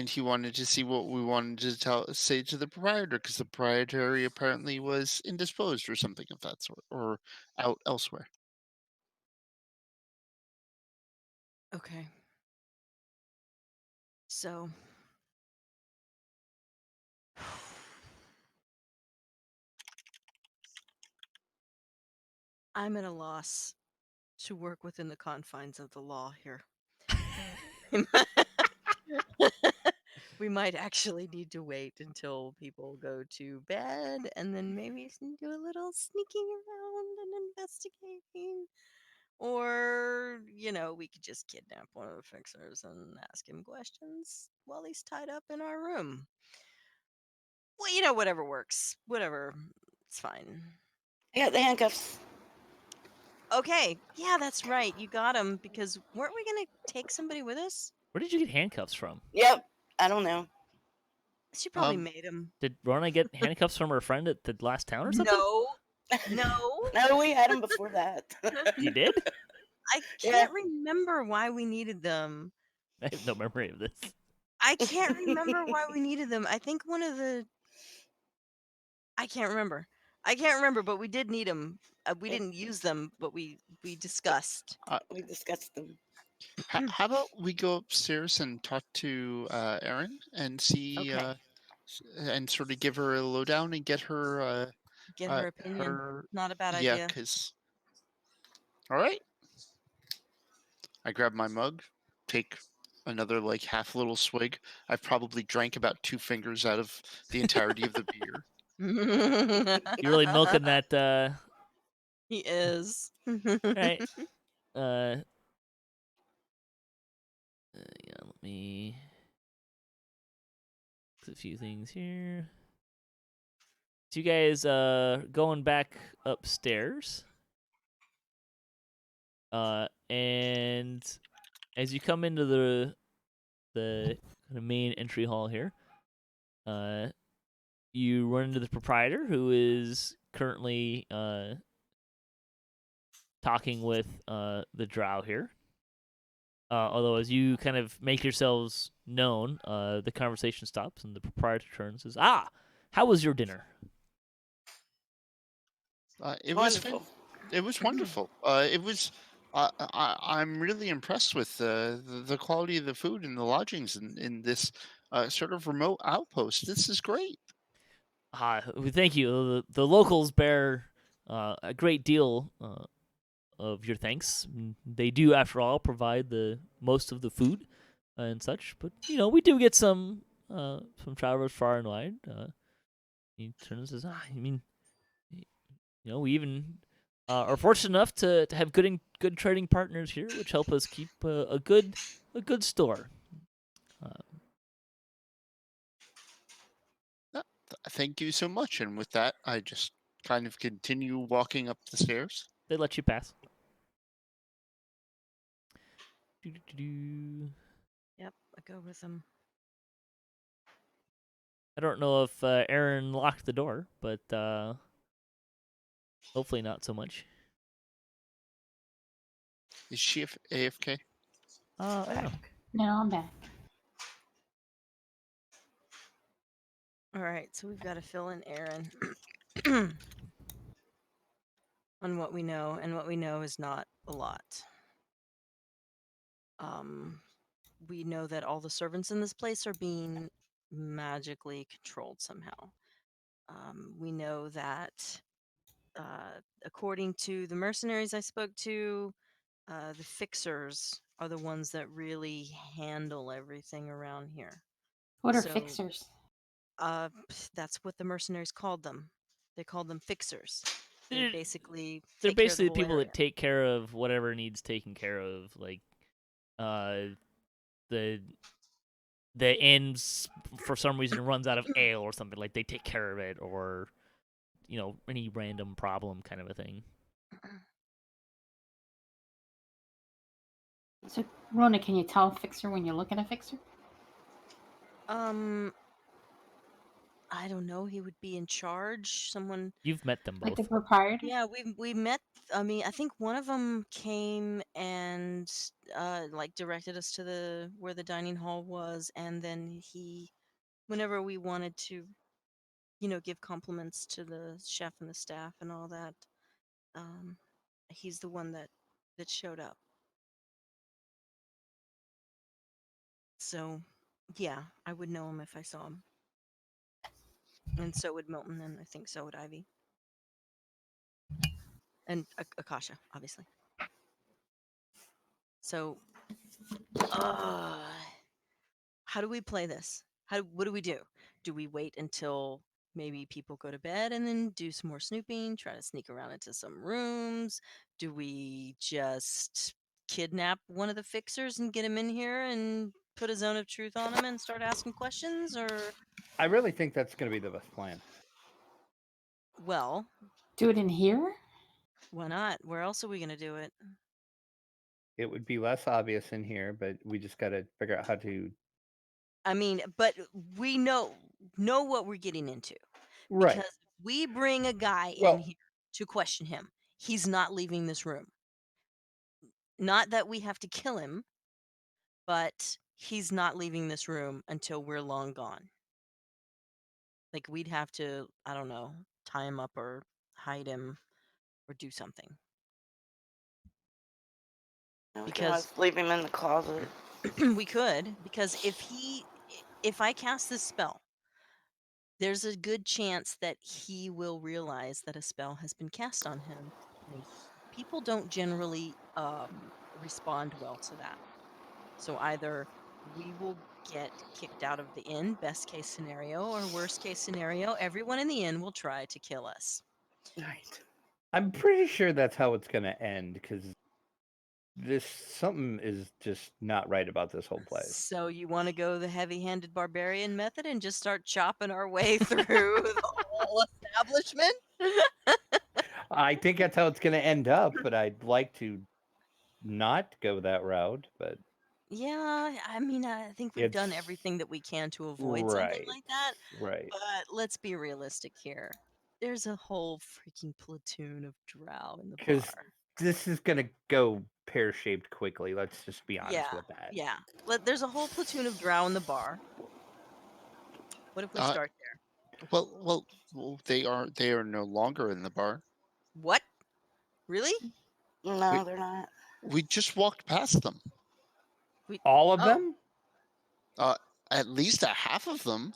he wanted to see what we wanted to say to the proprietor, because the proprietary apparently was indisposed or something of that sort, or out elsewhere. Okay. So. I'm at a loss to work within the confines of the law here. We might actually need to wait until people go to bed and then maybe do a little sneaking around and investigating. Or, we could just kidnap one of the fixers and ask him questions while he's tied up in our room. Well, whatever works. Whatever. It's fine. I got the handcuffs. Okay. Yeah, that's right. You got him because weren't we going to take somebody with us? Where did you get handcuffs from? Yep. I don't know. She probably made him. Did Rhonda get handcuffs from her friend at the last town or something? No. No, we had them before that. You did? I can't remember why we needed them. I have no memory of this. I can't remember why we needed them. I think I can't remember, but we did need them. We didn't use them, but we discussed. We discussed them. How about we go upstairs and talk to Aeryn and see, Okay. and sort of give her a lowdown and get her Get her opinion. Not a bad yeah, idea. because all right. I grab my mug, take another like half little swig. I've probably drank about 2 fingers out of the entirety of the beer. You're really milking that. He is. Right. Yeah, let me a few things here. So you guys going back upstairs. And as you come into the kind of main entry hall here, you run into the proprietor, who is currently talking with the drow here. Although as you kind of make yourselves known, the conversation stops and the proprietor turns and says, how was your dinner? It Wonderful. It was wonderful. It was. I'm really impressed with the quality of the food and the lodgings in this sort of remote outpost. This is great. Thank you. The locals bear a great deal of your thanks. They do, after all, provide the most of the food and such. But we do get some travelers far and wide. He turns his eye. I mean, we even are fortunate enough to have good trading partners here, which help us keep a good store. Thank you so much. And with that, I just kind of continue walking up the stairs. They let you pass. Doo-doo-doo-doo. Yep, I go with him. I don't know if Aeryn locked the door, but hopefully not so much. Is she AFK? Yeah. No, I'm back. All right, so we've got to fill in Aeryn on what we know, and what we know is not a lot. We know that all the servants in this place are being magically controlled somehow. We know that, according to the mercenaries I spoke to, the fixers are the ones that really handle everything around here. What are So- fixers? That's what the mercenaries called them. They called them fixers. They're- They basically They're take care of basically the whole people area. that take care of whatever needs taken care of, like the inn's for some reason runs out of ale or something, like they take care of it, or any random problem kind of a thing. So, Rona, can you tell a fixer when you look at a fixer? I don't know. He would be in charge. Someone. You've met them Like both. the proprietor? Yeah, we met. I mean, I think one of them came and like directed us to where the dining hall was, and then whenever we wanted to, give compliments to the chef and the staff and all that, he's the one that showed up. So, yeah, I would know him if I saw him. And so would Milton, and I think so would Ivy. And Akasha, obviously. So, how do we play this? What do we do? Do we wait until maybe people go to bed and then do some more snooping, try to sneak around into some rooms? Do we just kidnap one of the fixers and get him in here and put a zone of truth on him and start asking questions? Or, I really think that's going to be the best plan. well, Do it in here? why not? Where else are we going to do it? It would be less obvious in here, but we just got to figure out how to. I mean, but we know what we're getting into. Right. Because if we bring a guy Well- in here to question him, he's not leaving this room. Not that we have to kill him, but he's not leaving this room until we're long gone. Like, we'd have to, I don't know, tie him up or hide him or do something. We can Because- always leave him in the closet. We could, because if I cast this spell, there's a good chance that he will realize that a spell has been cast on him. And people don't generally respond well to that. So either we will get kicked out of the inn, best case scenario, or worst case scenario, everyone in the inn will try to kill us. Right. I'm pretty sure that's how it's going to end because something is just not right about this whole place. So you want to go the heavy-handed barbarian method and just start chopping our way through the whole establishment? I think that's how it's going to end up, but I'd like to not go that route. But Yeah, I mean, I think we've done It's- everything that we can to avoid something right, like that. right. But let's be realistic here. There's a whole freaking platoon of drow in the 'Cause bar. This is going to go pear-shaped quickly. Let's just be honest Yeah, with that. yeah. There's a whole platoon of drow in the bar. What if we Uh, start there? Well, they are no longer in the bar. What? Really? No, Wait. they're not. We just walked past them. All of Oh. them? At least a half of them.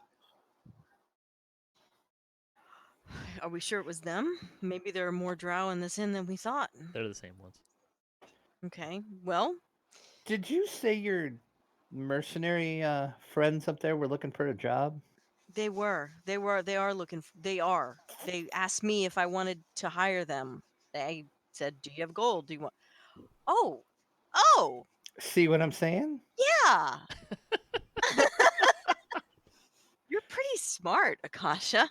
Are we sure it was them? Maybe there are more drow in this inn than we thought. They're the same ones. Okay, well, Did you say your mercenary friends up there were looking for a job? They are looking. They are. They asked me if I wanted to hire them. They said, "Do you have gold? Do you want?" Oh, oh, See what I'm saying? yeah. You're pretty smart, Akasha.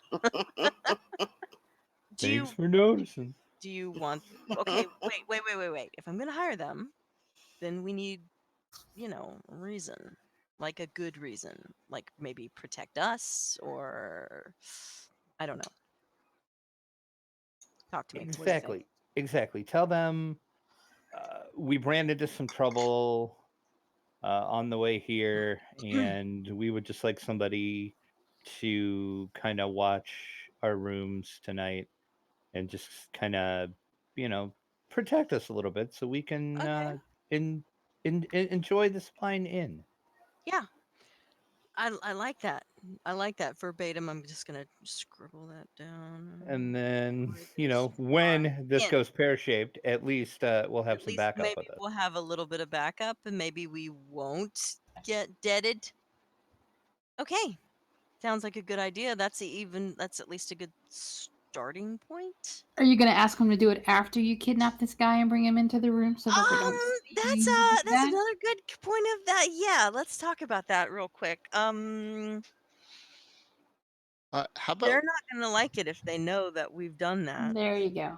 Do you Thanks for noticing. do you want? Okay, wait. If I'm gonna hire them, then we need, a reason, like a good reason, like maybe protect us or I don't know. Talk to me. What do you think? Exactly. Tell them we ran into some trouble on the way here, and we would just like somebody to kind of watch our rooms tonight and just kind of, you know, protect us a little bit so we can Okay. enjoy this fine inn. Yeah, I like that. I like that verbatim. I'm just gonna scribble that down. And then, Enjoy this when this inn. goes pear shaped, at least we'll have At some least backup maybe with us. we'll have a little bit of backup, and maybe we won't get deaded. Okay, sounds like a good idea. That's at least a good starting point. Are you gonna ask him to do it after you kidnap this guy and bring him into the room so that they don't see That's you do that's that? another good point of that. Yeah, let's talk about that real quick. How They're about not gonna like it if they know that we've done that. There you go.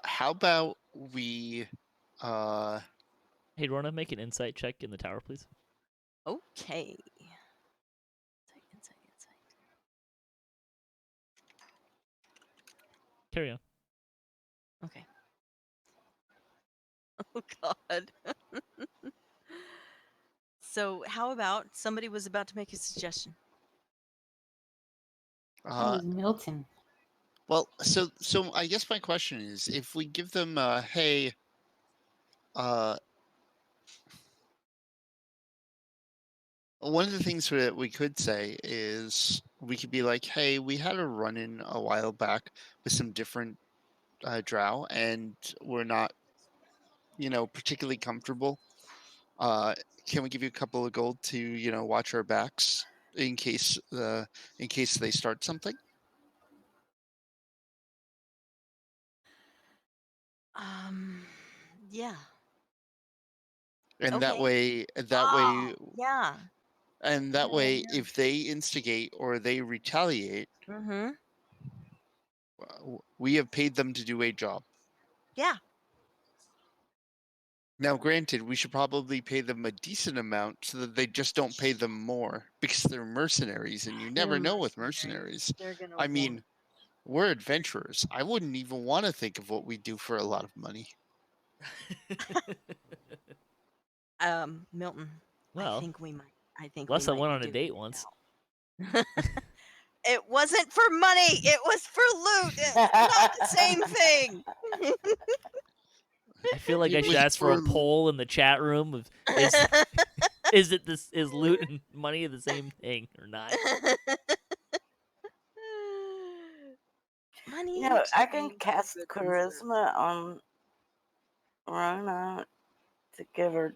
how about we Hey, Rhonda, make an insight check in the tower, please. Okay. Insight. Carry on. Okay. Oh God. So how about somebody was about to make a suggestion? That uh was Milton. well, so I guess my question is, if we give them hey, one of the things that we could say is we could be like, hey, we had a run in a while back with some different drow, and we're not, particularly comfortable. Can we give you a couple of gold to, watch our backs in case they start something? Yeah. And that Okay. way, Yeah. and that way, if they instigate or they retaliate, Mm-hmm. we have paid them to do a job. Yeah. Now, granted, we should probably pay them a decent amount so that they just don't pay them more, because they're mercenaries, and you never They're know with mercenaries. They're gonna I mean, we're adventurers. I wouldn't even want to think of what we do for a lot of money. Milton. Well, I think we Lessah might went be on a doing date it once. now. It wasn't for money. It was for loot. It's not the same thing. I feel like It I should was ask for a for- poll in the chat room of is loot and money the same thing or not? Money. I can can be cast good charisma on Rhonda to give her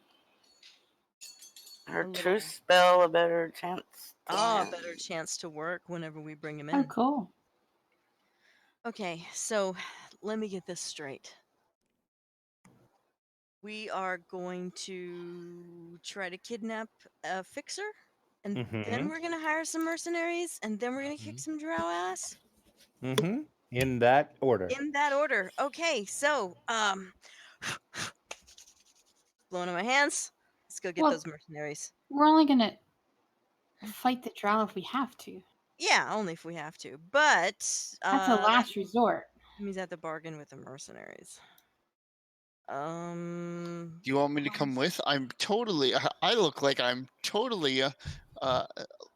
A her little- truth spell a better chance. To a win. better chance to work whenever we bring him Oh, in. cool. Okay, so let me get this straight. We are going to try to kidnap a fixer, and then Mhm. we're gonna hire some mercenaries, and then we're gonna kick Mhm. some drow ass. Mhm. In that order. In that order. Okay, so blowing on my hands. Let's go get Well- those mercenaries. We're only gonna fight the drow if we have to. Yeah, only if we have to. But That's a last resort. that means I have to bargain with the mercenaries. Do you want me to come with? I look like I'm totally like I'm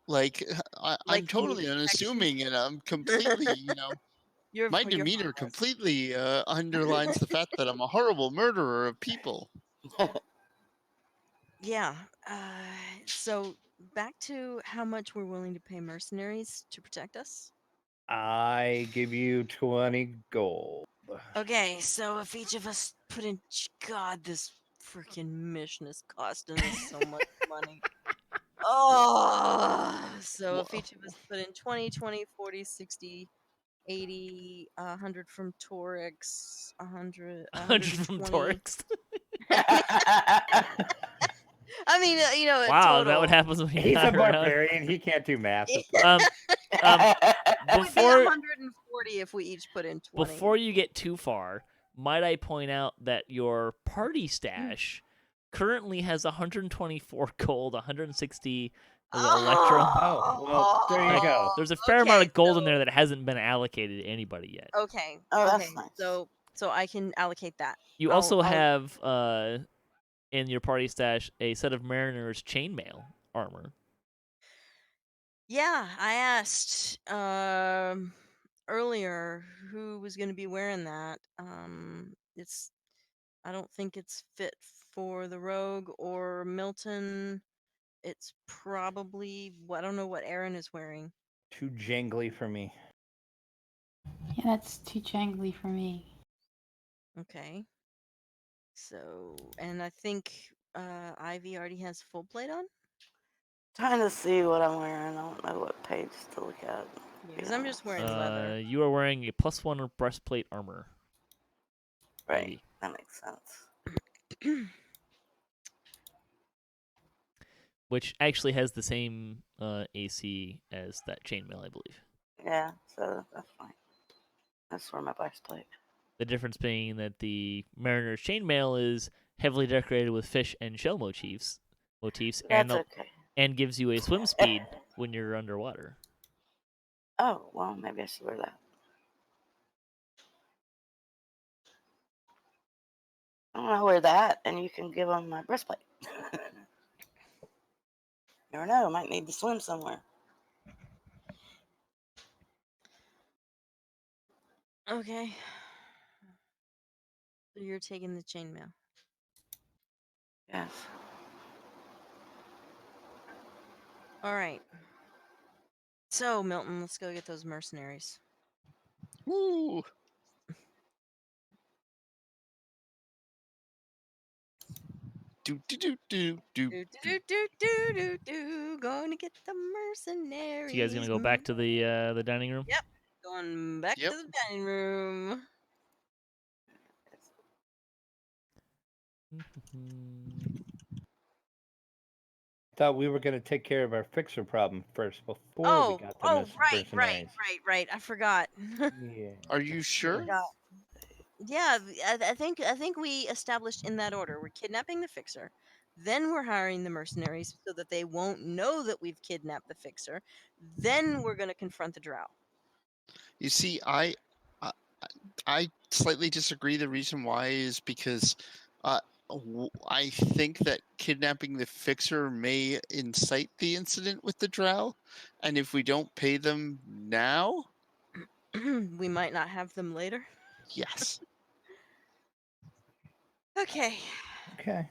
Like you need totally protection? unassuming, and I'm completely, my demeanor completely underlines the fact that I'm a horrible murderer of people. Yeah. So back to how much we're willing to pay mercenaries to protect us. I give you 20 gold. Okay, so if each of us put in, God, this freaking mission is costing us so much money. Oh, So if each of us put in 20, 20, 40, 60, 80, 100 from Torix, 100, 100 from 120. Torix. I mean, Wow, is that total. what happens when you He's a not around? barbarian. He can't do math. Um, It would be before 140 if we each put in 20. before you get too far, might I point out that your party stash currently has 124 gold, 160 electrum. Oh, well, there you go. There's a fair amount Okay, of gold in there that hasn't been allocated to anybody yet. Okay. Oh, that's okay. nice. So I can allocate that. You I'll- also I'll- have in your party stash a set of Mariner's chainmail armor. Yeah, I asked earlier who was going to be wearing that. I don't think it's fit for the rogue or Milton. It's probably I don't know what Aeryn is wearing. Too jangly for me. Yeah, that's too jangly for me. Okay. So, and I think Ivy already has full plate on. Trying to see what I'm wearing. I don't know what page to look at. Because I'm just wearing leather. You are wearing a +1 breastplate armor. Right. Ivy. That makes sense. Which actually has the same AC as that chainmail, I believe. Yeah, so that's fine. That's for my breastplate. The difference being that the Mariner's chainmail is heavily decorated with fish and shell motifs, That's and okay. and gives you a swim speed when you're underwater. Oh, well, maybe I should wear that. I want to wear that, and you can give them my breastplate. Never know, I might need to swim somewhere. Okay. So you're taking the chainmail. Yes. All right. So Milton, let's go get those mercenaries. Woo! Do do do do do. Do do do do do do. Going to get the mercenaries. So you guys gonna go back to the dining room? Yep. Going back Yep. to the dining room. Thought we were going to take care of our fixer problem first before we Oh, got the right. I forgot. Yeah. Are you sure? Forgot. Yeah, I think we established in that order. We're kidnapping the fixer, then we're hiring the mercenaries so that they won't know that we've kidnapped the fixer. Then we're gonna confront the drow. You see, I slightly disagree. The reason why is because I think that kidnapping the fixer may incite the incident with the drow, and if we don't pay them now, We might not have them later. yes. Okay. Okay.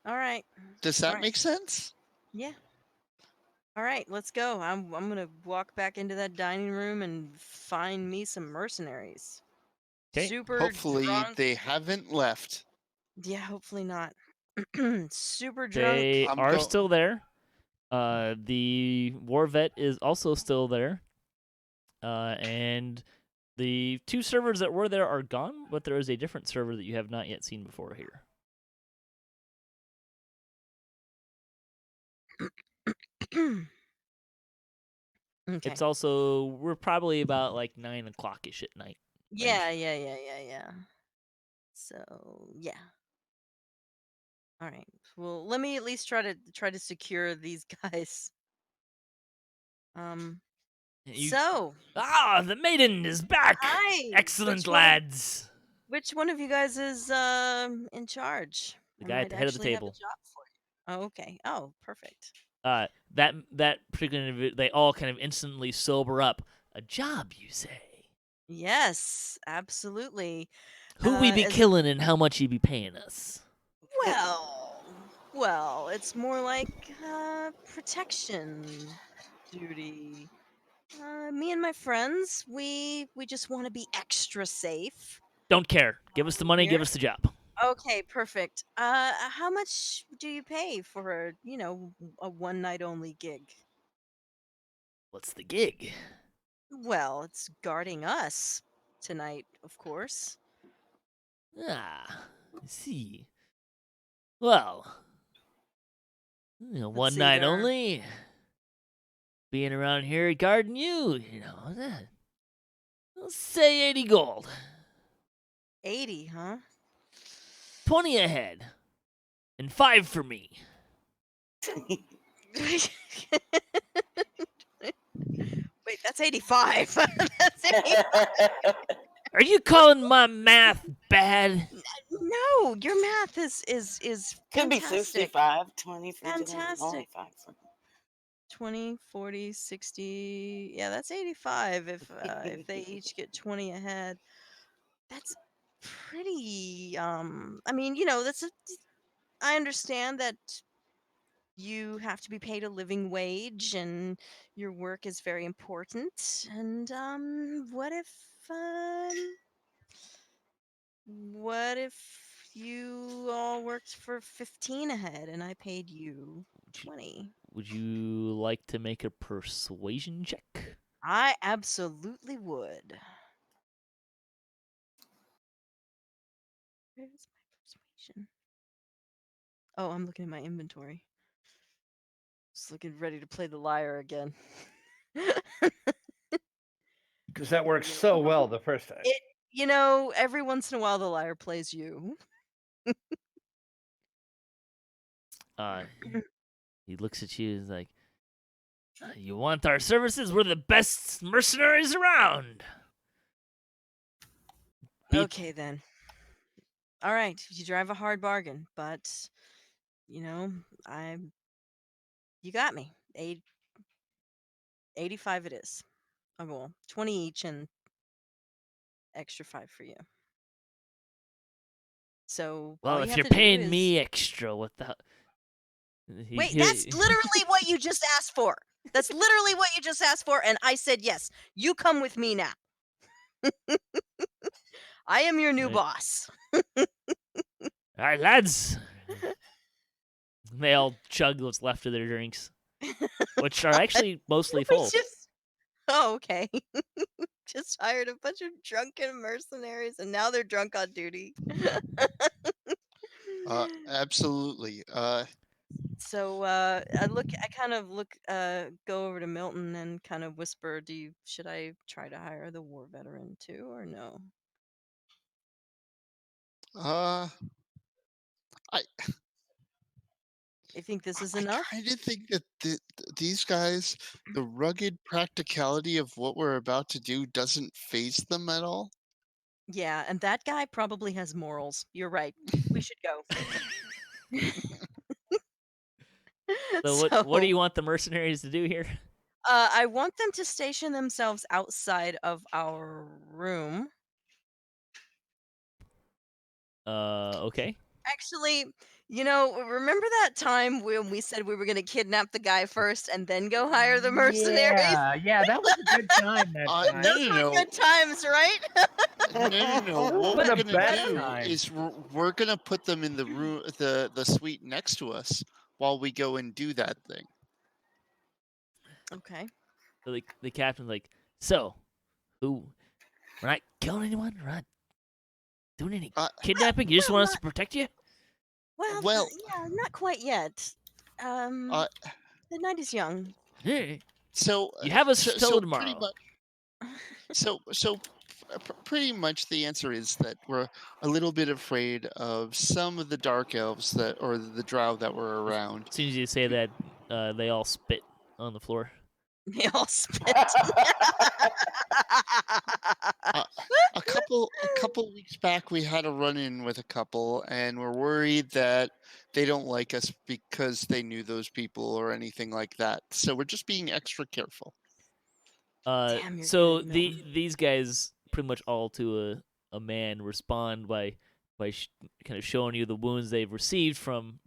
All right. Does that Alright. make sense? Yeah. All right, let's go. I'm gonna walk back into that dining room and find me some mercenaries. 'Kay. Super Hopefully drunk. they haven't left. Yeah, hopefully not. Super drunk. They I'm are go- still there. The war vet is also still there. And the two servers that were there are gone, but there is a different server that you have not yet seen before here. Okay. It's also we're probably about like 9 o'clock-ish at night. Yeah. So yeah. All right. Well, let me at least try to secure these guys. You- So the maiden is back. hi. Excellent, Which one of- lads. Which one of you guys is in charge? The I guy at might the head of the actually have a table. job for you. Oh, okay. Oh, perfect. That particular they all kind of instantly sober up. A job, you say? Yes, absolutely. Who we be as a- killing and how much you be paying us? Well, it's more like protection duty. Me and my friends, we just want to be extra safe. Don't care. Give us the money. Give Here? us the job. Okay, perfect. How much do you pay for a one night only gig? What's the gig? Well, it's guarding us tonight, of course. Ah, I see. Well, Let's one see, night there are- only. Being around here guarding you, let's say 80 gold. 80, huh? 20 ahead. And 5 for me. Wait, that's 85. That's 85. Are you calling my math bad? No, your math is Could be fantastic. 65, 20, 50, Fantastic. only 5. 20, 40, 60. Yeah, that's 85 if they each get 20 ahead. That's pretty I mean, I understand that you have to be paid a living wage and your work is very important. And what if you all worked for 15 ahead and I paid you 20? Would you like to make a persuasion check? I absolutely would. Where's my persuasion? Oh, I'm looking at my inventory. Just looking ready to play the liar again. Because that worked so well the first time. Every once in a while the liar plays you. He looks at you and is like, you want our services? We're the best mercenaries around. Okay then. All right, you drive a hard bargain, but you got me. 85 it is. I'll go 20 each and extra 5 for you. So all Well, you if have you're to do paying is... me extra, what the... Wait, that's literally what you just asked for. That's literally what you just asked for, and I said yes. You come with me now. I am your new Right. boss. All right, lads. They all chug what's left of their drinks, which are actually mostly full. Oh, okay. Just hired a bunch of drunken mercenaries, and now they're drunk on duty. Absolutely. So go over to Milton and kind of whisper, should I try to hire the war veteran too, or no? I You think this is I enough? kind of think that these guys, the rugged practicality of what we're about to do doesn't faze them at all. Yeah, and that guy probably has morals. You're right. We should go. So what do you want the mercenaries to do here? I want them to station themselves outside of our room. Okay. Actually, remember that time when we said we were going to kidnap the guy first and then go hire the mercenaries? Yeah, that was a good time that time. Those were good times, right? No. What What we're a gonna bad do time. is we're gonna put them in the room, the suite next to us, while we go and do that thing. Okay. So the captain's like, so, we're not killing anyone? We're not doing any kidnapping? You just want us to protect you? Well, yeah, not quite yet. The night is young. Hey, So you have us till pretty tomorrow. pretty much the answer is that we're a little bit afraid of some of the dark elves or the drow that were around. As soon as you say that, they all spit on the floor. They all spit. A couple weeks back, we had a run-in with a couple, and we're worried that they don't like us because they knew those people or anything like that. So we're just being extra careful. Damn, you're So good, Milton. these guys pretty much all to a man respond by kind of showing you the wounds they've received from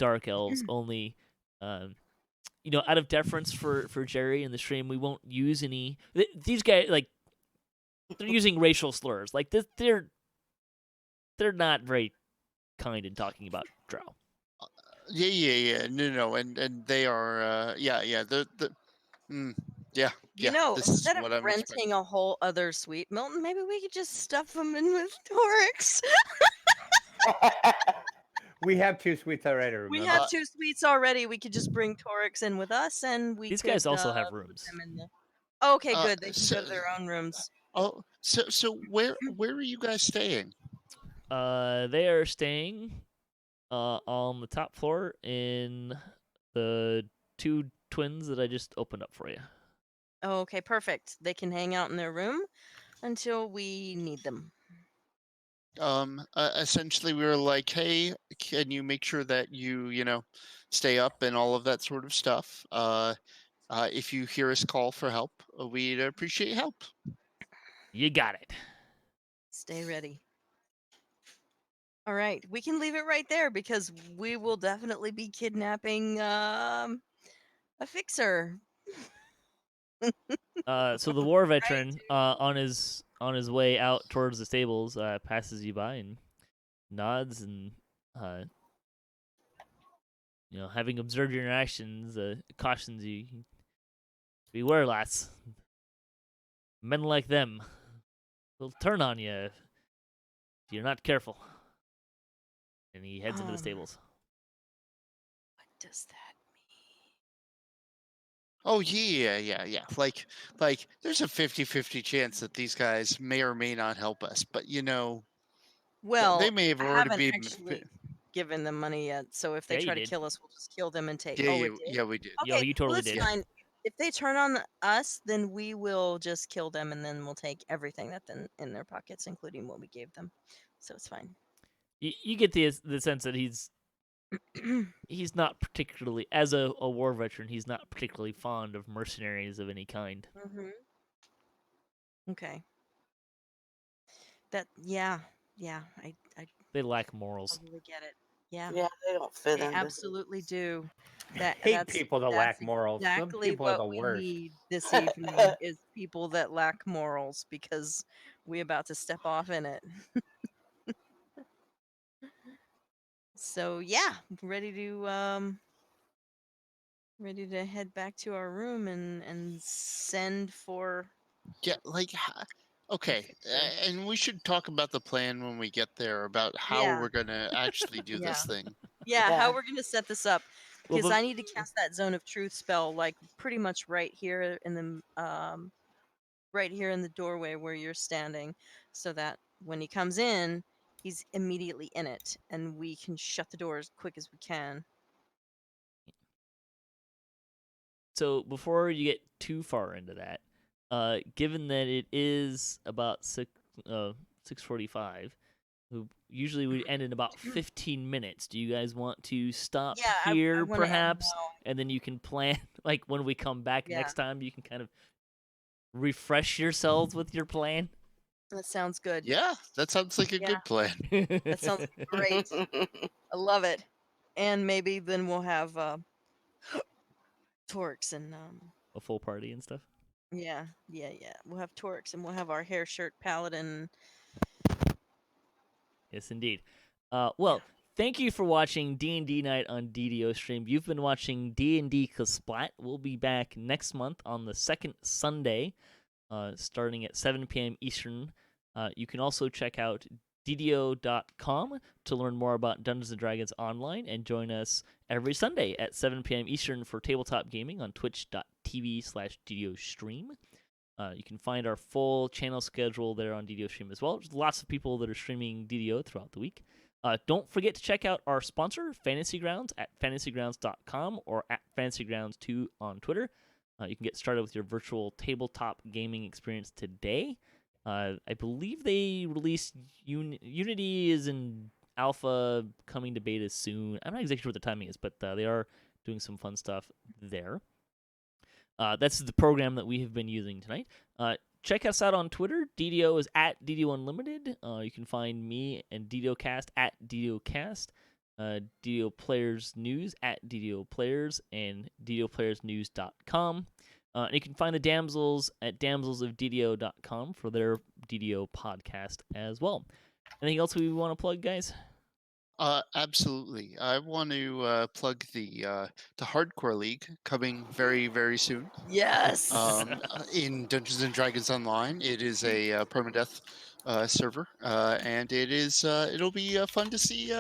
dark elves. Only, out of deference for Jerry and the stream, we won't use any. These guys they're using racial slurs. Like this, they're not very kind in talking about drow. Yeah. No, and they are. Yeah. Yeah. You know, This is instead of what I'm expecting. renting a whole other suite, Milton, maybe we could just stuff them in with Torix. We have 2 suites already, We remember? have 2 suites already. We could just bring Torix in with us, and we These could guys also have put rooms. them in the. Okay, Uh, good. They can go to their own rooms. Oh, so where are you guys staying? They are staying on the top floor in the 2 twins that I just opened up for you. Okay, perfect. They can hang out in their room until we need them. Essentially we were like, hey, can you make sure that you stay up and all of that sort of stuff. If you hear us call for help, we'd appreciate help. You got it. Stay ready. All right, we can leave it right there because we will definitely be kidnapping a fixer. So the war veteran on his way out towards the stables passes you by and nods and having observed your interactions, cautions you. Beware, lass. Men like them will turn on you if you're not careful. And he heads into the stables. What does that mean? Oh yeah. Like there's a 50-50 chance that these guys may or may not help us, but Well, they may have I already haven't been. actually given them money yet, so if they Yeah, you try to did. kill us, we'll just kill them and take. Yeah, Oh, it did? yeah, we did. Okay, you totally well, that's did. fine. If they turn on us, then we will just kill them, and then we'll take everything that's in their pockets, including what we gave them. So it's fine. You get the sense that he's not particularly, as a war veteran, he's not particularly fond of mercenaries of any kind. Mm-hmm. Okay. Yeah. I They lack morals. totally get it. Yeah, Yeah, they don't fit they in. absolutely do. I hate That's people that lack morals. Some exactly people are what the we worst. need this evening is people that lack morals because we're about to step off in it. So yeah, ready to head back to our room and send for. Yeah, okay, and we should talk about the plan when we get there about how Yeah. we're gonna actually do this thing. Yeah, Yeah. how we're gonna set this up. Well, Because I need to cast that zone of truth spell like pretty much right here in the doorway where you're standing, so that when he comes in, he's immediately in it, and we can shut the door as quick as we can. So before you get too far into that, given that it is about 6:45, usually we end in about 15 minutes. Do you guys want to stop Yeah, I here, wanna end perhaps, now. and then you can plan, like when we come back Yeah. next time, you can kind of refresh yourselves with your plan? That sounds good. Yeah, that sounds like a Yeah. good plan. That sounds great. I love it. And maybe then we'll have Torix and a full party and stuff. yeah. We'll have Torix and we'll have our hair shirt paladin. Yes, indeed. Well, thank you for watching D&D Night on DDOstream. You've been watching D&DCaSplat. We'll be back next month on the second Sunday, starting at 7 p.m. Eastern. You can also check out DDO.com to learn more about Dungeons & Dragons Online and join us every Sunday at 7 p.m. Eastern for tabletop gaming on twitch.tv/DDOstream. You can find our full channel schedule there on DDOstream as well. There's lots of people that are streaming DDO throughout the week. Don't forget to check out our sponsor, Fantasy Grounds, at fantasygrounds.com or at fantasygrounds2 on Twitter. You can get started with your virtual tabletop gaming experience today. I believe they released Unity is in alpha, coming to beta soon. I'm not exactly sure what the timing is, but they are doing some fun stuff there. That's the program that we have been using tonight. Check us out on Twitter. DDO is at DDO Unlimited. You can find me and DDOcast at DDOcast. DDO Players News at DDO Players and DDOPlayersNews.com. And you can find the Damsels at damselsofddo.com for their DDO podcast as well. Anything else we want to plug, guys? Absolutely. I want to plug the Hardcore League coming very, very soon. Yes. In Dungeons and Dragons Online, it is a permadeath server, and it'll be fun to see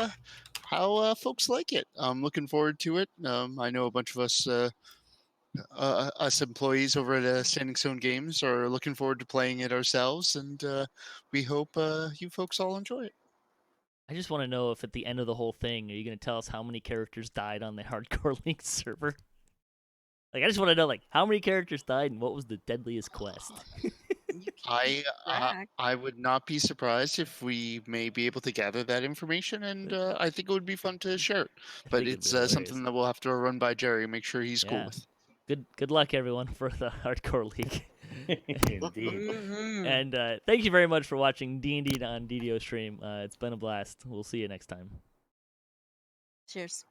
how folks like it. I'm looking forward to it. I know a bunch of us employees over at Standing Stone Games are looking forward to playing it ourselves, and we hope you folks all enjoy it. I just want to know if at the end of the whole thing, are you going to tell us how many characters died on the Hardcore League server? Like, I just want to know, like, how many characters died and what was the deadliest quest? You can't track. I would not be surprised if we may be able to gather that information, and I think it would be fun to share it. I But think it'd it's be hilarious. something that we'll have to run by Jerry and make sure he's cool Yeah. with. Good luck, everyone, for the Hardcore League. Indeed. Mhm. And thank you very much for watching D&D on DDOstream. It's been a blast. We'll see you next time. Cheers.